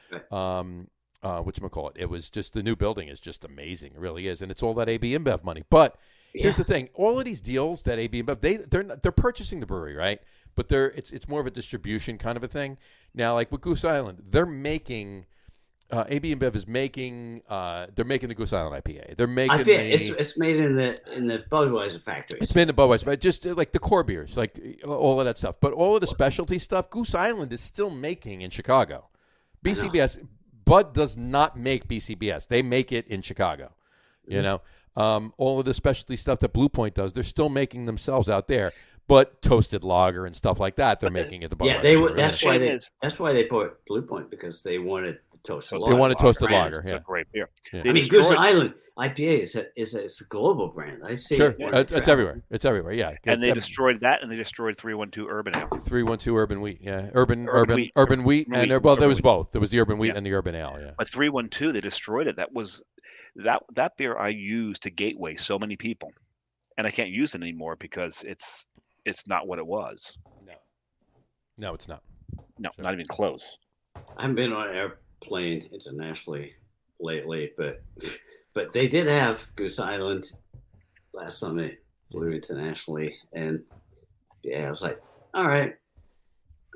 Speaker 1: whatchamacallit, it was just the new building is just amazing. It really is, and it's all that AB InBev money. But here's the thing: all of these deals that AB InBev they're purchasing the brewery, right? But it's more of a distribution kind of a thing. Now, like with Goose Island, they're making. AB InBev is making. They're making the Goose Island IPA. They're making
Speaker 3: it's made in the Budweiser factory.
Speaker 1: It's made in the Budweiser, right? Just like the core beers, like all of that stuff. But all of the specialty stuff, Goose Island is still making in Chicago. BCBS, Bud does not make BCBS. They make it in Chicago. All of the specialty stuff that Blue Point does, they're still making themselves out there. But toasted lager and stuff like that, they're making at the Budweiser.
Speaker 3: Yeah, that's why they bought Blue Point, because they wanted toasted lager.
Speaker 1: They want a toasted lager, yeah.
Speaker 2: Great beer.
Speaker 1: Yeah.
Speaker 3: I mean, Goose Island IPA is a global brand. I see.
Speaker 1: Sure, it's everywhere. It's everywhere, yeah.
Speaker 2: And they destroyed that, and they destroyed 312 Urban Ale.
Speaker 1: 312 Urban Wheat, yeah. Urban Wheat, and there was both. There was the Urban Wheat and the Urban Ale, yeah.
Speaker 2: But 312, they destroyed it. That beer I used to gateway so many people, and I can't use it anymore because it's not what it was.
Speaker 1: No, it's not.
Speaker 2: No, not even close.
Speaker 3: I haven't been on an airplane internationally lately, but they did have Goose Island last time they flew internationally, and I was like, all right,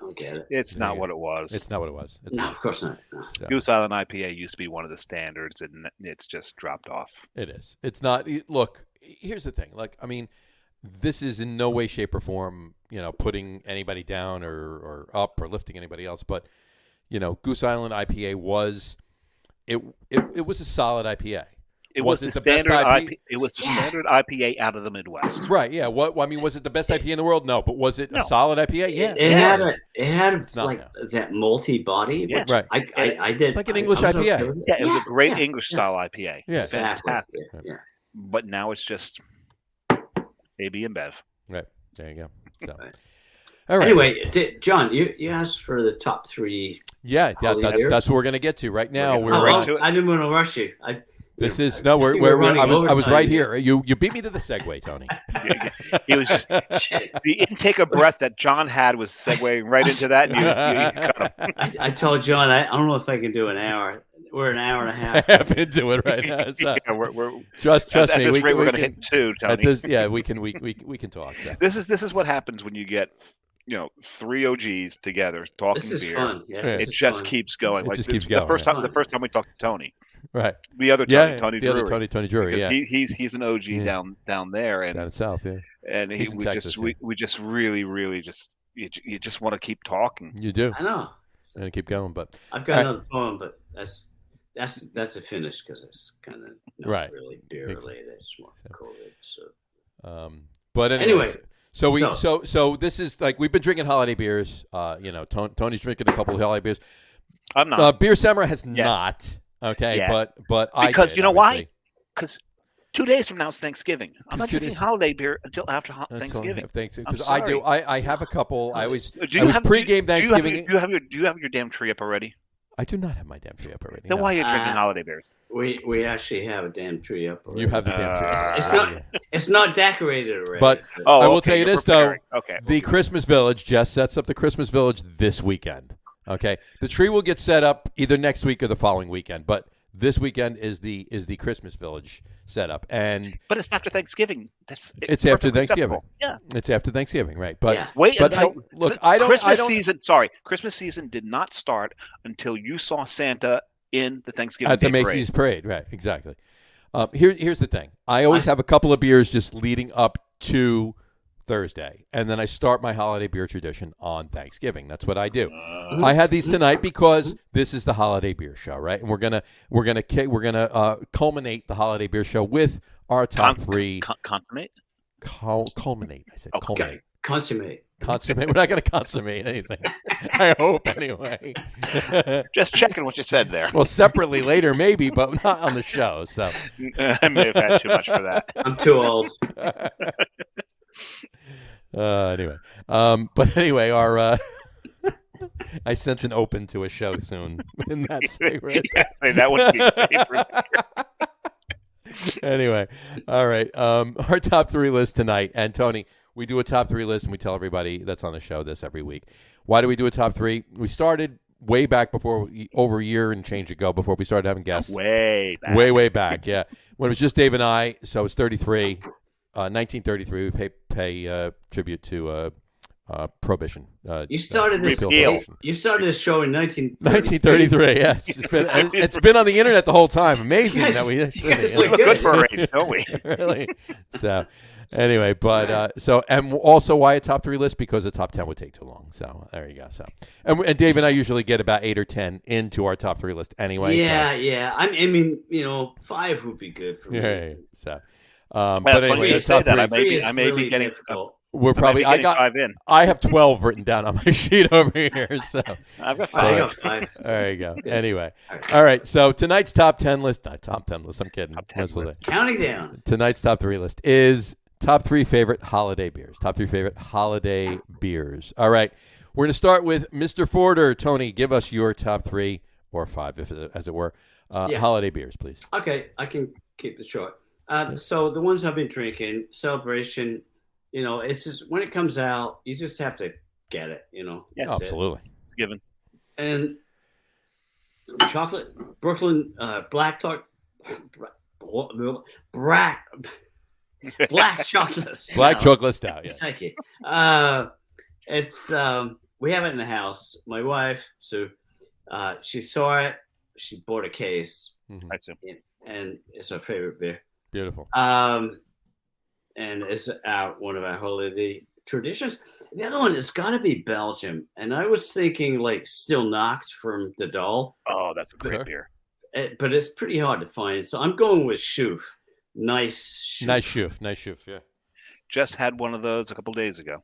Speaker 3: I'll get it.
Speaker 2: It's not what it was.
Speaker 1: It's not what it was.
Speaker 3: No, of course not. No.
Speaker 1: So.
Speaker 2: Goose Island IPA used to be one of the standards, and it's just dropped off.
Speaker 1: It is. It's not. Look, here's the thing. Like, I mean, this is in no way, shape, or form, putting anybody down or up or lifting anybody else. But, Goose Island IPA was it was a solid IPA.
Speaker 2: It was the standard IPA. It was the standard IPA out of the Midwest.
Speaker 1: Right. Yeah. Was it the best IPA in the world? No. But was it a solid IPA? Yeah.
Speaker 3: It had that malty body.
Speaker 2: Yeah.
Speaker 1: Right.
Speaker 3: I did.
Speaker 1: It's like an English IPA.
Speaker 2: Okay it was a great English style IPA.
Speaker 1: Yeah.
Speaker 3: Exactly. Yeah.
Speaker 2: But now it's just AB InBev.
Speaker 1: Right. There you go. So.
Speaker 3: Right.
Speaker 1: All right.
Speaker 3: Anyway, John, you asked for the top 3.
Speaker 1: Yeah. That's what we're gonna get to right now.
Speaker 3: I didn't want to rush you. I was
Speaker 1: right here. You beat me to the segue, Tony.
Speaker 2: It was the intake of breath that John had was segueing right into that. And you cut him.
Speaker 3: I told John I don't know if I can do an hour. We're an hour and a half.
Speaker 1: Half into it right now. So.
Speaker 2: We're
Speaker 1: trust me.
Speaker 2: We're going to hit 2, Tony.
Speaker 1: We can talk. Yeah.
Speaker 2: This is what happens when you get 3 OGs together talking beer.
Speaker 3: This is fun. Yeah,
Speaker 2: it just keeps going.
Speaker 1: It just keeps going.
Speaker 2: The first time we talked to Tony.
Speaker 1: Right.
Speaker 2: The other Tony Drury.
Speaker 1: Other Tony Drury, yeah.
Speaker 2: He's an OG down there and
Speaker 1: down south, yeah.
Speaker 2: And we just really just you just want to keep talking.
Speaker 1: You do.
Speaker 3: I know.
Speaker 1: And keep going, but
Speaker 3: I've got another poem, but that's a finish because it's kind of not really beer related. It's more COVID. So.
Speaker 1: But anyway. So this is like we've been drinking holiday beers. Tony's drinking a couple of holiday beers.
Speaker 2: I'm not.
Speaker 1: Beer Summer has not. Okay,
Speaker 2: yeah.
Speaker 1: but
Speaker 2: because
Speaker 1: I
Speaker 2: you know why? Because 2 days from now is Thanksgiving. I'm not drinking holiday beer until after Thanksgiving.
Speaker 1: Because I do. I have a couple. I was pregame Thanksgiving.
Speaker 2: Do you have your damn tree up already?
Speaker 1: I do not have my damn tree up already.
Speaker 2: Then why are you drinking holiday beers?
Speaker 3: We actually have a damn tree up already.
Speaker 1: You have the damn tree.
Speaker 3: It's not decorated already.
Speaker 1: But I will tell you this though.
Speaker 2: Okay.
Speaker 1: The Christmas Village, Jess sets up the Christmas Village this weekend. Okay, the tree will get set up either next week or the following weekend, but this weekend is the Christmas Village setup,
Speaker 2: but it's after Thanksgiving.
Speaker 1: It's after Thanksgiving.
Speaker 2: Yeah,
Speaker 1: it's after Thanksgiving, right? But
Speaker 2: wait until
Speaker 1: Christmas
Speaker 2: season did not start until you saw Santa in the Thanksgiving
Speaker 1: at the Macy's parade, right? Exactly. Here's the thing. I always have a couple of beers just leading up to Thursday, and then I start my holiday beer tradition on Thanksgiving. That's what I do. I had these tonight because this is the holiday beer show, right? And we're gonna culminate the holiday beer show with our top 3.
Speaker 2: Consummate.
Speaker 1: Culminate. I said culminate.
Speaker 3: Consummate.
Speaker 1: Consummate. We're not going to consummate anything. I hope anyway.
Speaker 2: Just checking what you said there.
Speaker 1: Well, separately later maybe, but not on the show. So
Speaker 2: I may have had too much for that.
Speaker 3: I'm too old.
Speaker 1: Anyway, but anyway, our I sense an open to a show soon in that segment.
Speaker 2: Yeah, that would be favorite.
Speaker 1: Anyway, all right. Our top 3 list tonight. And Tony, we do a top 3 list, and we tell everybody that's on the show this every week. Why do we do a top 3? We started way back before, over a year and change ago, before we started having guests.
Speaker 2: Way back.
Speaker 1: Way back, yeah. When it was just Dave and I, so it's 33. 1933, we pay tribute to Prohibition.
Speaker 3: You started this. You started this show in
Speaker 1: 1933. Yes, it's been on the internet the whole time. Amazing that we
Speaker 2: look good for a race, don't we?
Speaker 1: Really. So anyway, but and also why a top 3 list, because the top 10 would take too long. So there you go. So and Dave and I usually get about 8 or 10 into our top 3 list anyway.
Speaker 3: Yeah. I mean, 5 would be good for me.
Speaker 1: Yeah. So.
Speaker 2: But anyway, top 3. I may be getting
Speaker 3: difficult.
Speaker 1: We're probably. I got
Speaker 2: 5 in.
Speaker 1: I have 12 written down on my sheet over here. So
Speaker 2: I've got 5.
Speaker 3: I got 5.
Speaker 1: There you go. Anyway, all right. So tonight's top 10 list. Not top 10 list. I'm kidding.
Speaker 3: Counting down.
Speaker 1: Tonight's top 3 list is top 3 favorite holiday beers. Top 3 favorite holiday beers. All right. We're going to start with Mr. Forder. Tony, give us your top 3 or 5, as it were, holiday beers, please.
Speaker 3: Okay, I can keep it short. So the ones I've been drinking, Celebration. It's just when it comes out, you just have to get it.
Speaker 2: Yeah,
Speaker 1: absolutely.
Speaker 2: Given.
Speaker 3: And chocolate, Brooklyn, black chocolate stout. Black chocolate stout.
Speaker 1: Yeah.
Speaker 3: Thank you. It's we have it in the house. My wife, Sue, she saw it. She bought a case.
Speaker 1: Mm-hmm.
Speaker 3: And it's her favorite beer.
Speaker 1: Beautiful.
Speaker 3: And it's one of our holiday traditions. The other one has got to be Belgium. And I was thinking like Still Knocked from the Doll.
Speaker 2: Oh, that's a great beer.
Speaker 3: But it's pretty hard to find. So I'm going with Schoof. Nice
Speaker 1: Schoof, yeah.
Speaker 2: Just had one of those a couple days ago.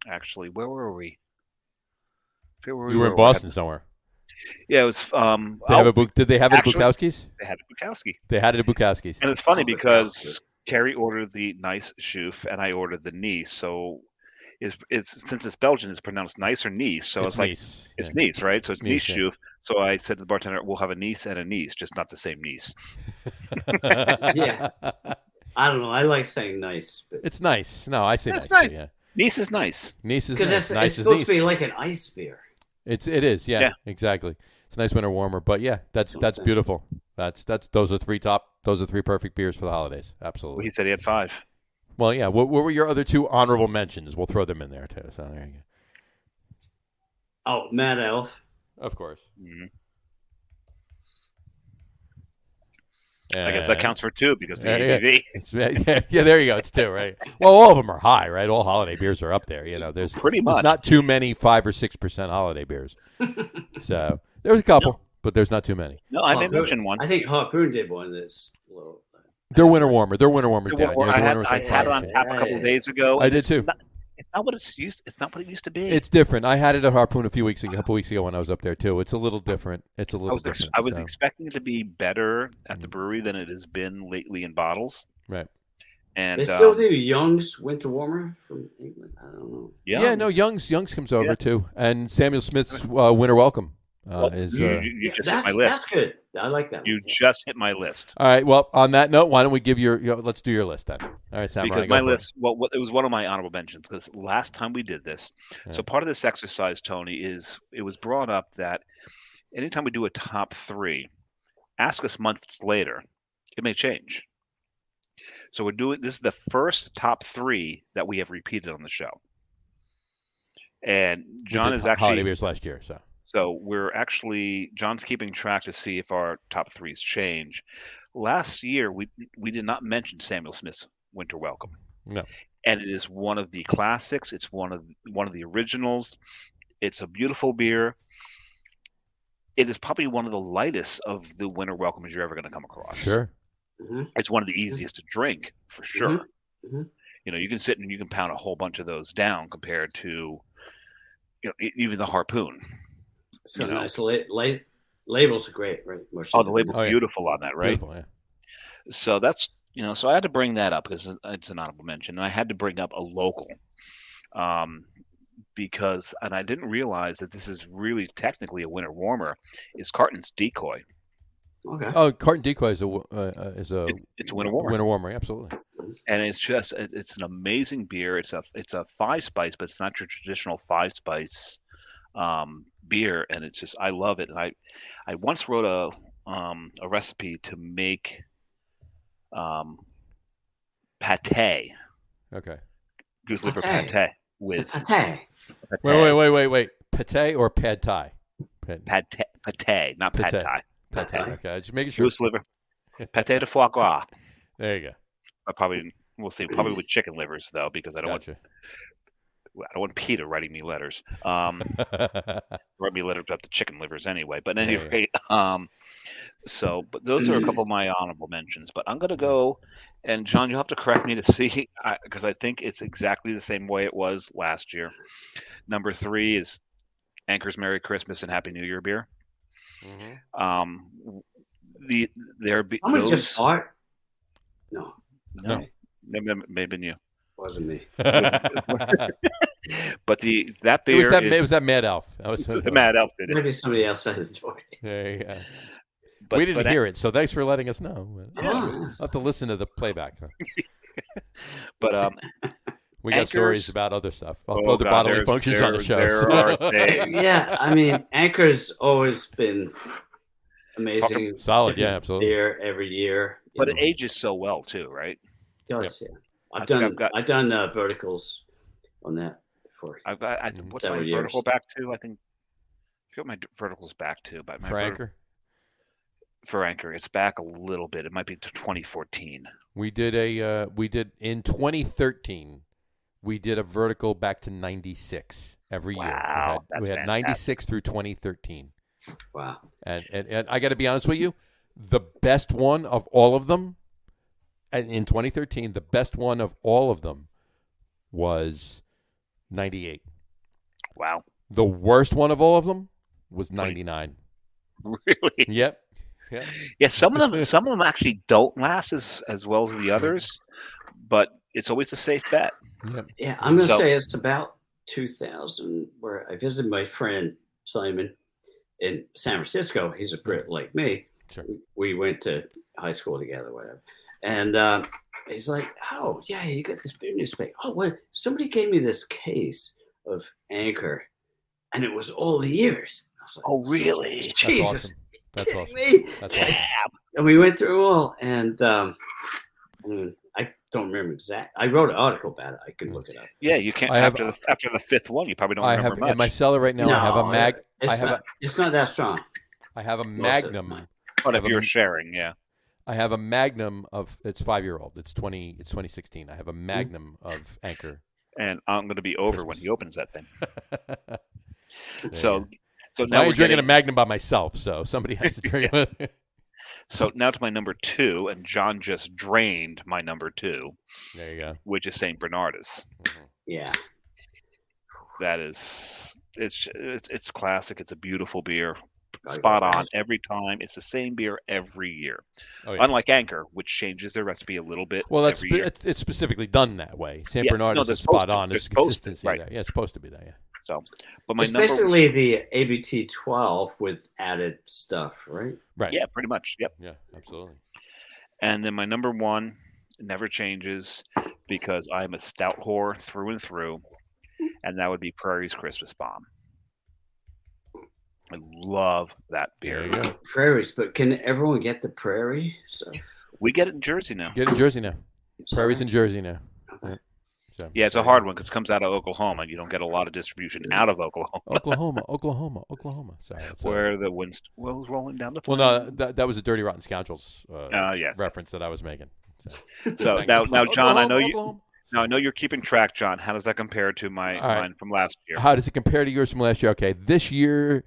Speaker 2: Actually, where were we?
Speaker 1: You were in Boston somewhere.
Speaker 2: Yeah, it was.
Speaker 1: Did they have it at Bukowski's?
Speaker 2: They had it at Bukowski.
Speaker 1: They had it at Bukowski's.
Speaker 2: And it's funny because Carrie ordered the nice Schoof and I ordered the Nice. So since it's Belgian, it's pronounced nice or Nice. So it's like
Speaker 1: Nice.
Speaker 2: It's Nice, right? So it's Nice
Speaker 1: yeah.
Speaker 2: Schoof. So I said to the bartender, "We'll have a Nice and a Nice, just not the same Nice."
Speaker 3: Yeah, I don't know. I like saying nice, but
Speaker 1: it's nice. No, I say nice.
Speaker 2: Nice.
Speaker 1: Too, yeah.
Speaker 2: Nice is nice.
Speaker 1: Nice is
Speaker 3: because
Speaker 1: nice.
Speaker 3: it's supposed to be like an ice beer.
Speaker 1: It is. Yeah, exactly. It's a nice winter warmer, but yeah, that's beautiful. Those are 3 perfect beers for the holidays. Absolutely.
Speaker 2: Well, he said he had 5.
Speaker 1: Well, yeah. What were your other 2 honorable mentions? We'll throw them in there too. So there you go.
Speaker 3: Oh, Mad Elf.
Speaker 1: Of course.
Speaker 2: Mm-hmm. I guess that counts for 2 because the ABV.
Speaker 1: Yeah, there you go. It's 2, right? Well, all of them are high, right? All holiday beers are up there. There's
Speaker 2: pretty much.
Speaker 1: There's not too many 5 or 6% holiday beers. So there's a couple, but there's not too many.
Speaker 2: No, I didn't mention one.
Speaker 3: I think Harpoon did one that's little.
Speaker 1: They're winter warmers down.
Speaker 2: I had it on tap a couple of days ago.
Speaker 1: I did too.
Speaker 2: It's not what it's used. It's not what it used to be.
Speaker 1: It's different. I had it at Harpoon a couple weeks ago when I was up there too. It's a little different. Different.
Speaker 2: I was expecting it to be better at the brewery than it has been lately in bottles.
Speaker 1: Right.
Speaker 3: And they still do Young's Winter Warmer from England. I don't know.
Speaker 1: Yeah, no, Young's comes over too, and Samuel Smith's Winter Welcome is.
Speaker 2: You just hit my list.
Speaker 3: That's good. I like that.
Speaker 2: You just hit my list.
Speaker 1: All right. Well, on that note, why don't we give let's do your list then. All right, Sam.
Speaker 2: Because my list, it was one of my honorable mentions because last time we did this, so part of this exercise, Tony, is it was brought up that anytime we do a top 3, ask us months later, it may change. So this is the first top 3 that we have repeated on the show. And John is actually
Speaker 1: holiday beers last year,
Speaker 2: So John's keeping track to see if our top 3s change. Last year, we did not mention Samuel Smith's Winter Welcome.
Speaker 1: No.
Speaker 2: And it is one of the classics. It's one of the originals. It's a beautiful beer. It is probably one of the lightest of the Winter Welcomes you're ever going to come across.
Speaker 1: Sure.
Speaker 3: Mm-hmm.
Speaker 2: It's one of the easiest to drink, for sure.
Speaker 3: Mm-hmm.
Speaker 2: You can sit and you can pound a whole bunch of those down compared to even the Harpoon.
Speaker 3: So nice. Labels are great, right?
Speaker 2: The label's beautiful on that, right?
Speaker 1: Beautiful, yeah.
Speaker 2: So that's, so I had to bring that up because it's an honorable mention. And I had to bring up a local. because, and I didn't realize that this is really technically a winter warmer, is Carton's Decoy.
Speaker 3: Okay.
Speaker 1: Oh, Carton Decoy is a
Speaker 2: It's a winter warmer.
Speaker 1: Winter warmer, absolutely.
Speaker 2: And it's an amazing beer. It's a 5-spice, but it's not your traditional 5-spice beer, and it's just, I love it. And I once wrote a recipe to make pate,
Speaker 1: Okay.
Speaker 2: goose liver
Speaker 3: Pate.
Speaker 2: pate
Speaker 3: It's
Speaker 2: with
Speaker 3: a pate.
Speaker 1: Wait. Pate or pad thai?
Speaker 2: pate, not pad
Speaker 1: Pate.
Speaker 2: thai.
Speaker 1: Pad thai.
Speaker 3: Okay.
Speaker 1: Okay, just making sure.
Speaker 2: Goose liver, pate de foie gras.
Speaker 1: There you
Speaker 2: We'll see. Probably with chicken livers though, because I
Speaker 1: go.
Speaker 2: don't
Speaker 1: Gotcha.
Speaker 2: want Peter writing me letters. Write me letters about the chicken livers anyway. But
Speaker 1: Yeah,
Speaker 2: anyway, but those are a couple of my honorable mentions. But I'm gonna go, and John, you'll have to correct me to see, because I think it's exactly the same way it was last year. Number 3 is Anchor's Merry Christmas and Happy New Year beer.
Speaker 1: Mhm.
Speaker 3: Somebody just fart? No.
Speaker 2: No.
Speaker 3: Okay.
Speaker 2: Maybe you.
Speaker 3: Wasn't me.
Speaker 2: But that beer
Speaker 1: It was that Mad Elf. That was
Speaker 2: the Mad Elf did it.
Speaker 3: Maybe somebody else said his story.
Speaker 1: There you go.
Speaker 2: But,
Speaker 1: We didn't
Speaker 2: but
Speaker 1: hear it, so thanks for letting us know.
Speaker 3: Oh,
Speaker 1: I'll have to listen to the playback.
Speaker 2: But
Speaker 1: We got
Speaker 2: Anchor's-
Speaker 1: stories about other stuff,
Speaker 2: Oh,
Speaker 1: other
Speaker 2: God,
Speaker 1: bodily
Speaker 2: there's-
Speaker 1: functions on the show.
Speaker 2: there
Speaker 1: so-
Speaker 2: are days.
Speaker 3: yeah, I mean, Anchor's always been amazing.
Speaker 1: Solid,
Speaker 3: Different
Speaker 1: yeah, absolutely.
Speaker 3: Beer every year.
Speaker 2: But
Speaker 3: you
Speaker 2: it
Speaker 3: know.
Speaker 2: ages so well too, right?
Speaker 3: Does, yeah.
Speaker 2: I think
Speaker 3: I've done verticals on that before.
Speaker 2: I've got.
Speaker 1: Mhm.
Speaker 2: What's my
Speaker 3: Several years.
Speaker 2: vertical back to? I forget what my vertical's back to, but my
Speaker 1: For Anchor,
Speaker 2: for Anchor, it's back a little bit. It might be to 2014.
Speaker 1: we did in 2013. We did a vertical back to 96 every year.
Speaker 2: Wow,
Speaker 1: We had
Speaker 2: that's
Speaker 1: 96 through 2013.
Speaker 3: Wow.
Speaker 1: And I got to be honest with you, the best one of all of them, and in 2013, the best one of all of them was 98.
Speaker 2: Wow,
Speaker 1: The worst one of all of them was 99.
Speaker 2: really?
Speaker 1: Yep.
Speaker 2: Yeah, some of them actually don't last as well as the others, but it's always a safe bet.
Speaker 1: Yep.
Speaker 3: Yeah, I'm going to
Speaker 2: So-
Speaker 3: say it's about 2000 where I visited my friend Simon in San Francisco. He's a Brit like me.
Speaker 1: Sure.
Speaker 3: We went to high school together, whatever. And he's like, "Oh, yeah, you got this beer newspaper. Oh, wait, somebody gave me this case of Anchor, and it was all the years." I was like,
Speaker 2: Oh, really?
Speaker 1: That's
Speaker 3: Jesus.
Speaker 1: awesome. That's
Speaker 3: kidding
Speaker 1: awesome.
Speaker 3: me?
Speaker 1: That's awesome.
Speaker 3: And we went through all, and I don't remember exact. I wrote an article about it. I can look it up.
Speaker 2: Yeah, you can't.
Speaker 1: I have-
Speaker 2: After the 5th one, you probably don't
Speaker 1: I
Speaker 2: remember
Speaker 1: have
Speaker 2: much.
Speaker 1: in my cellar right now. I have a mag.
Speaker 3: It's
Speaker 1: I have
Speaker 3: not, it's not that strong.
Speaker 1: I have a
Speaker 3: Most of
Speaker 1: Magnum.
Speaker 3: mine.
Speaker 2: But if
Speaker 1: have a-
Speaker 2: you're sharing, yeah.
Speaker 1: I have a Magnum of it's 5-year-old. It's 2016. I have a Magnum of Anchor.
Speaker 2: And I'm going to be over when
Speaker 1: Christmas.
Speaker 2: he opens that thing.
Speaker 1: There
Speaker 2: So,
Speaker 1: you
Speaker 2: so
Speaker 1: I
Speaker 2: now we're
Speaker 1: ain't drinking a
Speaker 2: getting,
Speaker 1: Magnum by myself, so somebody has to drink it.
Speaker 2: so now to my number 2, and John just drained my number 2,
Speaker 1: There you go.
Speaker 2: which is Saint Bernardus.
Speaker 3: Yeah.
Speaker 2: That is, it's classic. It's a beautiful beer,
Speaker 3: I
Speaker 2: spot
Speaker 3: got
Speaker 2: on
Speaker 3: it.
Speaker 2: every time. It's the same beer every year,
Speaker 1: Oh, yeah.
Speaker 2: unlike Anchor, which changes their recipe a little bit.
Speaker 1: Well, that's
Speaker 2: every year.
Speaker 1: it's specifically done that way. St.
Speaker 2: Yeah,
Speaker 1: Bernardus
Speaker 2: no,
Speaker 1: is
Speaker 2: they're
Speaker 1: spot
Speaker 2: supposed to.
Speaker 1: on.
Speaker 2: They're
Speaker 1: There's
Speaker 2: supposed to,
Speaker 1: consistency
Speaker 2: right.
Speaker 1: there. Yeah, it's supposed to be there. Yeah.
Speaker 2: So, but my
Speaker 3: It's
Speaker 2: number,
Speaker 3: basically the ABT 12 with added stuff, right?
Speaker 1: Right.
Speaker 2: yeah, pretty much, yep.
Speaker 1: Yeah. Absolutely.
Speaker 2: And then my number 1 never changes because I'm a stout whore through and through, and that would be Prairie's Christmas Bomb. I love that
Speaker 1: There
Speaker 2: beer.
Speaker 1: you go.
Speaker 3: Prairies, but can everyone get the prairie? So
Speaker 2: We get it in Jersey now.
Speaker 1: Get in Jersey now. Prairie's in Jersey now.
Speaker 3: Okay.
Speaker 1: So,
Speaker 2: Yeah, it's a hard one because it comes out of Oklahoma. You don't get a lot of distribution out of Oklahoma,
Speaker 1: Oklahoma. Sorry. That's,
Speaker 2: where the wind's rolling down the
Speaker 1: well,
Speaker 2: plain.
Speaker 1: no, that was a Dirty Rotten Scoundrels
Speaker 2: Yes.
Speaker 1: reference that I was making.
Speaker 2: So now, John, I know you.
Speaker 1: Oklahoma.
Speaker 2: Now I know you're keeping track, John. How does that compare to
Speaker 1: All right.
Speaker 2: mine from last year?
Speaker 1: How does it compare to yours from last year? Okay, this year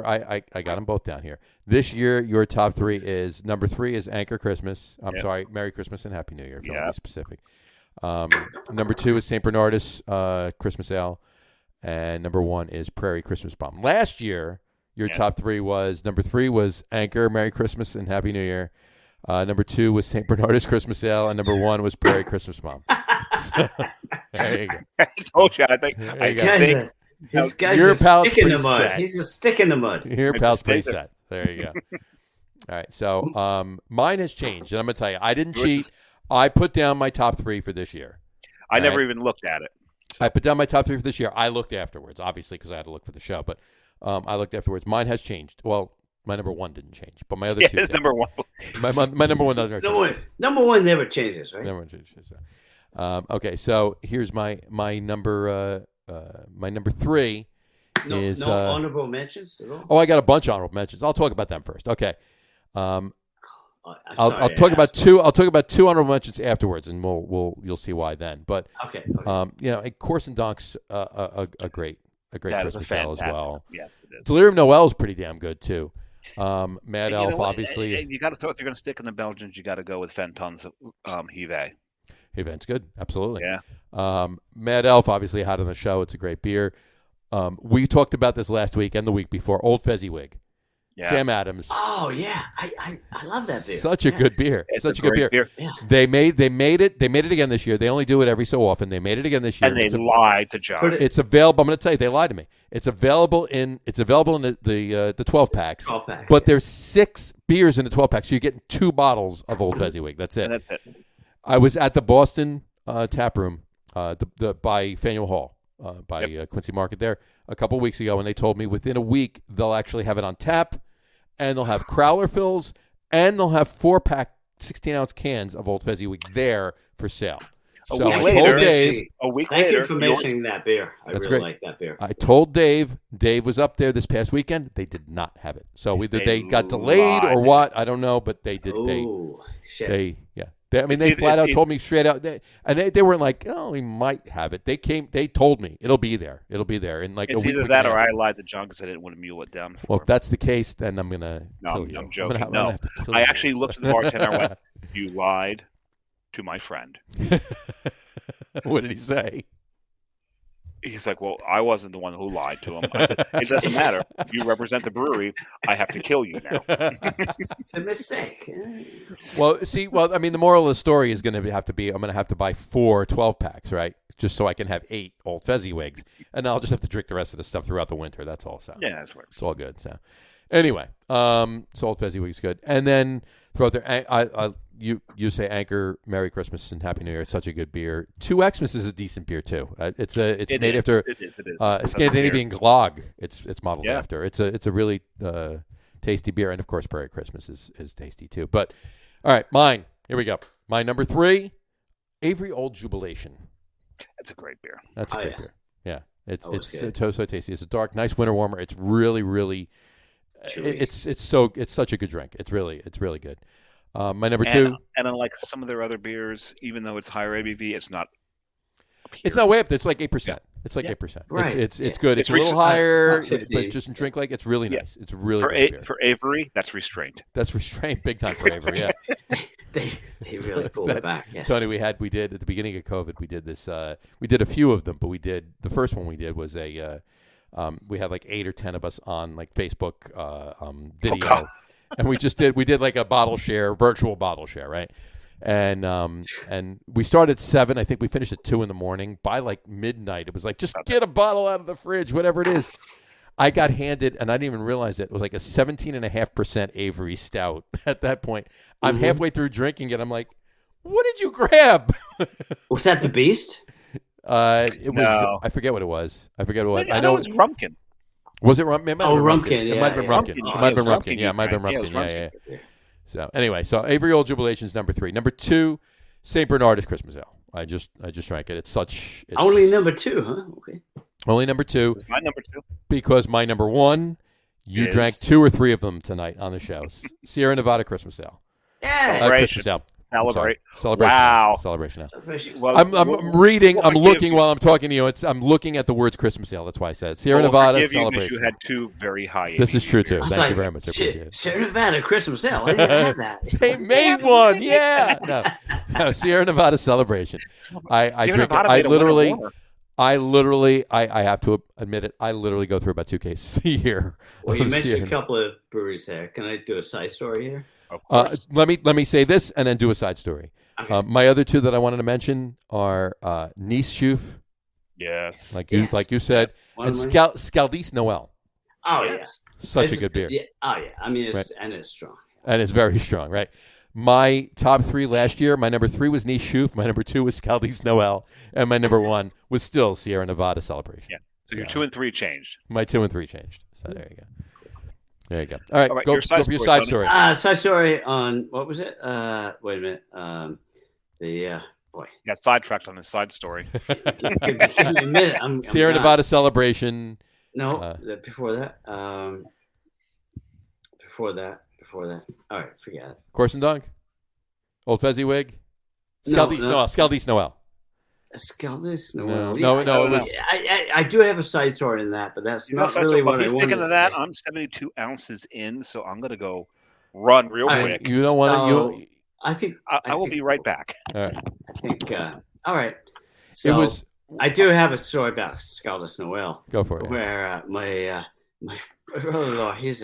Speaker 1: I got them both down here. This year your top 3 is number 3 is Anchor Christmas. I'm
Speaker 2: Yep.
Speaker 1: sorry, Merry Christmas and Happy New Year. If you want to
Speaker 2: Yep.
Speaker 1: be specific. Number 2 is St. Bernardus Christmas Ale, and number 1 is Prairie Christmas Bomb. Last year your
Speaker 2: Yeah.
Speaker 1: top 3 was number 3 was Anchor Merry Christmas and Happy New Year. Number 2 was St. Bernardus Christmas Ale, and number 1 was Prairie Christmas Bomb. So, there you go.
Speaker 2: I told you. I think.
Speaker 1: There
Speaker 2: I
Speaker 1: you go.
Speaker 2: think
Speaker 3: This guy's
Speaker 1: Your
Speaker 3: just
Speaker 1: palate's
Speaker 3: stick in the
Speaker 1: pretty
Speaker 3: mud.
Speaker 1: set.
Speaker 3: He's just stick in the mud.
Speaker 1: Your
Speaker 2: I
Speaker 1: pal's
Speaker 2: just
Speaker 1: pretty
Speaker 2: stayed
Speaker 1: set. There you go. All right. So mine has changed, and I'm gonna tell you, I didn't cheat. I put down my top 3 for this year.
Speaker 2: I never
Speaker 1: Right.
Speaker 2: even looked at it.
Speaker 1: I put down my top 3 for this year. I looked afterwards, obviously, because I had to look for the show. But I looked afterwards. Mine has changed. Well, my number 1 didn't change, but my other
Speaker 2: Yeah,
Speaker 1: 2
Speaker 2: it's
Speaker 1: did.
Speaker 2: number 1.
Speaker 1: My number 1 doesn't change.
Speaker 3: Number one never changes, right?
Speaker 1: Number 1 changes. Okay, so here's my number 3 is
Speaker 3: no honorable mentions at all.
Speaker 1: oh, I got a bunch of honorable mentions. I'll talk about them first. Okay. I'll
Speaker 3: Sorry,
Speaker 1: talk about
Speaker 3: asked.
Speaker 1: 2. I'll talk about 2 honorable mentions afterwards, and you'll see why then. But
Speaker 3: Okay.
Speaker 1: Course and Donk's a great
Speaker 2: That is a
Speaker 1: Christmas ale as
Speaker 2: fantastic.
Speaker 1: well.
Speaker 2: Yes, it is.
Speaker 1: Delirium Noel is pretty damn good too. Mad
Speaker 2: And you
Speaker 1: Elf,
Speaker 2: know what?
Speaker 1: obviously.
Speaker 2: And you got to if you're going to stick in the Belgians, you got to go with Fenton's Hive.
Speaker 1: Hey, Vince, good, absolutely.
Speaker 2: Yeah.
Speaker 1: Mad Elf, obviously, hot on the show. It's a great beer. We talked about this last week and the week before. Old Fezziwig,
Speaker 2: Yeah.
Speaker 1: Sam Adams.
Speaker 3: Oh yeah, I love that beer.
Speaker 1: Such a good beer.
Speaker 2: It's
Speaker 1: Such a
Speaker 2: a
Speaker 1: good
Speaker 2: great
Speaker 1: beer.
Speaker 3: Yeah.
Speaker 1: They made it again this year. They only do it every so often. They made it again this year.
Speaker 2: And they lied to John.
Speaker 1: It's available. I'm going to tell you, they lied to me. It's available in the 12 packs.
Speaker 3: 12-pack,
Speaker 1: But there's 6 beers in the 12 pack, so you're getting 2 bottles of Old Fezziwig. That's it.
Speaker 2: And that's it.
Speaker 1: I was at the Boston tap room, by Faneuil Hall, by Quincy Market there a couple weeks ago, and they told me within a week they'll actually have it on tap, and they'll have crowler fills, and they'll have 4-pack 16-ounce cans of Old Fezziwig there for sale. So I
Speaker 2: week
Speaker 1: told
Speaker 2: later-
Speaker 1: Dave.
Speaker 2: A week
Speaker 3: Thank
Speaker 2: later,
Speaker 3: you for mentioning that beer. I
Speaker 1: That's
Speaker 3: really
Speaker 1: great.
Speaker 3: like that beer.
Speaker 1: I told Dave. Dave was up there this past weekend. They did not have it. So either they got delayed or
Speaker 2: lied.
Speaker 1: what, I don't know. But they did.
Speaker 3: Oh shit!
Speaker 1: They flat out told me straight out. They weren't like, oh, we might have it. They told me it'll be there. It'll be there in like
Speaker 2: It's
Speaker 1: a week.
Speaker 2: either that or I lied to John because I didn't want to mule it down.
Speaker 1: Well, if that's the case, then I'm gonna kill you.
Speaker 2: I'm joking.
Speaker 1: I'm gonna have to kill
Speaker 2: I
Speaker 1: you.
Speaker 2: actually looked at the bartender and went, "You lied to my friend."
Speaker 1: What did he say?
Speaker 2: He's like, "Well, I wasn't the one who lied to him. I said, it doesn't matter. You represent the brewery. I have to kill you now."
Speaker 3: It's a mistake.
Speaker 1: Well, I mean, the moral of the story is going to have to be I'm going to have to buy 4 12-packs, right? Just so I can have 8 Old Fezziwigs, and I'll just have to drink the rest of the stuff throughout the winter. That's all. So
Speaker 2: Yeah, that's works.
Speaker 1: it's all good. So anyway, so Old Fezziwig's good, and then throughout there, you say Anchor, Merry Christmas and Happy New Year. It's such a good beer. 2 Xmas is a decent beer too. It's made after
Speaker 2: It is.
Speaker 1: a Scandinavian Glog. It's modeled
Speaker 2: Yeah.
Speaker 1: after. It's a really tasty beer, and of course, Prairie Christmas is tasty too. But all right, mine. Here we go. My number 3, Avery Old Jubilation.
Speaker 2: It's a great beer.
Speaker 1: That's a
Speaker 3: Oh,
Speaker 1: great
Speaker 3: yeah.
Speaker 1: beer. Yeah, it's
Speaker 3: Good.
Speaker 1: so tasty. It's a dark, nice winter warmer. It's really, really.
Speaker 3: Chewy.
Speaker 1: It's such a good drink. It's really good. My number 2.
Speaker 2: And unlike some of their other beers, even though it's higher ABV, it's not.
Speaker 1: It's not way up there. It's like 8%.
Speaker 2: Yeah.
Speaker 1: It's like
Speaker 2: Yeah.
Speaker 1: 8%.
Speaker 3: Right.
Speaker 1: It's
Speaker 3: Yeah.
Speaker 1: good. It's
Speaker 2: It's
Speaker 1: a little
Speaker 2: reached-
Speaker 1: higher,
Speaker 3: not 50.
Speaker 1: but just drink like it's really
Speaker 2: Yeah.
Speaker 1: nice. It's really
Speaker 2: For,
Speaker 1: good beer.
Speaker 2: for Avery, that's restraint.
Speaker 1: That's restraint big time for Avery. Yeah.
Speaker 3: They really pulled it back. Yeah.
Speaker 1: Tony, we did at the beginning of COVID. We did this. We did a few of them, but the first one we did was we had like 8 or 10 of us on like Facebook video,
Speaker 2: God.
Speaker 1: and we did like a virtual bottle share, right? And we started at 7. I think we finished at 2 in the morning. By like midnight, it was like, just get a bottle out of the fridge, whatever it is. I got handed, and I didn't even realize it was like a 17.5% Avery Stout at that point. I'm halfway through drinking it. I'm like, what did you grab?
Speaker 3: Was that the Beast?
Speaker 1: It was.
Speaker 2: No.
Speaker 1: I forget what it was. I
Speaker 2: I know it's Rumpkin.
Speaker 1: Was it Rumpkin? It might have been
Speaker 3: Rumpkin,
Speaker 1: It might have been
Speaker 3: yeah.
Speaker 1: Rumpkin.
Speaker 2: Rumpkin,
Speaker 1: It might have been
Speaker 2: yeah.
Speaker 1: Rumpkin. Yeah, it might have been
Speaker 2: Yeah, it was
Speaker 1: Rumpkin. Yeah.
Speaker 3: Yeah.
Speaker 1: So anyway, Avery Old Jubilation's number 3. Number 2, St. Bernardus Christmas Ale. I just drank it. It's
Speaker 3: Only number 2, huh? Okay.
Speaker 1: only number 2
Speaker 2: It's my number 2.
Speaker 1: because my number 1, you
Speaker 2: Is-
Speaker 1: drank 2 or 3 of them tonight on the show. Sierra Nevada Christmas Ale.
Speaker 3: Yeah.
Speaker 1: Christmas Ale. I'm sorry.
Speaker 2: Celebrate.
Speaker 1: Celebration.
Speaker 2: Wow.
Speaker 1: Celebration Ale.
Speaker 2: Well,
Speaker 1: I'm reading.
Speaker 2: we'll
Speaker 1: I'm
Speaker 2: forgive
Speaker 1: looking
Speaker 2: you.
Speaker 1: while I'm talking to you. I'm looking at the words Christmas Ale. That's why I said it. Sierra
Speaker 2: We'll
Speaker 1: Nevada
Speaker 2: forgive you that
Speaker 1: Celebration.
Speaker 2: You had 2 very high.
Speaker 1: This is
Speaker 2: ABV
Speaker 1: true too.
Speaker 2: beers.
Speaker 1: Thank you very much. I appreciate it.
Speaker 3: Sierra Nevada Christmas Ale. I didn't have that.
Speaker 1: They made one. Yeah. No, Sierra Nevada Celebration. I
Speaker 2: Sierra
Speaker 1: drink it.
Speaker 2: Nevada
Speaker 1: I
Speaker 2: made a winter
Speaker 1: literally,
Speaker 2: warmer.
Speaker 1: I have to admit it. I literally go through about 2 cases a year.
Speaker 3: Well, you
Speaker 1: of
Speaker 3: mentioned
Speaker 1: Sierra
Speaker 3: a couple of breweries there. Can I do a side story here?
Speaker 2: Of course.
Speaker 1: Let me say this and then do a side story.
Speaker 3: Okay.
Speaker 1: My other two that I wanted to mention are Nice Schoof,
Speaker 2: Yes.
Speaker 1: like you said,
Speaker 3: One
Speaker 1: and
Speaker 3: of my-
Speaker 1: Scaldis Noel.
Speaker 3: Oh
Speaker 2: Yeah.
Speaker 3: yeah.
Speaker 1: Such a good beer.
Speaker 3: Yeah. Oh yeah. I mean,
Speaker 1: Right.
Speaker 3: it's strong.
Speaker 1: And it's very strong, right? My top three last year, my number 3 was Nice Schoof, my number 2 was Scaldis Noel, and my number 1 was still Sierra Nevada Celebration.
Speaker 2: Yeah. So your 2 and 3 changed.
Speaker 1: My 2 and 3 changed. So there you go. There you go. All right,
Speaker 2: All right,
Speaker 1: go
Speaker 2: your side
Speaker 1: for your
Speaker 2: story,
Speaker 1: side story.
Speaker 3: Side story on what was it? Wait a minute. Boy.
Speaker 2: Yeah, sidetracked on his side story.
Speaker 3: Give me a minute. I'm
Speaker 1: Sierra
Speaker 3: not-
Speaker 1: Nevada Celebration.
Speaker 3: No, before that. Before that. All right, forget it.
Speaker 1: Corson Dog. Old Fezziwig.
Speaker 3: No,
Speaker 1: Scaldis
Speaker 3: no.
Speaker 1: Noel. Scaldis Noel.
Speaker 3: Scaldis?
Speaker 1: No,
Speaker 3: Yeah,
Speaker 1: it was.
Speaker 3: I do have a side story in that, but that's not really what I
Speaker 2: he's
Speaker 3: wanted
Speaker 2: sticking to
Speaker 3: to
Speaker 2: that.
Speaker 3: say.
Speaker 2: I'm 72 ounces in, so I'm going to go run real
Speaker 3: All right.
Speaker 2: quick.
Speaker 1: You don't want
Speaker 3: So,
Speaker 1: to.
Speaker 3: I think
Speaker 2: I will be right back.
Speaker 1: All right.
Speaker 3: I think. All right. So
Speaker 1: It was.
Speaker 3: I do have a story about Scaldis Noel,
Speaker 1: Go for it.
Speaker 3: where my brother-in-law, he's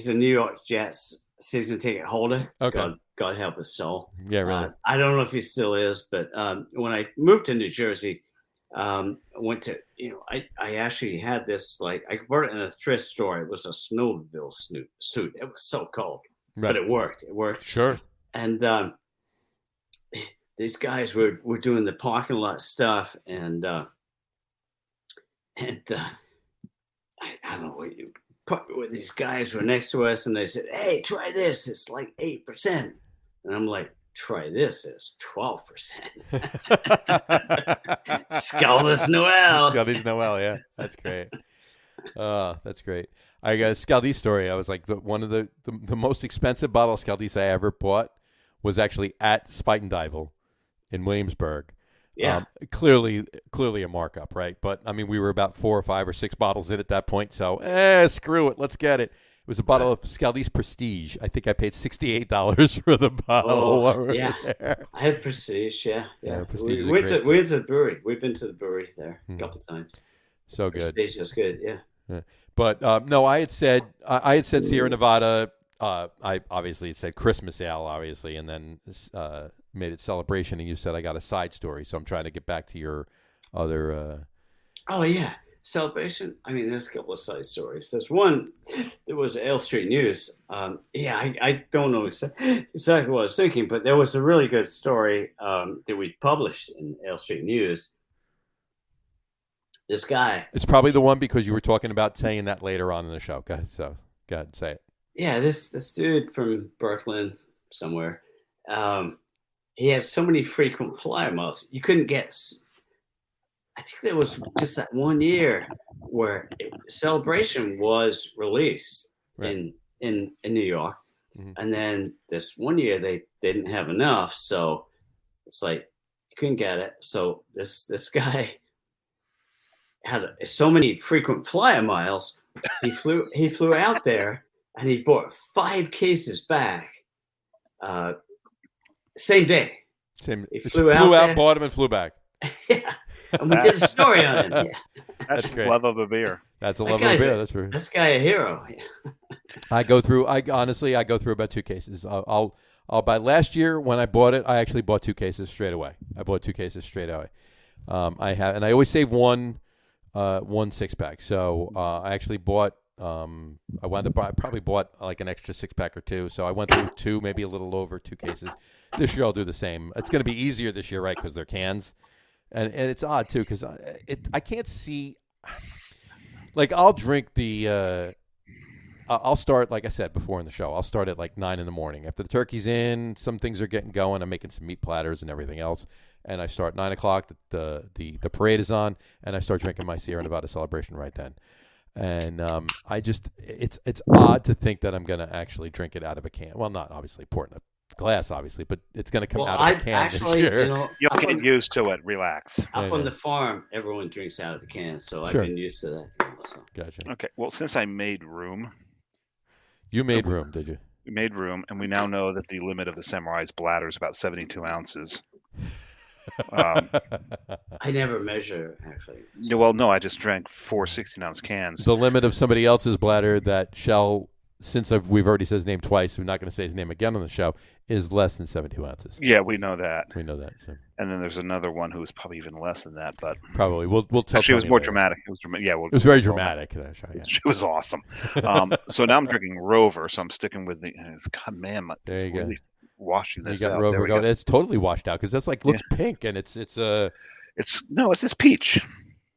Speaker 3: a New York Jets season ticket holder.
Speaker 1: Okay.
Speaker 3: God help his soul.
Speaker 1: Yeah, really.
Speaker 3: I don't know if he still is, but when I moved to New Jersey, I went to, I actually had this, like, I bought it in a thrift store. It was a snowmobile suit. It was so cold,
Speaker 1: Right.
Speaker 3: but it worked. It worked.
Speaker 1: Sure.
Speaker 3: And these guys were doing the parking lot stuff, and I don't know what these guys were next to us, and they said, "Hey, try this. It's like 8%." And I'm like, "Try this. It's 12%." Scaldis Noel.
Speaker 1: Scaldis Noel, yeah. That's great. That's great. I got a Scaldis story. I was like, one of the most expensive bottle of Scaldis I ever bought was actually at Spite and Dival in Williamsburg.
Speaker 3: Yeah.
Speaker 1: Clearly a markup, right? But I mean, we were about 4 or 5 or 6 bottles in at that point. So, screw it. Let's get it. It was a bottle of Scaldis Prestige. I think I paid $68 for the bottle. while we were
Speaker 3: yeah.
Speaker 1: there.
Speaker 3: I had Prestige. Yeah.
Speaker 1: Prestige is
Speaker 3: We went
Speaker 1: great.
Speaker 3: to the brewery. We've been to the brewery there a couple times.
Speaker 1: So good.
Speaker 3: Prestige is good. Yeah.
Speaker 1: But no, I had said Sierra Nevada. I obviously said Christmas ale, obviously, and then made it Celebration. And you said I got a side story, so I'm trying to get back to your other.
Speaker 3: Oh yeah, Celebration. I mean, there's a couple of side stories. There's one. There was Ale Street News. I don't know exactly what I was thinking, but there was a really good story that we published in Ale Street News. This guy.
Speaker 1: It's probably the one because you were talking about saying that later on in the show. Go ahead, go ahead, say it.
Speaker 3: Yeah, this dude from Brooklyn somewhere. He has so many frequent flyer miles. You couldn't get. I think there was just that one year where Celebration was released in New York, and then this one year they didn't have enough, so it's like you couldn't get it. So this guy had so many frequent flyer miles. He flew out there. And he bought 5 cases back, same day. He flew out,
Speaker 1: bought him, and flew back.
Speaker 3: Yeah, and we did a story on him. Yeah.
Speaker 2: That's
Speaker 1: great.
Speaker 2: love of a beer.
Speaker 1: That's a love of a beer. That's for
Speaker 3: this guy a hero. Yeah.
Speaker 1: I go through about 2 cases. I'll buy. Last year when I bought it, I actually bought 2 cases straight away. I have, and I always save one 6-pack. So I actually bought. I probably bought like an extra 6-pack or 2. So I went through 2, maybe a little over 2 cases. This year I'll do the same. It's going to be easier this year, right? Because they're cans, and it's odd too because I can't see. Like I'll drink the. I'll start, like I said before in the show, I'll start at like 9 in the morning. After the turkey's in, some things are getting going. I'm making some meat platters and everything else. And I start 9 o'clock. The parade is on, and I start drinking my Sierra Nevada Celebration right then. And it's odd to think that I'm going to actually drink it out of a can. Well, not obviously pour it in a glass, obviously, but it's going to come out of a can this year.
Speaker 2: You'll get used to it. Relax.
Speaker 3: Up on the farm, everyone drinks out of the can, so
Speaker 1: Sure.
Speaker 3: I've been used to that. So.
Speaker 1: Gotcha.
Speaker 2: Okay. Well, since I made room.
Speaker 1: You made room, did you?
Speaker 2: We made room, and we now know that the limit of the Samurai's bladder is about 72 ounces.
Speaker 3: I never measure, actually.
Speaker 2: Well, no, I just drank 4 16-ounce cans.
Speaker 1: The limit of somebody else's bladder that Shell since we've already said his name twice, we're not going to say his name again on the show, is less than 72 ounces.
Speaker 2: Yeah, we know that.
Speaker 1: We know that. So.
Speaker 2: And then there's another one who's probably even less than that, but
Speaker 1: probably we'll tell.
Speaker 2: Actually, it was
Speaker 1: Tony
Speaker 2: more
Speaker 1: later.
Speaker 2: dramatic. It was yeah,
Speaker 1: it was very dramatic. That show, yeah.
Speaker 2: It was awesome. So now I'm drinking Rover, so I'm sticking with the. God, man,
Speaker 1: there you
Speaker 2: really
Speaker 1: go.
Speaker 2: Washing this
Speaker 1: you got
Speaker 2: out.
Speaker 1: Rover going. It's totally washed out because that's like looks pink and it's
Speaker 2: it's peach.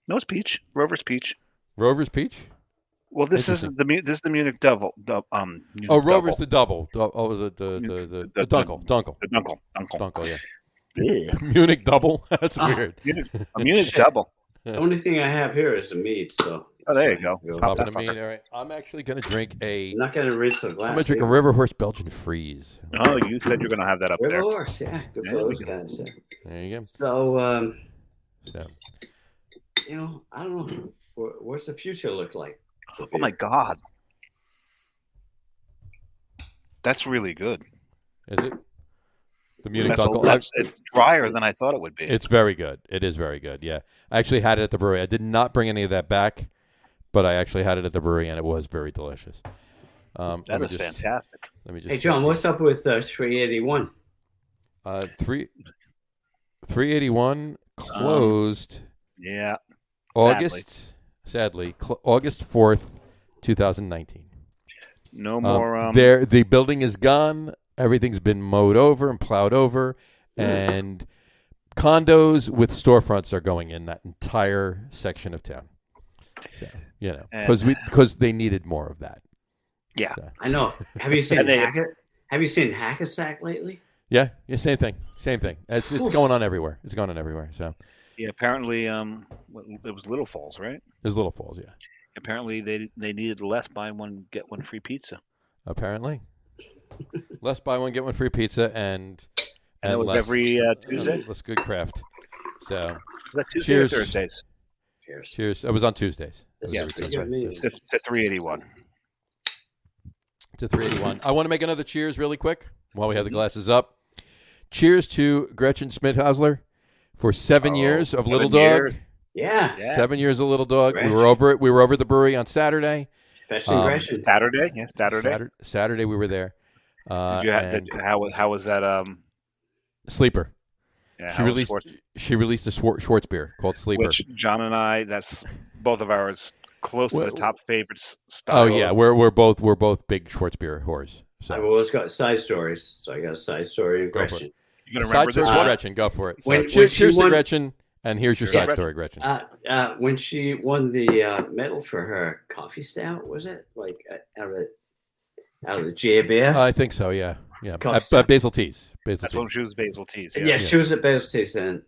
Speaker 2: No, it's peach. Rover's peach.
Speaker 1: Rover's peach.
Speaker 2: Well, this is the Munich Double.
Speaker 1: Munich Rover's the double. The Dunkel.
Speaker 2: The Dunkel.
Speaker 1: Yeah. Munich Double. That's weird.
Speaker 2: A Munich Double.
Speaker 3: The only thing I have here is a mead, so.
Speaker 2: Oh, there you go.
Speaker 1: Popping a mead. All right. I'm actually going to drink
Speaker 3: I'm not going to rinse the glass.
Speaker 1: I'm going to drink a River Horse Belgian Freeze.
Speaker 2: Oh, you said you're going to have that up
Speaker 3: River
Speaker 2: there.
Speaker 3: River Horse, yeah. Good for those guys. Yeah.
Speaker 1: There you go.
Speaker 3: So, I don't know. What's the future look like?
Speaker 2: Oh, my God. That's really good.
Speaker 1: Is it? The Munich Dunkel.
Speaker 2: It's drier than I thought it would be.
Speaker 1: It's very good. It is very good, yeah. I actually had it at the brewery. I did not bring any of that back, but I actually had it at the brewery, and it was very delicious.
Speaker 2: That is fantastic.
Speaker 1: Let me just.
Speaker 3: Hey, John, what's up with 381?
Speaker 1: 381 closed.
Speaker 2: Yeah.
Speaker 1: Sadly, August 4th, 2019.
Speaker 2: No more.
Speaker 1: The building is gone. Everything's been mowed over and plowed over, and condos with storefronts are going in that entire section of town. So, because they needed more of that.
Speaker 2: Yeah,
Speaker 1: so.
Speaker 3: I know. Have you seen Hackensack lately?
Speaker 1: Yeah, same thing. It's going on everywhere. It's going on everywhere. So.
Speaker 2: Yeah, apparently, it was Little Falls, right? It
Speaker 1: was Little Falls, yeah.
Speaker 2: Apparently, they needed less buy one get one free pizza.
Speaker 1: Apparently, less buy one get one free pizza, and
Speaker 2: it was
Speaker 1: less,
Speaker 2: every Tuesday.
Speaker 1: Less good craft. So,
Speaker 2: was that Tuesday or Thursdays?
Speaker 1: Cheers. It was on Tuesdays.
Speaker 2: Yeah, to 381.
Speaker 1: To 381. I want to make another cheers really quick while we have the glasses up. Cheers to Gretchen Schmidhausler for 7 years of Little Dog.
Speaker 3: Yeah.
Speaker 1: 7 years of Little Dog. Gretchen. We were over it. We were over at the brewery on Saturday.
Speaker 3: Gretchen.
Speaker 2: Saturday? Yeah, Saturday.
Speaker 1: Saturday we were there.
Speaker 2: How was that?
Speaker 1: Sleeper.
Speaker 2: Yeah,
Speaker 1: she released a Schwartz beer called Sleeper.
Speaker 2: Which John and I, that's both of ours, close to the top favorites.
Speaker 1: Oh yeah, we're both big Schwartz beer whores. So.
Speaker 3: I've always got side stories, so I got a side story in Gretchen.
Speaker 2: You gonna remember
Speaker 1: side story Gretchen? Go for it. So cheers to Gretchen, and here's your side story, Gretchen.
Speaker 3: When she won the medal for her coffee stout, was it like out of the GABF?
Speaker 1: I think so. Yeah. At Basil Teas.
Speaker 2: That's when she was Basil Teas.
Speaker 3: Yeah, she was at Basil Teas, and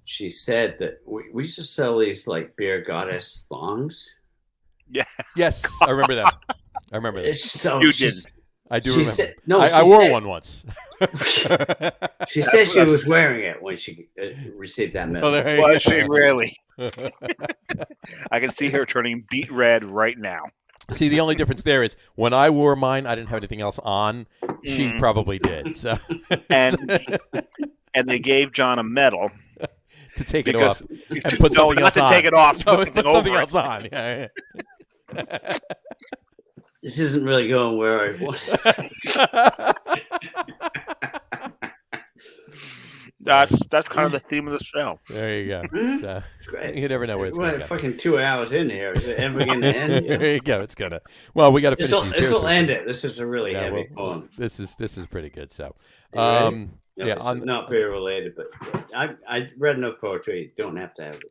Speaker 3: she said that we used to sell these like beer goddess thongs.
Speaker 2: Yeah.
Speaker 1: Yes, I remember that.
Speaker 3: So
Speaker 2: you did.
Speaker 1: I do remember.
Speaker 3: Said,
Speaker 1: I wore one once.
Speaker 3: She said she was wearing it when she received that medal.
Speaker 2: Was she really? I can see her turning beet red right now.
Speaker 1: See, the only difference there is when I wore mine, I didn't have anything else on. She probably did. So,
Speaker 2: and they gave John a medal
Speaker 1: to take it off and put something else on.
Speaker 2: Not to take it off.
Speaker 1: Put something else on. Yeah.
Speaker 3: This isn't really going where I wanted.
Speaker 2: That's kind of the theme of the show.
Speaker 1: There you go. So,
Speaker 3: it's great.
Speaker 1: You never know where it's going to go.
Speaker 3: Fucking 2 hours in here. Is it ever going to end?
Speaker 1: There you go. It's gonna. Well, we got to finish these beers.
Speaker 3: This will end it. This is a really heavy poem.
Speaker 1: This is pretty good. So,
Speaker 3: no, it's not beer related, but I read enough poetry. You don't have to have it.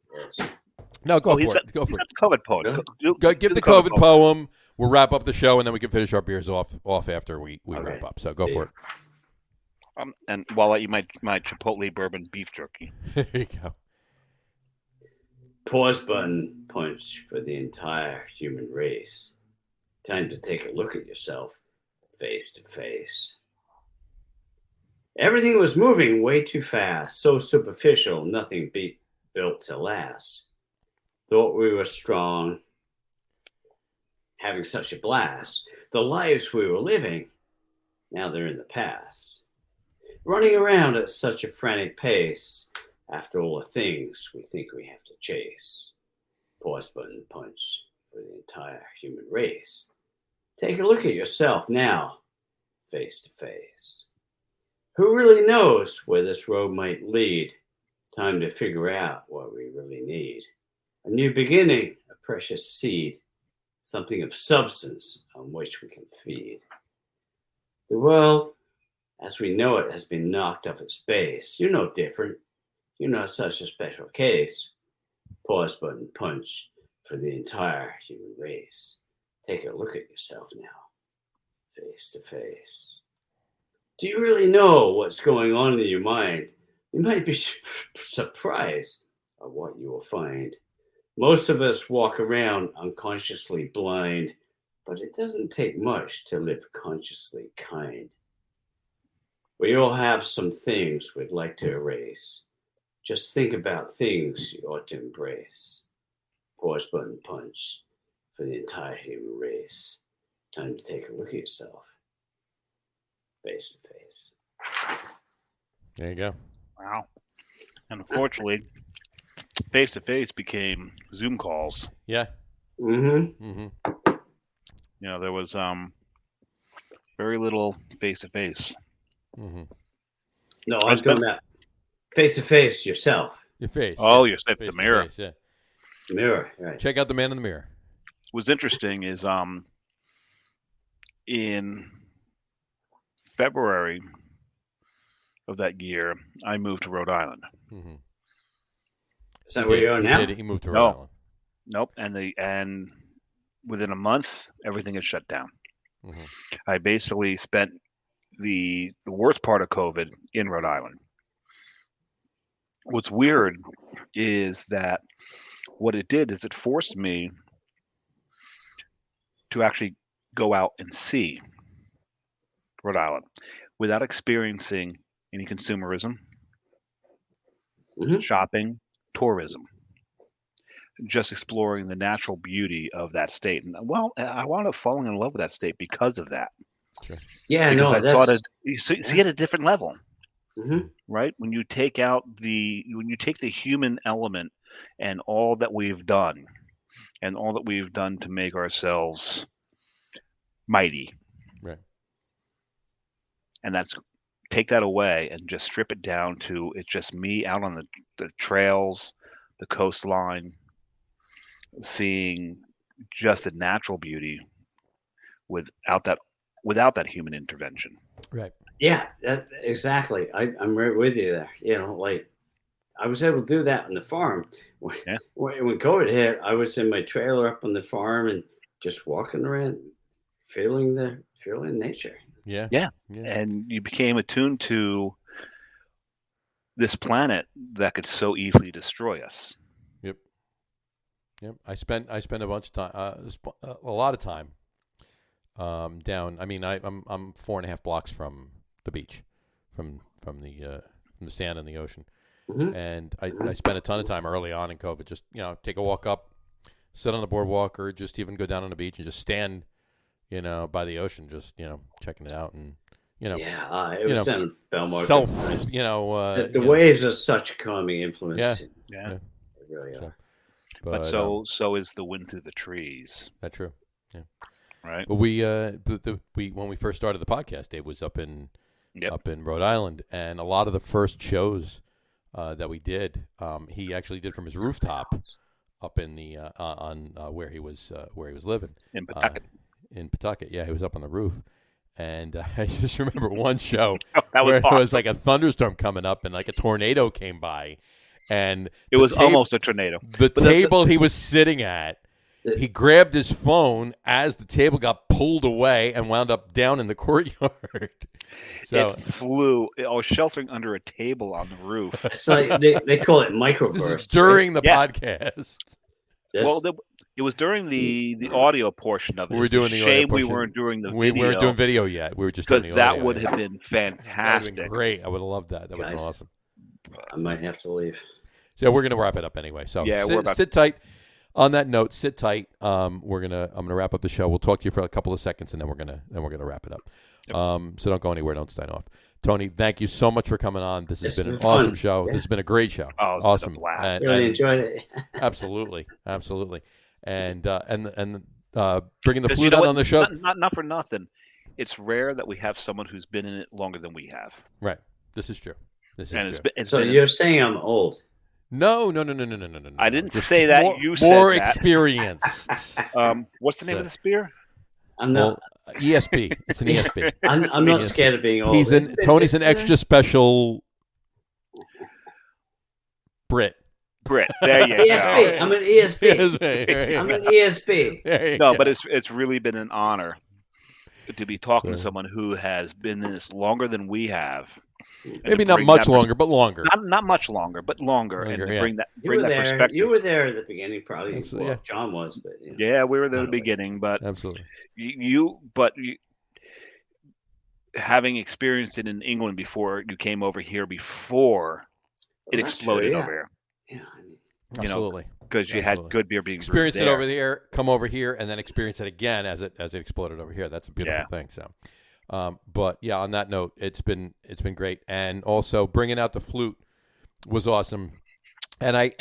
Speaker 1: No, go for it. Go for it.
Speaker 2: COVID poem.
Speaker 1: Go give the COVID poem. We'll wrap up the show, and then we can finish our beers off after we wrap up. So go for it.
Speaker 2: And while I eat my Chipotle bourbon beef jerky.
Speaker 1: There you go.
Speaker 3: Pause button punch for the entire human race. Time to take a look at yourself face to face. Everything was moving way too fast, so superficial, nothing built to last. Thought we were strong, having such a blast. The lives we were living, now they're in the past. Running around at such a frantic pace, after all the things we think we have to chase. Pause button punch for the entire human race. Take a look at yourself now, face to face. Who really knows where this road might lead? Time to figure out what we really need. A new beginning, a precious seed, something of substance on which we can feed. The world, as we know it, has been knocked off its base. You're no different. You're not such a special case. Pause button punch for the entire human race. Take a look at yourself now, face to face. Do you really know what's going on in your mind? You might be surprised at what you will find. Most of us walk around unconsciously blind, but it doesn't take much to live consciously kind. We all have some things we'd like to erase. Just think about things you ought to embrace. Pause button punch for the entire human race. Time to take a look at yourself, face to face.
Speaker 1: There you go.
Speaker 2: Wow. And unfortunately, face-to-face became Zoom calls.
Speaker 1: Yeah.
Speaker 3: Mm-hmm.
Speaker 1: Mm-hmm.
Speaker 2: There was very little face-to-face.
Speaker 1: Mm-hmm.
Speaker 3: No, I'm talking about face to face yourself.
Speaker 1: Your face.
Speaker 2: Oh,
Speaker 1: yeah.
Speaker 2: your face, the
Speaker 1: Face to
Speaker 2: mirror.
Speaker 1: face, yeah.
Speaker 3: Mirror, right.
Speaker 1: Check out the man in the mirror.
Speaker 2: What's interesting is in February of that year, I moved to Rhode Island.
Speaker 1: Mm-hmm.
Speaker 3: Is that where you are now?
Speaker 1: He moved to
Speaker 2: No.
Speaker 1: Rhode Island.
Speaker 2: Nope. And within a month, everything had shut down.
Speaker 1: Mm-hmm.
Speaker 2: I basically spent the worst part of COVID in Rhode Island. What's weird is that what it did is it forced me to actually go out and see Rhode Island without experiencing any consumerism,
Speaker 3: Mhm.
Speaker 2: shopping, tourism, just exploring the natural beauty of that state. And well, I wound up falling in love with that state because of that.
Speaker 1: Sure.
Speaker 3: Yeah,
Speaker 2: Because
Speaker 3: no,
Speaker 2: I
Speaker 3: that's
Speaker 2: thought you see at a different level,
Speaker 3: Mhm.
Speaker 2: right? When you take the human element and all that we've done to make ourselves mighty,
Speaker 1: Right.
Speaker 2: and take that away and just strip it down to it's just me out on the trails, the coastline, seeing just the natural beauty without that human intervention.
Speaker 1: Right.
Speaker 3: Yeah, exactly. I'm right with you there. Like I was able to do that on the farm. When,
Speaker 2: Yeah.
Speaker 3: when COVID hit, I was in my trailer up on the farm and just walking around, feeling nature.
Speaker 1: Yeah.
Speaker 2: Yeah.
Speaker 1: Yeah.
Speaker 2: And you became attuned to this planet that could so easily destroy us.
Speaker 1: Yep. I spent a bunch of time, a lot of time, down. I mean, I'm 4.5 blocks from the beach, from the sand and the ocean,
Speaker 3: Mhm.
Speaker 1: and I spent a ton of time early on in COVID. Just take a walk up, sit on the boardwalk, or just even go down on the beach and just stand, by the ocean, just checking it out, and
Speaker 3: Yeah, it was down in Belmont.
Speaker 1: the
Speaker 3: waves are such a calming influence.
Speaker 2: Yeah.
Speaker 3: They really are.
Speaker 2: But so is the wind through the trees.
Speaker 1: That's true.
Speaker 2: Right.
Speaker 1: But we when we first started the podcast, Dave was up in Rhode Island, and a lot of the first shows that we did, he actually did from his rooftop up in the on where he was living
Speaker 2: In Pawtucket.
Speaker 1: In Pawtucket, yeah, he was up on the roof, and I just remember one show
Speaker 2: That
Speaker 1: where
Speaker 2: was
Speaker 1: it
Speaker 2: awesome.
Speaker 1: was like a thunderstorm coming up, and like a tornado came by, and
Speaker 2: It was almost a tornado.
Speaker 1: The table he was sitting at. He grabbed his phone as the table got pulled away and wound up down in the courtyard. So
Speaker 2: it flew. I was sheltering under a table on the roof.
Speaker 3: It's like they call it microburst.
Speaker 1: this is during the
Speaker 2: Yeah.
Speaker 1: podcast.
Speaker 2: Well, it was during the audio portion of it.
Speaker 1: We were
Speaker 2: It's a
Speaker 1: doing the audio
Speaker 2: shame we
Speaker 1: portion.
Speaker 2: weren't doing the
Speaker 1: We
Speaker 2: video.
Speaker 1: weren't doing video yet. We were just doing
Speaker 2: because
Speaker 1: the
Speaker 2: that
Speaker 1: audio.
Speaker 2: would
Speaker 1: yeah.
Speaker 2: have been
Speaker 1: That would have
Speaker 2: fantastic.
Speaker 1: been great. I would have loved that. That would have been
Speaker 3: Guys.
Speaker 1: awesome.
Speaker 3: I might have to leave.
Speaker 1: So we're gonna wrap it up anyway. So
Speaker 2: Yeah,
Speaker 1: sit tight. On that note, sit tight. I'm gonna wrap up the show. We'll talk to you for a couple of seconds, and then we're gonna wrap it up.
Speaker 2: Yep.
Speaker 1: So don't go anywhere. Don't sign off. Tony, thank you so much for coming on. This has
Speaker 3: It's
Speaker 1: been an
Speaker 3: been
Speaker 1: awesome
Speaker 3: fun.
Speaker 1: show.
Speaker 3: Yeah.
Speaker 1: This has been a great show.
Speaker 2: Oh, it's been
Speaker 1: awesome.
Speaker 2: a blast.
Speaker 3: Really enjoyed it.
Speaker 1: Absolutely. And bringing the
Speaker 2: 'Cause
Speaker 1: flute out
Speaker 2: what?
Speaker 1: on the show.
Speaker 2: Not for nothing. It's rare that we have someone who's been in it longer than we have.
Speaker 1: Right. This is true. This is
Speaker 2: And
Speaker 1: true.
Speaker 3: So you're saying I'm old?
Speaker 1: No.
Speaker 2: I didn't
Speaker 1: Just
Speaker 2: say that.
Speaker 1: More,
Speaker 2: You
Speaker 1: more
Speaker 2: said that.
Speaker 1: experienced.
Speaker 2: What's the name of this beer?
Speaker 3: I'm not.
Speaker 1: Well, ESB. It's an ESB.
Speaker 3: I'm not scared of being old.
Speaker 1: Tony's an extra special Brit.
Speaker 2: Brit. There you
Speaker 3: ESP.
Speaker 2: go.
Speaker 3: I'm an ESP.
Speaker 1: There you
Speaker 3: I'm
Speaker 1: go.
Speaker 3: an ESP.
Speaker 1: There you
Speaker 2: No,
Speaker 1: go.
Speaker 2: but it's really been an honor to be talking
Speaker 1: Yeah.
Speaker 2: to someone who has been in this longer than we have. and
Speaker 1: Maybe
Speaker 2: to
Speaker 1: not
Speaker 2: bring
Speaker 1: much
Speaker 2: that
Speaker 1: longer, but longer.
Speaker 2: Not much longer, but longer, and to
Speaker 1: yeah.
Speaker 2: bring that
Speaker 3: You were there.
Speaker 2: perspective.
Speaker 3: You were there at the beginning, probably.
Speaker 1: Absolutely,
Speaker 3: Well,
Speaker 1: yeah.
Speaker 3: John was, but you know.
Speaker 2: Yeah, we were there at the
Speaker 3: Anyway.
Speaker 2: beginning, but
Speaker 1: Absolutely.
Speaker 2: you having experienced it in England before you came over here, before it
Speaker 3: Well, that's
Speaker 2: exploded
Speaker 3: true, yeah.
Speaker 2: over here,
Speaker 3: Yeah, I mean,
Speaker 1: Absolutely.
Speaker 2: because you
Speaker 1: Absolutely.
Speaker 2: had good beer being brewed
Speaker 1: Experience it
Speaker 2: there.
Speaker 1: over there, come over here, and then experience it again as it exploded over here. That's a beautiful
Speaker 2: Yeah.
Speaker 1: thing. So, but yeah, on that note, it's been great, and also bringing out the flute was awesome. And I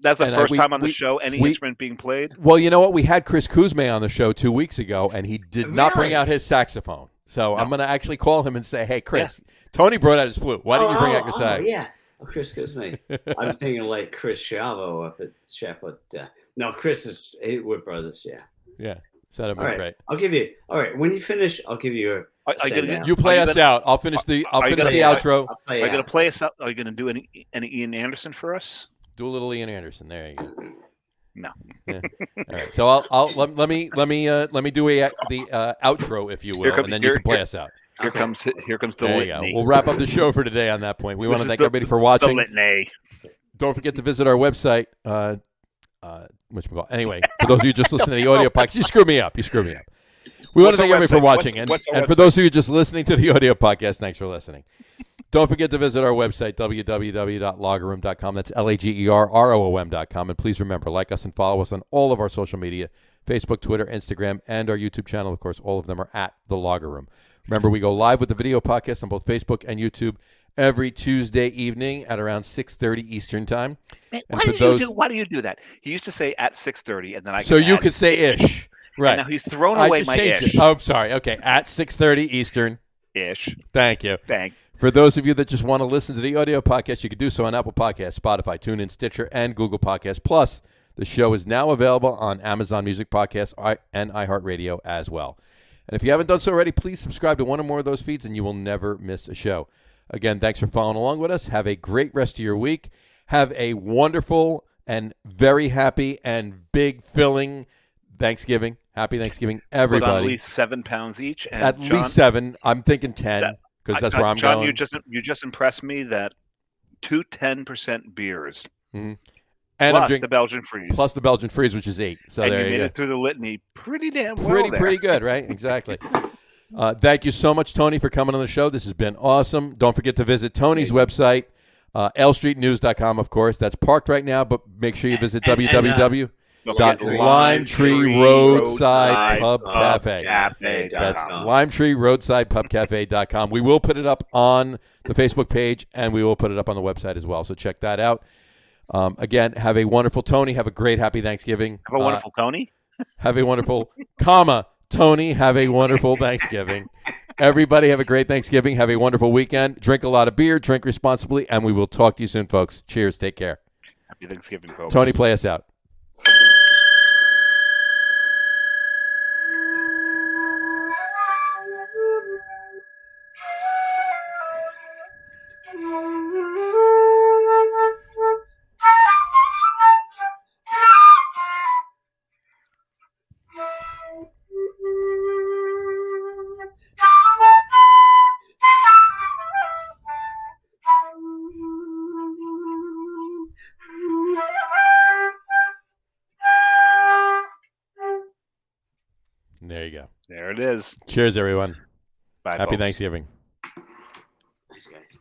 Speaker 2: That's the
Speaker 1: and
Speaker 2: first
Speaker 1: we-
Speaker 2: time on the
Speaker 1: we-
Speaker 2: show any
Speaker 1: we-
Speaker 2: instrument being played.
Speaker 1: well, you know what? We had Chris Kuzme on the show 2 weeks ago, and he did not bring
Speaker 3: Really?
Speaker 1: out his saxophone. So I'm going to actually call him and say, "Hey, Chris, Tony brought out his flute. Why didn't you bring out your sax?"
Speaker 3: Yeah. Oh, Chris Kuzme. I'm thinking like Chris Chavo up at Shepherd. No, Chris is Haywood Brothers. Yeah.
Speaker 1: Yeah, so that'd be
Speaker 3: All right.
Speaker 1: great.
Speaker 3: I'll give you. All right. When you finish, I'll give you a.
Speaker 2: Are you
Speaker 3: send
Speaker 2: gonna-
Speaker 3: out.
Speaker 1: You play
Speaker 2: Are
Speaker 1: us
Speaker 2: you
Speaker 1: out. I'll finish the
Speaker 2: are you gonna-
Speaker 1: outro.
Speaker 3: I'll play
Speaker 2: Are you going
Speaker 3: out.
Speaker 2: to play us out? Are you going to do any Ian Anderson for us?
Speaker 1: Do a little Ian Anderson. There you go.
Speaker 2: No.
Speaker 1: Yeah. All right. So let me do the outro, if you will, and then you can play us out.
Speaker 2: Here
Speaker 3: Okay.
Speaker 2: comes the
Speaker 1: There you go.
Speaker 2: litany.
Speaker 1: We'll wrap up the show for today on that point. We want
Speaker 2: This
Speaker 1: to
Speaker 2: is
Speaker 1: thank
Speaker 2: the-
Speaker 1: everybody for
Speaker 2: The
Speaker 1: watching.
Speaker 2: litany.
Speaker 1: Don't forget to visit our website. Anyway, for those of you just listening to the audio podcast, you screw me up. We want to
Speaker 2: What's
Speaker 1: thank
Speaker 2: our
Speaker 1: everybody for
Speaker 2: website?
Speaker 1: watching,
Speaker 2: What's our
Speaker 1: and for those of you just listening to the audio podcast, thanks for listening. Don't forget to visit our website, www.loggerroom.com. That's LAGERROOM.com. And please remember, like us and follow us on all of our social media, Facebook, Twitter, Instagram, and our YouTube channel. Of course, all of them are at The Logger Room. Remember, we go live with the video podcast on both Facebook and YouTube every Tuesday evening at around 6:30 Eastern Time.
Speaker 2: Man,
Speaker 1: And for those,
Speaker 2: why do you do that? He used to say at 6:30, and then I
Speaker 1: so you
Speaker 2: add
Speaker 1: could say ish. Right.
Speaker 2: And now he's thrown
Speaker 1: I
Speaker 2: away
Speaker 1: just
Speaker 2: my
Speaker 1: changed
Speaker 2: ish.
Speaker 1: it. Oh, I'm sorry. Okay, at 6:30 Eastern.
Speaker 2: Ish.
Speaker 1: Thank you.
Speaker 2: Bang.
Speaker 1: For those of you that just want to listen to the audio podcast, you can do so on Apple Podcasts, Spotify, TuneIn, Stitcher, and Google Podcasts. Plus, the show is now available on Amazon Music Podcasts and iHeartRadio as well. And if you haven't done so already, please subscribe to one or more of those feeds, and you will never miss a show. Again, thanks for following along with us. Have a great rest of your week. Have a wonderful and very happy and big filling Thanksgiving. Happy Thanksgiving,
Speaker 2: Put on
Speaker 1: everybody.
Speaker 2: at least 7 pounds each. And
Speaker 1: At
Speaker 2: John,
Speaker 1: least 7. I'm thinking 10 because that's where I'm
Speaker 2: John,
Speaker 1: going.
Speaker 2: you just impressed me that 2 10% beers.
Speaker 1: And
Speaker 2: Plus
Speaker 1: I'm drinking
Speaker 2: the Belgian freeze.
Speaker 1: plus the Belgian freeze, which is 8. So
Speaker 2: and
Speaker 1: there
Speaker 2: you
Speaker 1: you
Speaker 2: made
Speaker 1: go.
Speaker 2: it through the litany pretty damn well.
Speaker 1: Pretty good, right? Exactly. Thank you so much, Tony, for coming on the show. This has been awesome. Don't forget to visit Tony's website, lstreetnews.com, of course. That's parked right now, but make sure you visit www.limetree Roadside Pub Cafe. That's Limetree Roadside Pub Cafe.com. We will put it up on the Facebook page, and we will put it up on the website as well. So check that out. Again, have a wonderful Tony. Have a great, happy Thanksgiving.
Speaker 2: Have a wonderful Tony.
Speaker 1: Have a wonderful, Tony. Have a wonderful Thanksgiving. Everybody have a great Thanksgiving. Have a wonderful weekend. Drink a lot of beer. Drink responsibly. And we will talk to you soon, folks. Cheers. Take care.
Speaker 2: Happy Thanksgiving, folks.
Speaker 1: Tony, play us out. There you go.
Speaker 2: There it is.
Speaker 1: Cheers, everyone.
Speaker 2: Bye,
Speaker 1: Happy
Speaker 2: folks.
Speaker 1: Thanksgiving.
Speaker 3: Nice guys.